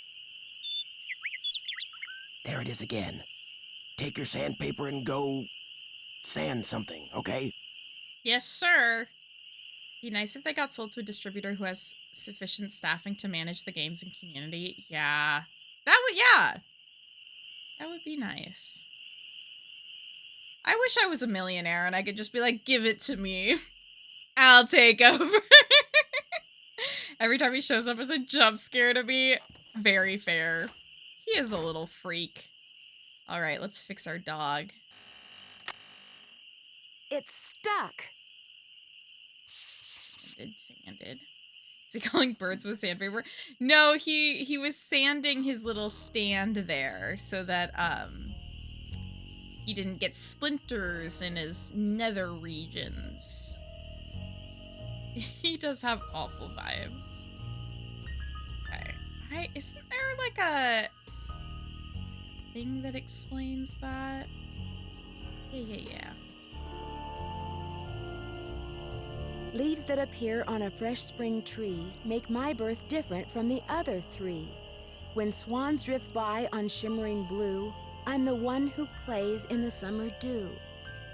There it is again. Take your sandpaper and go sand something, okay? Yes, sir. Be nice if they got sold to a distributor who has sufficient staffing to manage the games and community. Yeah. That would be nice. I wish I was a millionaire and I could just be like, give it to me. I'll take over. Every time he shows up as a jump scare to me. Very fair. He is a little freak. All right, let's fix our dog. It's stuck. Sanded. Is he calling birds with sandpaper? No, he was sanding his little stand there so that he didn't get splinters in his nether regions. He does have awful vibes. Okay. Isn't there like a thing that explains that? Yeah. Leaves that appear on a fresh spring tree make my birth different from the other 3. When swans drift by on shimmering blue, I'm the one who plays in the summer dew.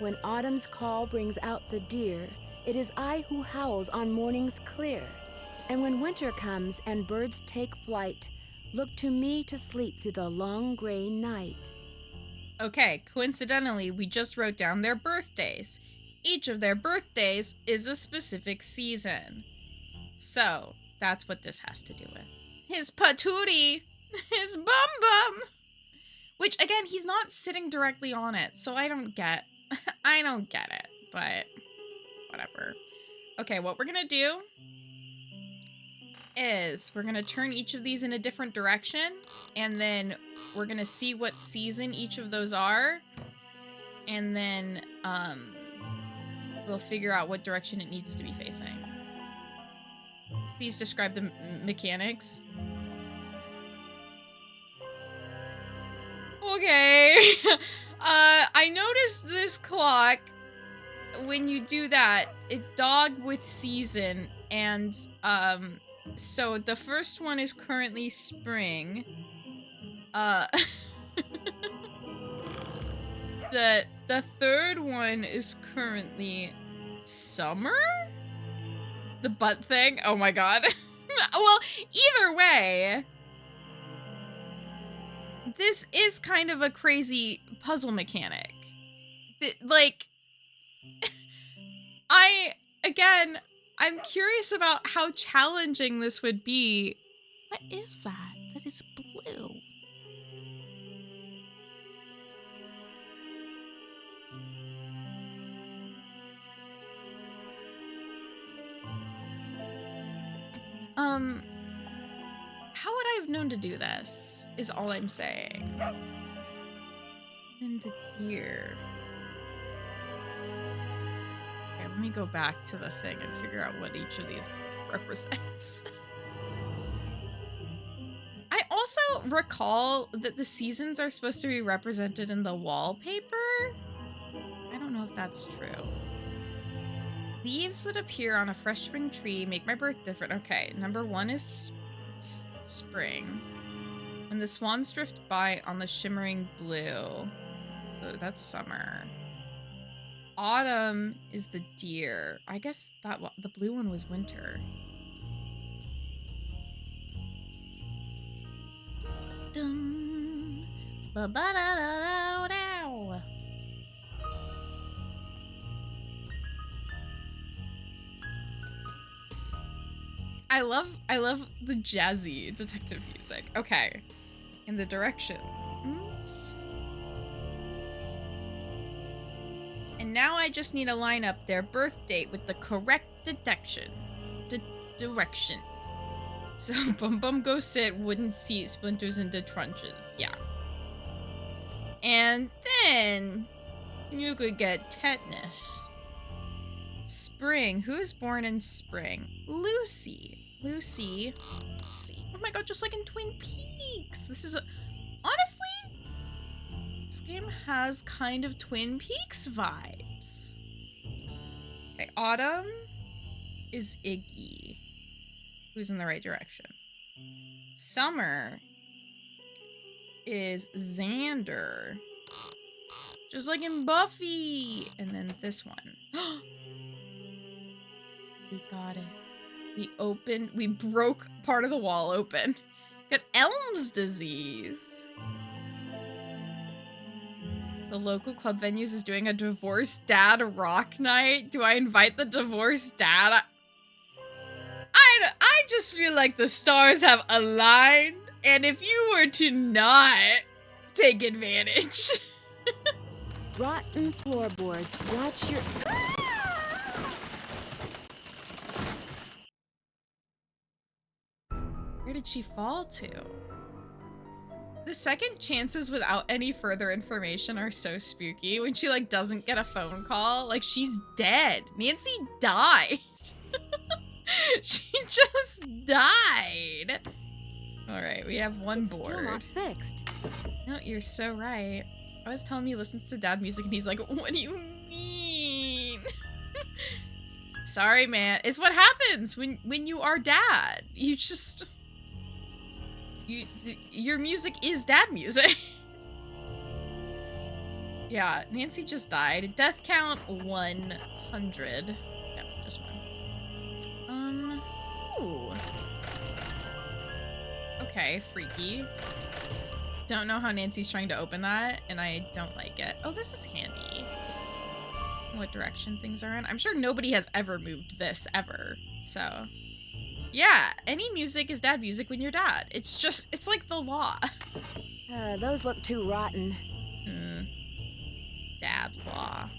When autumn's call brings out the deer, it is I who howls on mornings clear. And when winter comes and birds take flight, look to me to sleep through the long gray night. Okay, coincidentally, we just wrote down their birthdays. Each of their birthdays is a specific season. So, that's what this has to do with. His patootie! His bum! Which, again, he's not sitting directly on it, so I don't get it, but whatever. Okay, what we're gonna do is we're gonna turn each of these in a different direction, and then we're gonna see what season each of those are, and then, we'll figure out what direction it needs to be facing. Please describe the mechanics. Okay. I noticed this clock, when you do that, it dog with season, and, so the first one is currently spring. The third one is currently summer? The butt thing? Oh my god. Well, either way, this is kind of a crazy puzzle mechanic. Like, I'm curious about how challenging this would be. What is that? That is blue. How would I have known to do this, is all I'm saying. And the deer. Okay, let me go back to the thing and figure out what each of these represents. I also recall that the seasons are supposed to be represented in the wallpaper. I don't know if that's true. Leaves that appear on a fresh spring tree make my birth different. Okay, number 1 is spring. When the swans drift by on the shimmering blue. So that's summer. Autumn is the deer. I guess that the blue one was winter. Dun, ba ba da da da da. I love the jazzy detective music. Okay. In the directions. And now I just need to line up their birth date with the correct direction. So Bum Bum go sit, wooden seat, splinters into trunches. Yeah. And then you could get tetanus. Spring. Who is born in spring? Lucy. Oh my god, just like in Twin Peaks. This is honestly, this game has kind of Twin Peaks vibes. Okay, Autumn is Iggy. Who's in the right direction? Summer is Xander. Just like in Buffy. And then this one. We got it. We broke part of the wall open. Got Elm's disease. The local club venues is doing a divorced dad rock night. Do I invite the divorced dad? I just feel like the stars have aligned, and if you were to not take advantage. Rotten floorboards. Watch your... Where did she fall to? The second chances without any further information are so spooky. When she, like, doesn't get a phone call, like, she's dead. Nancy died. She just died. All right, we have one It's still not board. fixed. No, you're so right. I was telling me he listens to dad music and he's like, what do you mean? Sorry, man. It's what happens when you are dad. You just... your music is dad music. Yeah, Nancy just died. Death count 100. No, just one. Ooh. Okay, freaky. Don't know how Nancy's trying to open that, and I don't like it. Oh, this is handy. What direction things are in. I'm sure nobody has ever moved this, ever. So, yeah, any music is dad music when you're dad. It's just, it's like the law. Those look too rotten. Dad law.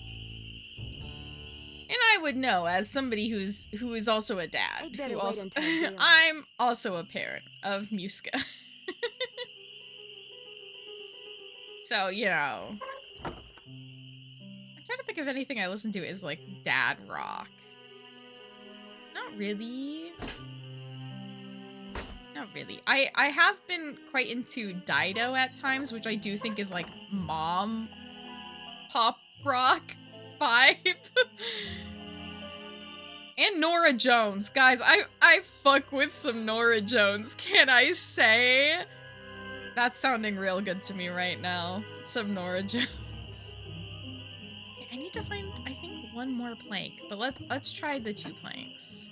And I would know as somebody who is also a dad. I'd better Who wait also, until daylight. I'm also a parent of Muska. So, you know. I'm trying to think if anything I listen to is like dad rock. Not really. Not really. I have been quite into Dido at times, which I do think is like mom pop rock vibe. And Nora Jones. Guys, I fuck with some Nora Jones, can I say? That's sounding real good to me right now. Some Nora Jones. Okay, I need to find, I think, one more plank, but let's try the 2 planks.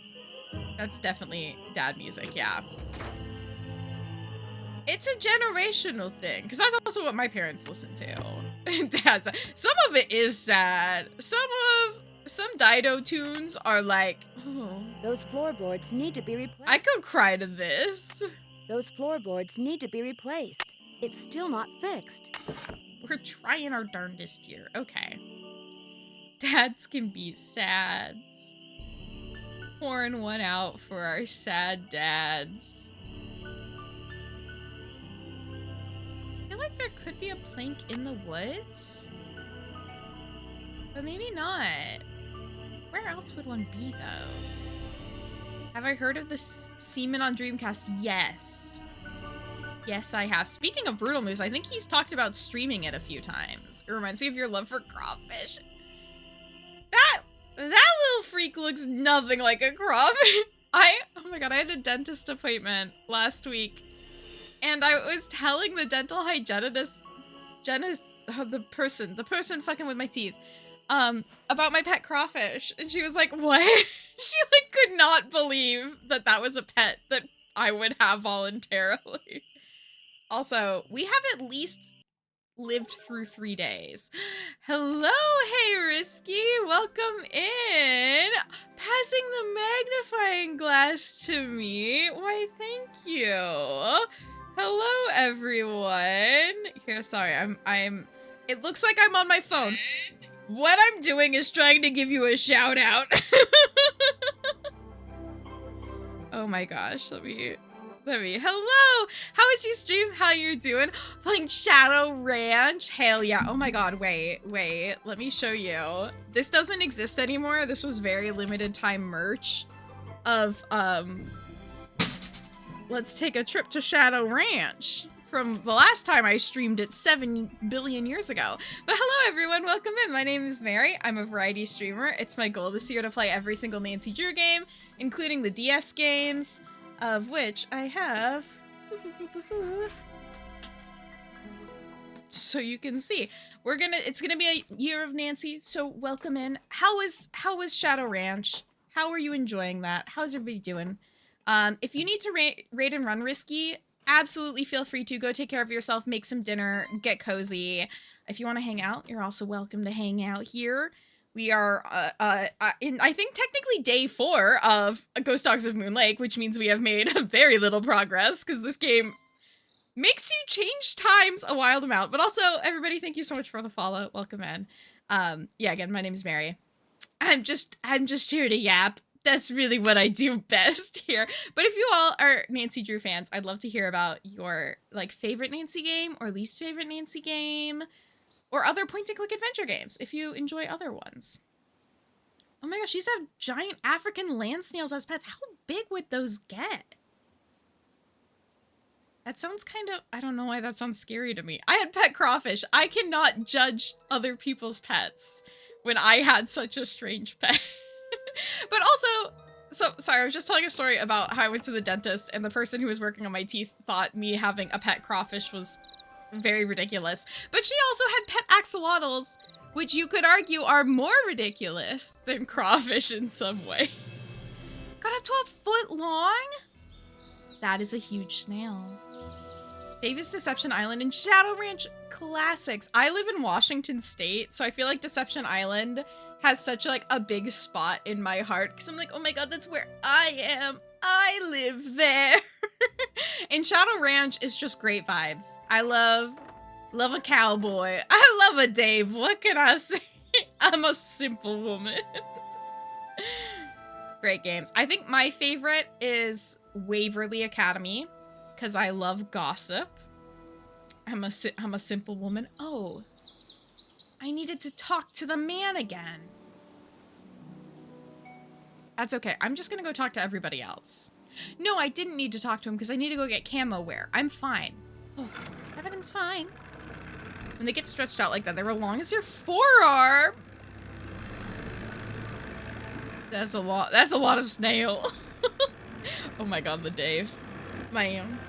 That's definitely dad music, yeah. It's a generational thing, because that's also what my parents listen to. Dad's, some of it is sad. Some Dido tunes are like, oh, Those floorboards need to be replaced. I could cry to this. Those floorboards need to be replaced. It's still not fixed. We're trying our darndest here. Okay. Dads can be sads. Pouring one out for our sad dads. I feel like there could be a plank in the woods. But maybe not. Where else would one be, though? Have I heard of this Seaman on Dreamcast? Yes. Yes, I have. Speaking of Brutal Moose, I think he's talked about streaming it a few times. It reminds me of your love for crawfish. That little freak looks nothing like a crawfish. Oh my god, I had a dentist appointment last week. And I was telling the dental hygienist, the person fucking with my teeth, about my pet crawfish. And she was like, what? She like could not believe that was a pet that I would have voluntarily. Also, we have at least lived through 3 days. Hello, hey Risky, welcome in. Passing the magnifying glass to me. Why, thank you. Hello, everyone. Here, sorry, I'm. It looks like I'm on my phone. What I'm doing is trying to give you a shout out. Oh my gosh, let me, hello! How is your stream? How you doing? Playing Shadow Ranch? Hell yeah. Oh my god, wait, let me show you. This doesn't exist anymore. This was very limited time merch of, let's take a trip to Shadow Ranch from the last time I streamed it 7 billion years ago. But hello everyone, welcome in. My name is Mary. I'm a variety streamer. It's my goal this year to play every single Nancy Drew game, including the DS games, of which I have, so you can see. It's gonna be a year of Nancy, so welcome in. How was Shadow Ranch? How are you enjoying that? How's everybody doing? If you need to raid and run Risky, absolutely feel free to. Go take care of yourself, make some dinner, get cozy. If you want to hang out, you're also welcome to hang out here. We are in, I think, technically day 4 of Ghost Dogs of Moon Lake, which means we have made very little progress, because this game makes you change times a wild amount. But also, everybody, thank you so much for the follow. Welcome in. Yeah, again, my name is Mary. I'm just here to yap. That's really what I do best here. But if you all are Nancy Drew fans, I'd love to hear about your like favorite Nancy game or least favorite Nancy game or other point and click adventure games if you enjoy other ones. Oh my gosh, she used to have giant African land snails as pets. How big would those get? That sounds kind of, I don't know why that sounds scary to me. I had pet crawfish. I cannot judge other people's pets when I had such a strange pet. But also, so sorry, I was just telling a story about how I went to the dentist and the person who was working on my teeth thought me having a pet crawfish was very ridiculous. But she also had pet axolotls, which you could argue are more ridiculous than crawfish in some ways. Got up to a foot long? That is a huge snail. Davis Deception Island and Shadow Ranch classics. I live in Washington State, so I feel like Deception Island has such like a big spot in my heart because I'm like, oh my god, that's where I am. I live there. And Shadow Ranch is just great vibes. I love a cowboy. I love a Dave. What can I say? I'm a simple woman. Great games. I think my favorite is Waverly Academy because I love gossip. I'm a simple woman. Oh, I needed to talk to the man again. That's okay. I'm just gonna go talk to everybody else. No, I didn't need to talk to him because I need to go get camo wear. I'm fine. Oh, everything's fine. When they get stretched out like that, they're as long as your forearm. That's a lot. That's a lot of snail. Oh my god, the Dave. Man.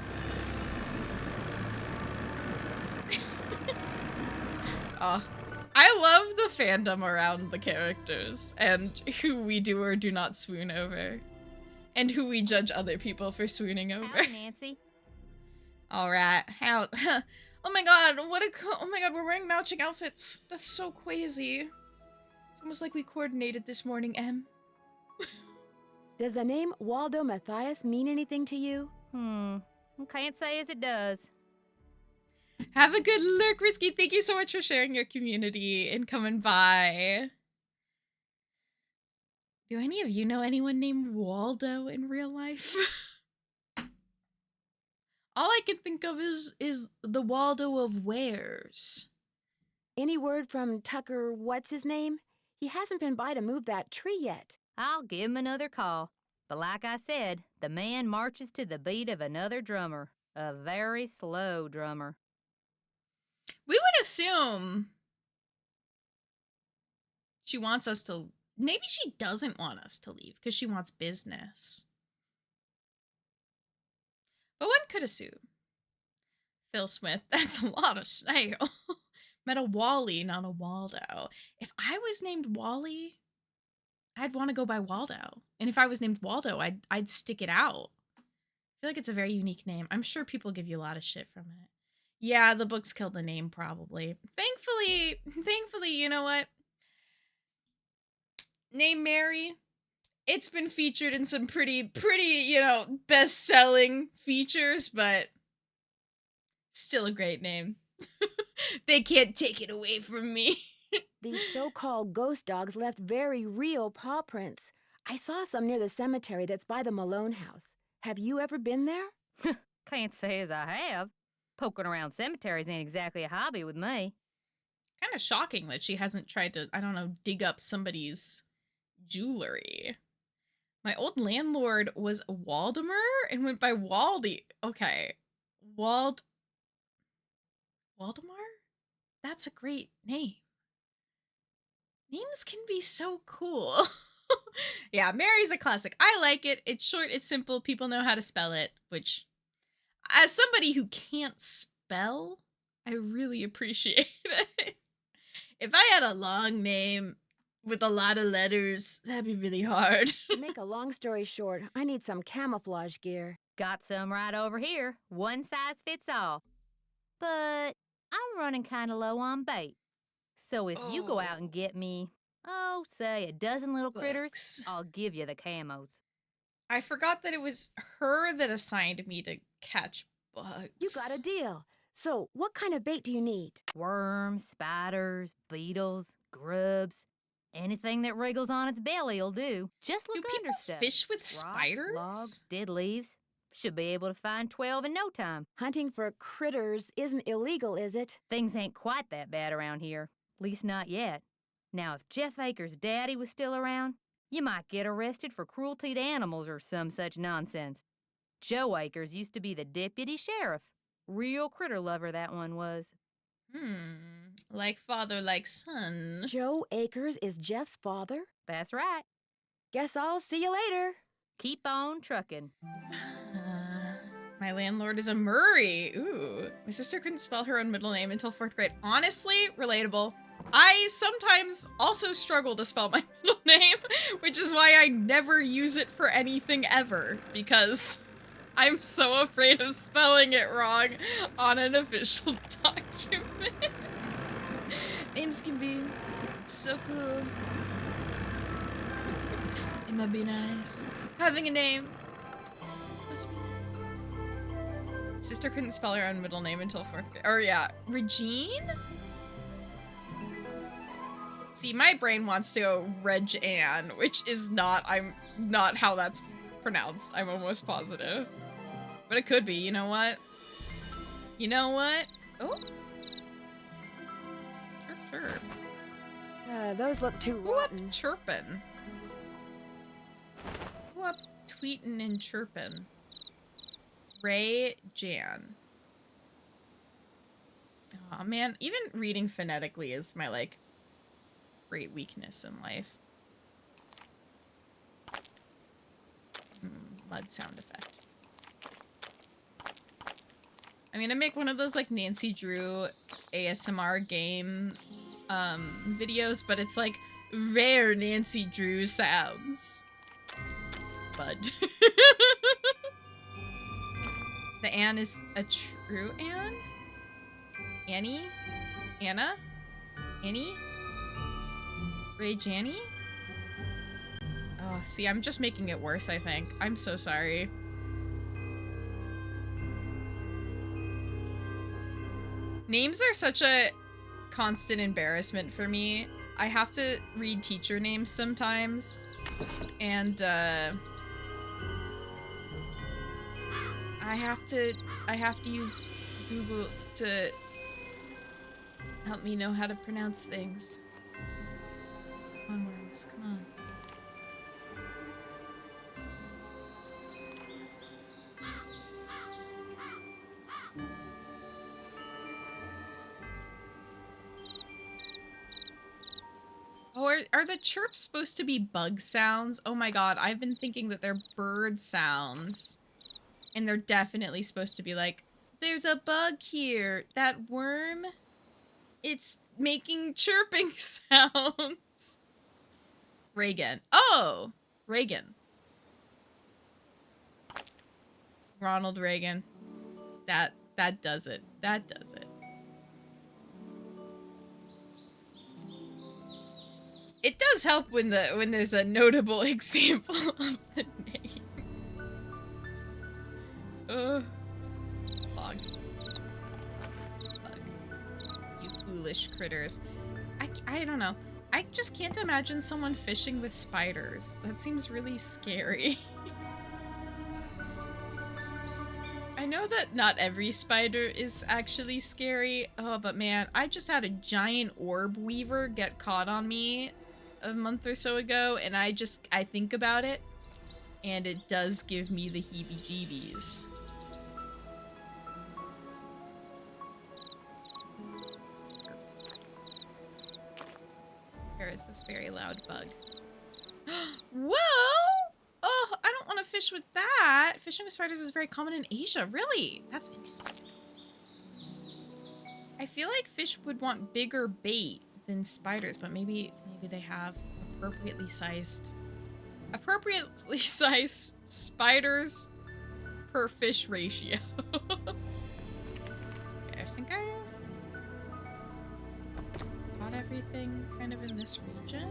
I love the fandom around the characters and who we do or do not swoon over. And who we judge other people for swooning over. Hi, Nancy. All right. How? Oh my god, oh my god, we're wearing matching outfits. That's so crazy. It's almost like we coordinated this morning, Em. Does the name Waldo Matthias mean anything to you? Can't say as it does. Have a good lurk, Risky. Thank you so much for sharing your community and coming by. Do any of you know anyone named Waldo in real life? All I can think of is the Waldo of Wares. Any word from Tucker, what's his name? He hasn't been by to move that tree yet. I'll give him another call. But like I said, the man marches to the beat of another drummer. A very slow drummer. We would assume she wants us to... Maybe she doesn't want us to leave because she wants business. But one could assume. Phil Smith, that's a lot of snail. Met a Wally, not a Waldo. If I was named Wally, I'd want to go by Waldo. And if I was named Waldo, I'd stick it out. I feel like it's a very unique name. I'm sure people give you a lot of shit from it. Yeah, the books killed the name, probably. Thankfully, you know what? Name Mary. It's been featured in some pretty, you know, best-selling features, but still a great name. They can't take it away from me. These so-called ghost dogs left very real paw prints. I saw some near the cemetery that's by the Malone house. Have you ever been there? Can't say as I have. Poking around cemeteries ain't exactly a hobby with me. Kind of shocking that she hasn't tried to, I don't know, dig up somebody's jewelry. My old landlord was Waldemar and went by Waldy. Okay. Waldemar? That's a great name. Names can be so cool. Yeah, Mary's a classic. I like it. It's short, it's simple. People know how to spell it, which, as somebody who can't spell, I really appreciate it. If I had a long name with a lot of letters, that'd be really hard. To make a long story short, I need some camouflage gear. Got some right over here. One size fits all. But I'm running kind of low on bait. So if you go out and get me, say a dozen little critters, Books. I'll give you the camos. I forgot that it was her that assigned me to catch bugs. You got a deal. So, what kind of bait do you need? Worms, spiders, beetles, grubs. Anything that wriggles on its belly'll do. Just Do look people under stuff. fish with Rocks, spiders? logs, dead leaves. Should be able to find 12 in no time. Hunting for critters isn't illegal, is it? Things ain't quite that bad around here. Least not yet. Now, if Jeff Akers' daddy was still around, you might get arrested for cruelty to animals or some such nonsense. Joe Akers used to be the deputy sheriff. Real critter lover, that one was. Like father, like son. Joe Akers is Jeff's father? That's right. Guess I'll see you later. Keep on trucking. My landlord is a Murray. Ooh. My sister couldn't spell her own middle name until 4th grade. Honestly, relatable. I sometimes also struggle to spell my middle name, which is why I never use it for anything ever, because I'm so afraid of spelling it wrong on an official document. Names can be so cool. It might be nice. Having a name must be nice. Sister couldn't spell her own middle name until 4th grade. Or yeah, Regine? See, my brain wants to go Reg Ann, which is I'm not how that's pronounced. I'm almost positive. But it could be, you know what? You know what? Oh. Chirp, chirp. Those look too Who up rotten. chirpin'? Who up tweetin' and chirpin'? Ray Jan. Aw, man, even reading phonetically is my, like, great weakness in life. Mud sound effect. I'm gonna make one of those, like, Nancy Drew ASMR game, videos, but it's, like, rare Nancy Drew sounds. Bud. The Anne is a true Anne? Annie? Anna? Annie? Ray Janny? Oh, see, I'm just making it worse, I think. I'm so sorry. Names are such a constant embarrassment for me. I have to read teacher names sometimes, and I have to use Google to help me know how to pronounce things. Come on, worms, come on. Oh, are the chirps supposed to be bug sounds? Oh my god, I've been thinking that they're bird sounds. And they're definitely supposed to be like, there's a bug here. That worm, it's making chirping sounds. Reagan. Oh, Reagan. Ronald Reagan. That does it. That does it. It does help when there's a notable example of the name. Bug. Bug. You foolish critters. I don't know. I just can't imagine someone fishing with spiders. That seems really scary. I know that not every spider is actually scary. Oh, but man, I just had a giant orb weaver get caught on me a month or so ago, and I think about it, and it does give me the heebie-jeebies. There is this very loud bug. Whoa! Oh, I don't want to fish with that. Fishing with spiders is very common in Asia. Really? That's interesting. I feel like fish would want bigger bait than spiders, but maybe they have appropriately sized spiders per fish ratio. Okay, I think I got everything kind of in this region.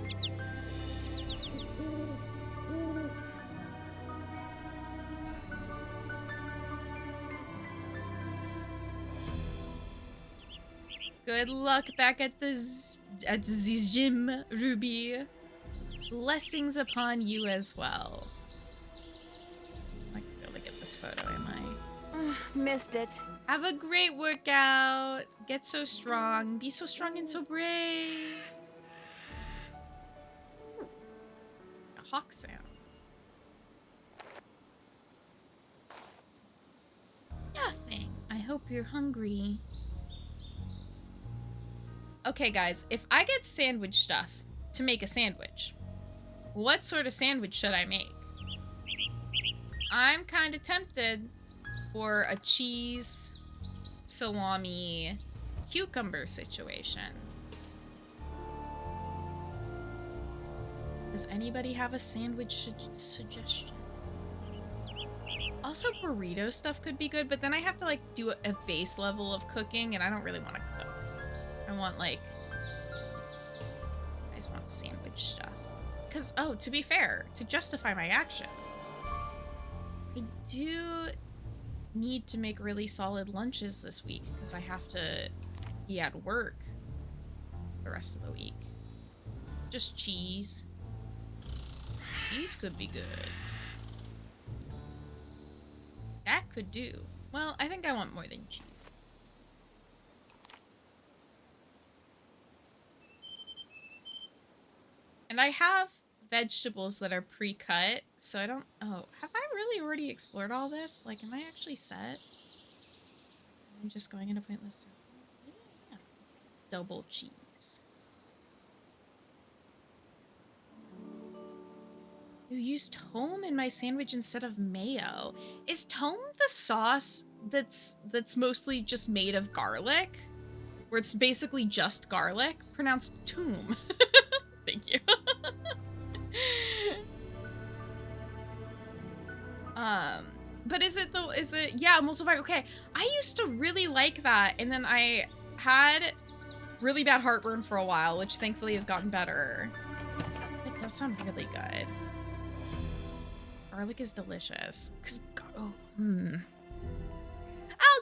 Good luck back at the gym, Ruby. Blessings upon you as well. I'm not gonna be able to get this photo, am I? Missed it. Have a great workout. Get so strong. Be so strong and so brave. Ooh, a hawk sound. Nothing. I hope you're hungry. Okay, guys, if I get sandwich stuff to make a sandwich, what sort of sandwich should I make? I'm kind of tempted for a cheese, salami, cucumber situation. Does anybody have a sandwich suggestion? Also, burrito stuff could be good, but then I have to, like, do a base level of cooking, and I don't really want to cook. I want, like... I just want sandwich stuff. Because, oh, to be fair, to justify my actions, I do need to make really solid lunches this week, because I have to be at work the rest of the week. Just cheese. Cheese could be good. That could do. Well, I think I want more than cheese. And I have vegetables that are pre-cut, so I don't... Oh, have I really already explored all this? Like, am I actually set? I'm just going into pointless... Yeah. Double cheese. You used tome in my sandwich instead of mayo. Is tome the sauce that's mostly just made of garlic? Where it's basically just garlic? Pronounced toom. Thank you. But is it, yeah, emulsify, okay. I used to really like that, and then I had really bad heartburn for a while, which thankfully has gotten better. It does sound really good. Garlic is delicious. I'll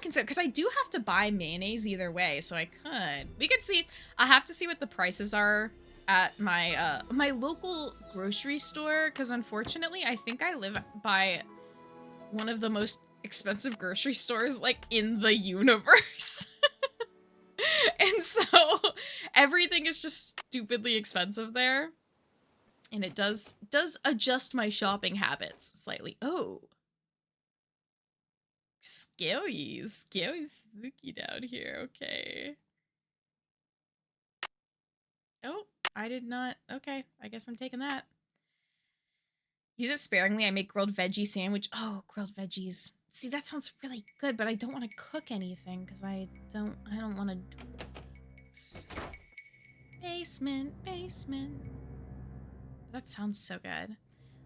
consider, because I do have to buy mayonnaise either way, so I could. We could see. I'll have to see what the prices are at my my local grocery store, because unfortunately, I think I live by one of the most expensive grocery stores, like, in the universe. And so everything is just stupidly expensive there. And it does adjust my shopping habits slightly. Oh. Scary. Scary spooky down here. Okay. Oh, I did not. Okay, I guess I'm taking that. Use it sparingly. I make grilled veggie sandwich. Oh, grilled veggies. See, that sounds really good, but I don't want to cook anything because I don't want to do things. Basement. That sounds so good.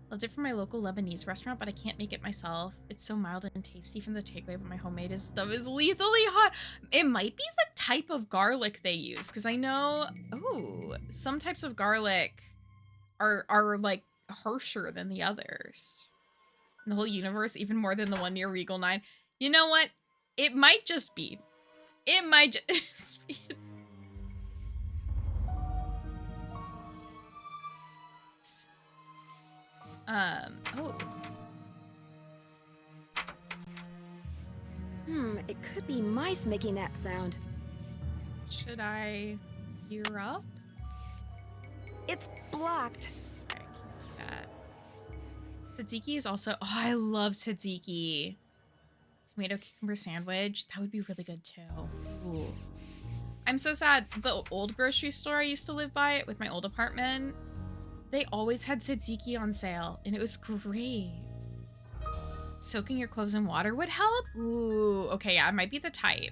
Loved it from my local Lebanese restaurant, but I can't make it myself. It's so mild and tasty from the takeaway, but my homemade stuff is lethally hot. It might be the type of garlic they use, because I know, oh, some types of garlic are like harsher than the others in the whole universe, even more than the one near Regal 9. You know what? It might just be. It might just be. Oh. It could be mice making that sound. Should I gear up? It's blocked. Okay, I can do that. Tzatziki is also... Oh, I love tzatziki. Tomato cucumber sandwich. That would be really good, too. Ooh. I'm so sad. The old grocery store I used to live by with my old apartment, they always had tzatziki on sale, and it was great. Soaking your clothes in water would help? Ooh, okay, yeah, it might be the type.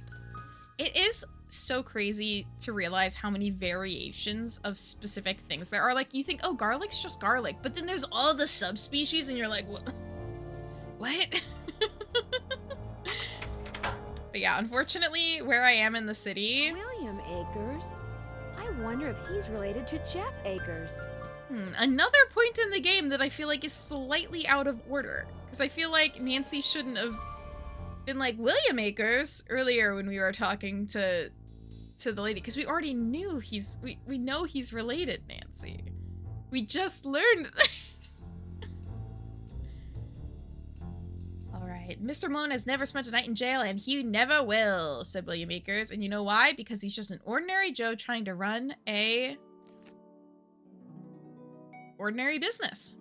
It is so crazy to realize how many variations of specific things there are. Like, you think, oh, garlic's just garlic, but then there's all the subspecies, and you're like, what? What? But yeah, unfortunately, where I am in the city... William Akers? I wonder if he's related to Jeff Akers. Another point in the game that I feel like is slightly out of order. Because I feel like Nancy shouldn't have been like, William Akers, earlier when we were talking to to the lady, because we already knew we know he's related, Nancy. We just learned this. All right, Mr. Malone has never spent a night in jail, and he never will, said William Akers. And you know why? Because he's just an ordinary Joe trying to run a ordinary business.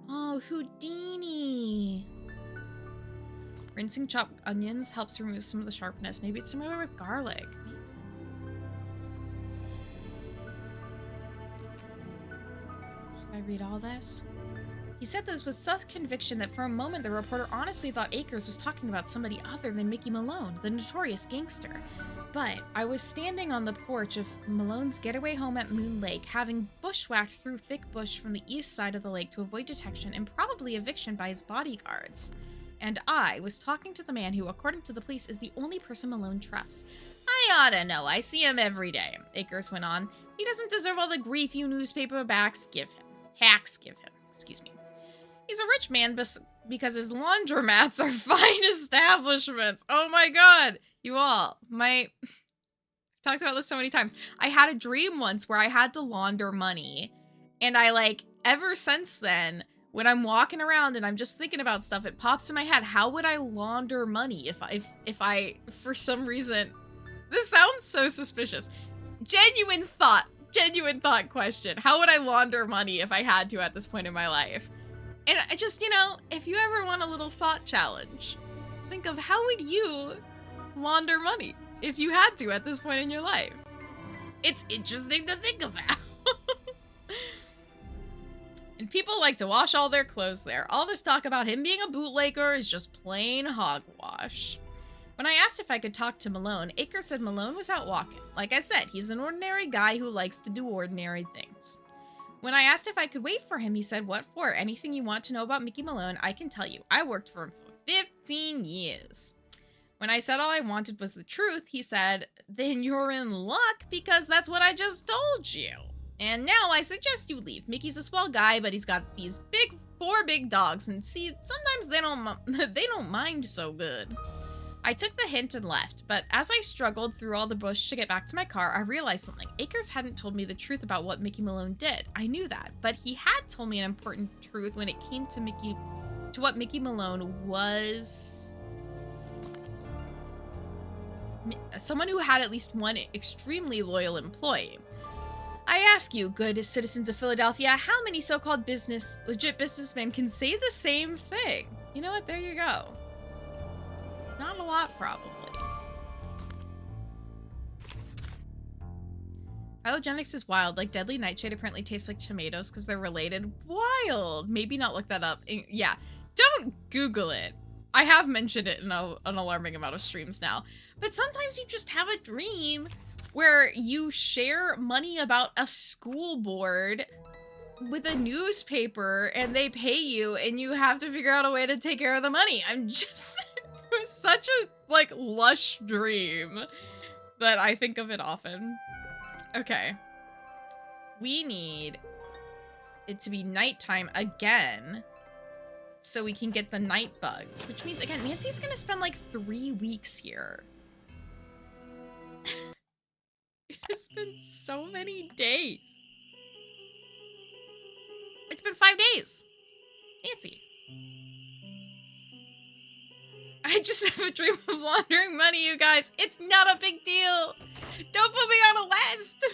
Oh, Houdini. Rinsing chopped onions helps remove some of the sharpness. Maybe it's similar with garlic. Should I read all this? He said this with such conviction that for a moment the reporter honestly thought Akers was talking about somebody other than Mickey Malone, the notorious gangster. But I was standing on the porch of Malone's getaway home at Moon Lake, having bushwhacked through thick bush from the east side of the lake to avoid detection and probably eviction by his bodyguards. And I was talking to the man who, according to the police, is the only person Malone trusts. I oughta know. I see him every day, Akers went on. He doesn't deserve all the grief you newspaper hacks give him. Excuse me. He's a rich man because his laundromats are fine establishments. Oh my god. You all, I've talked about this so many times. I had a dream once where I had to launder money. And ever since then, when I'm walking around and I'm just thinking about stuff, it pops in my head. How would I launder money if I, for some reason, this sounds so suspicious. Genuine thought question. How would I launder money if I had to at this point in my life? And I just, if you ever want a little thought challenge, think of how would you launder money if you had to at this point in your life. It's interesting to think about. And people like to wash all their clothes there. All this talk about him being a bootlegger is just plain hogwash. When I asked if I could talk to Malone, Akers said Malone was out walking. Like I said, he's an ordinary guy who likes to do ordinary things. When I asked if I could wait for him, he said, what for? Anything you want to know about Mickey Malone, I can tell you. I worked for him for 15 years. When I said all I wanted was the truth, he said, then you're in luck because that's what I just told you. And now I suggest you leave. Mickey's a swell guy, but he's got these four big dogs, and see, sometimes they don't mind so good. I took the hint and left, but as I struggled through all the bush to get back to my car, I realized something. Akers hadn't told me the truth about what Mickey Malone did. I knew that, but he had told me an important truth when it came to what Mickey Malone was. Someone who had at least one extremely loyal employee. I ask you, good citizens of Philadelphia, how many so-called legit businessmen can say the same thing? You know what? There you go. Not a lot, probably. Phylogenics is wild. Like deadly nightshade apparently tastes like tomatoes because they're related. Wild. Maybe not look that up. Yeah. Don't Google it. I have mentioned it in an alarming amount of streams now. But sometimes you just have a dream where you share money about a school board with a newspaper and they pay you and you have to figure out a way to take care of the money. It was such a lush dream that I think of it often. Okay. We need it to be nighttime again so we can get the night bugs, which means, again, Nancy's gonna spend 3 weeks here. It has been so many days. It's been 5 days. Nancy. I just have a dream of laundering money, you guys. It's not a big deal. Don't put me on a list.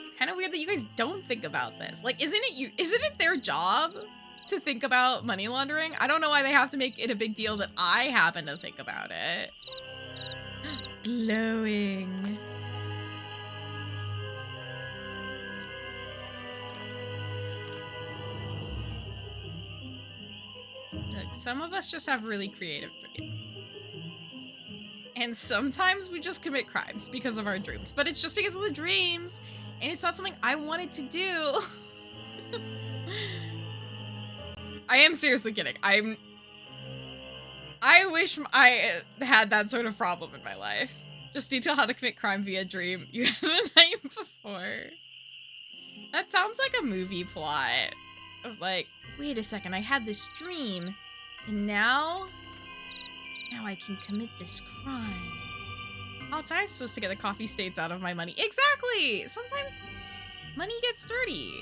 It's kind of weird that you guys don't think about this. Isn't it their job to think about money laundering? I don't know why they have to make it a big deal that I happen to think about it. Glowing. Look, some of us just have really creative dreams. And sometimes we just commit crimes because of our dreams. But it's just because of the dreams. And it's not something I wanted to do. I am seriously kidding. I wish I had that sort of problem in my life. Just detail how to commit crime via dream you had the night before. That sounds like a movie plot. Of wait a second, I had this dream. And now I can commit this crime. Oh, it's I supposed to get the coffee stains out of my money. Exactly! Sometimes money gets dirty.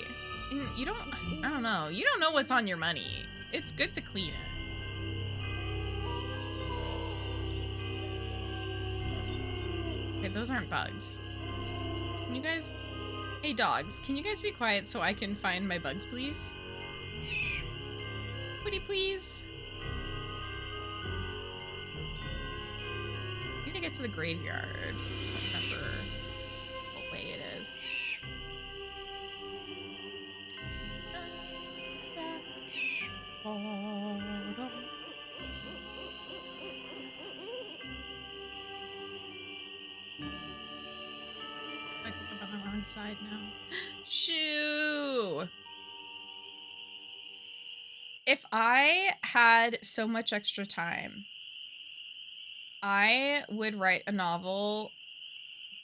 And you don't, I don't know. You don't know what's on your money. It's good to clean it. Okay, those aren't bugs. Can you guys... Hey, dogs, can you guys be quiet so I can find my bugs, please? Pretty please. I need to get to the graveyard. I don't remember what way it is. I think I'm on the wrong side now. Shoo! If I had so much extra time, I would write a novel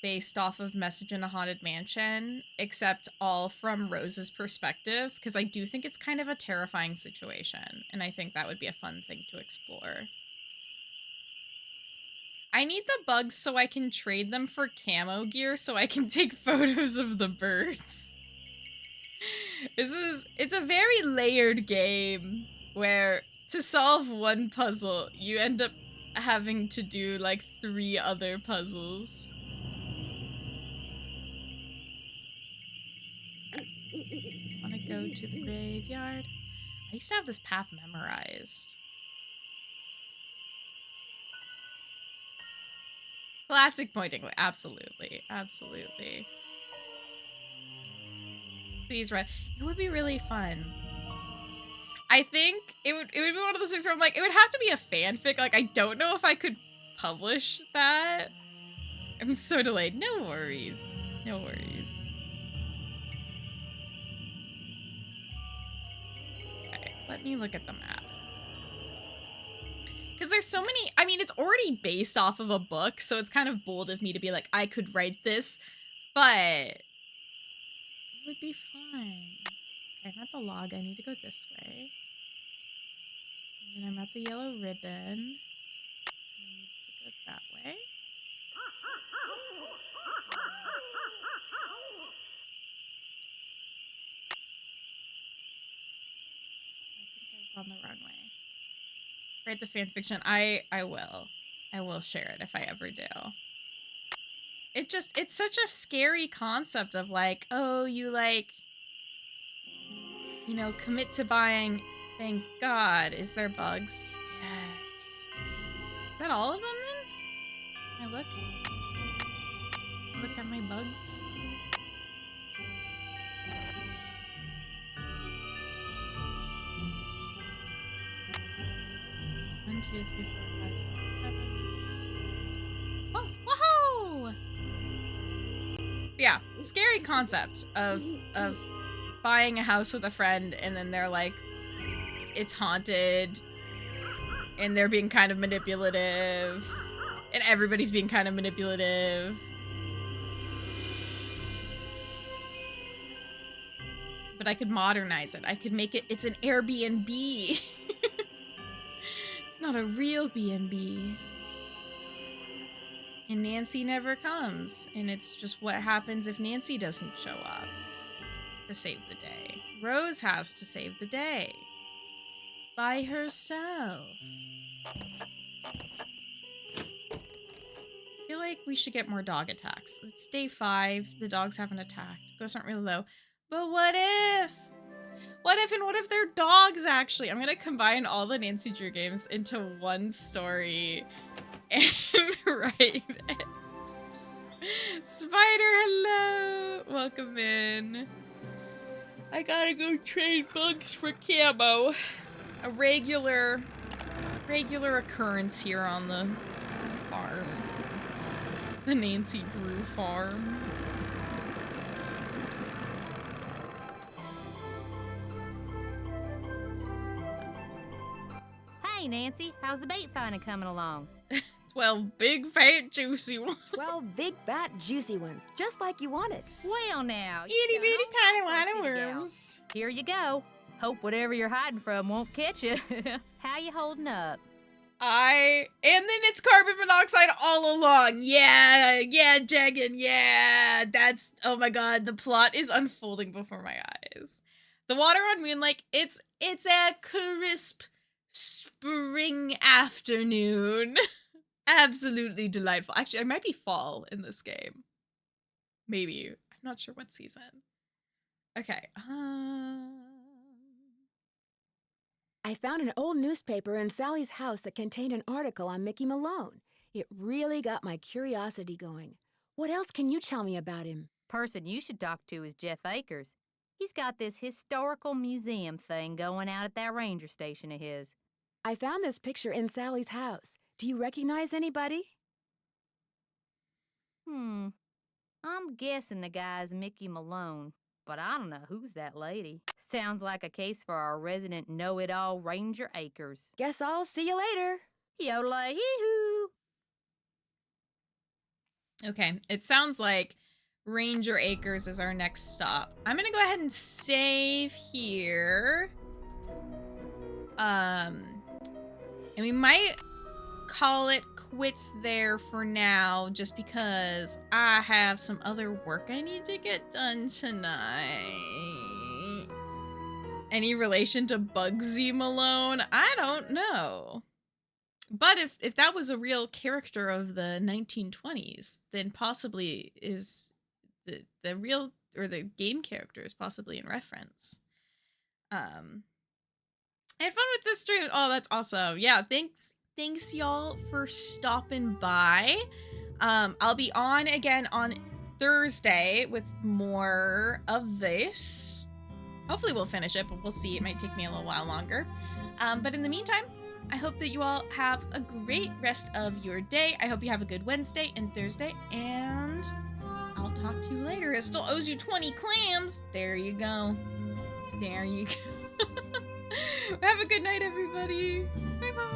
based off of Message in a Haunted Mansion, except all from Rose's perspective, because I do think it's kind of a terrifying situation, and I think that would be a fun thing to explore. I need the bugs so I can trade them for camo gear so I can take photos of the birds. It's a very layered game where to solve one puzzle, you end up having to do like 3 other puzzles. Want to go to the graveyard? I used to have this path memorized. Classic pointing. Absolutely. Absolutely. Please run. It would be really fun. I think it would be one of those things where I'm like, it would have to be a fanfic. Like, I don't know if I could publish that. I'm so delayed. No worries. No worries. Okay, let me look at the map. Because there's so many, I mean, it's already based off of a book, so it's kind of bold of me to be like, I could write this, but it would be fun. Okay, I'm at the log. I need to go this way. And then I'm at the yellow ribbon. I need to go that way. I think I've gone the wrong way. Write the fanfiction. I will. I will share it if I ever do. It's such a scary concept of like, oh, you like, you know, commit to buying. Thank God. Is there bugs? Yes. Is that all of them then? Can I look? Look at my bugs. One, two, three, four, five, six, seven. Oh, whoa! Yeah, scary concept of buying a house with a friend and then they're like, it's haunted, and they're being kind of manipulative, and everybody's being kind of manipulative. But I could modernize it. I could make it, it's an Airbnb. It's not a real B&B. And Nancy never comes. And it's just what happens if Nancy doesn't show up to save the day. Rose has to save the day. By herself. I feel like we should get more dog attacks. It's day 5. The dogs haven't attacked. Ghosts aren't really low. But what if? What if they're dogs, actually? I'm gonna combine all the Nancy Drew games into one story and write it. Spider, hello! Welcome in. I gotta go trade bugs for camo. A regular occurrence here on the farm. The Nancy Drew farm. Hey, Nancy, how's the bait finding coming along? 12 big, fat, juicy ones. 12 big, fat, juicy ones, just like you wanted. Well, now. Itty bitty tiny whiny Pretty gal. worms. Here you go. Hope whatever you're hiding from won't catch you. How you holding up? And then it's carbon monoxide all along. Yeah, Jagan, yeah. That's, oh my god, the plot is unfolding before my eyes. The water on Moon Lake, it's a crisp spring afternoon. Absolutely delightful. Actually, it might be fall in this game. Maybe. I'm not sure what season. Okay. I found an old newspaper in Sally's house that contained an article on Mickey Malone. It really got my curiosity going. What else can you tell me about him? Person you should talk to is Jeff Akers. He's got this historical museum thing going out at that ranger station of his. I found this picture in Sally's house. Do you recognize anybody? I'm guessing the guy's Mickey Malone, but I don't know who's that lady. Sounds like a case for our resident know-it-all Ranger Akers. Guess I'll see you later. Yola hee-hoo! Okay, it sounds like Ranger Acres is our next stop. I'm gonna go ahead and save here. And we might call it quits there for now, just because I have some other work I need to get done tonight. Any relation to Bugsy Malone? I don't know. But if that was a real character of the 1920s, then possibly is the real, or the game character is possibly in reference. I had fun with this stream. Oh, that's awesome. Yeah, thanks y'all for stopping by. I'll be on again on Thursday with more of this. Hopefully we'll finish it, but we'll see. It might take me a little while longer. But in the meantime, I hope that you all have a great rest of your day. I hope you have a good Wednesday and Thursday, and I'll talk to you later. It still owes you 20 clams. There you go. There you go. Have a good night, everybody. Bye-bye.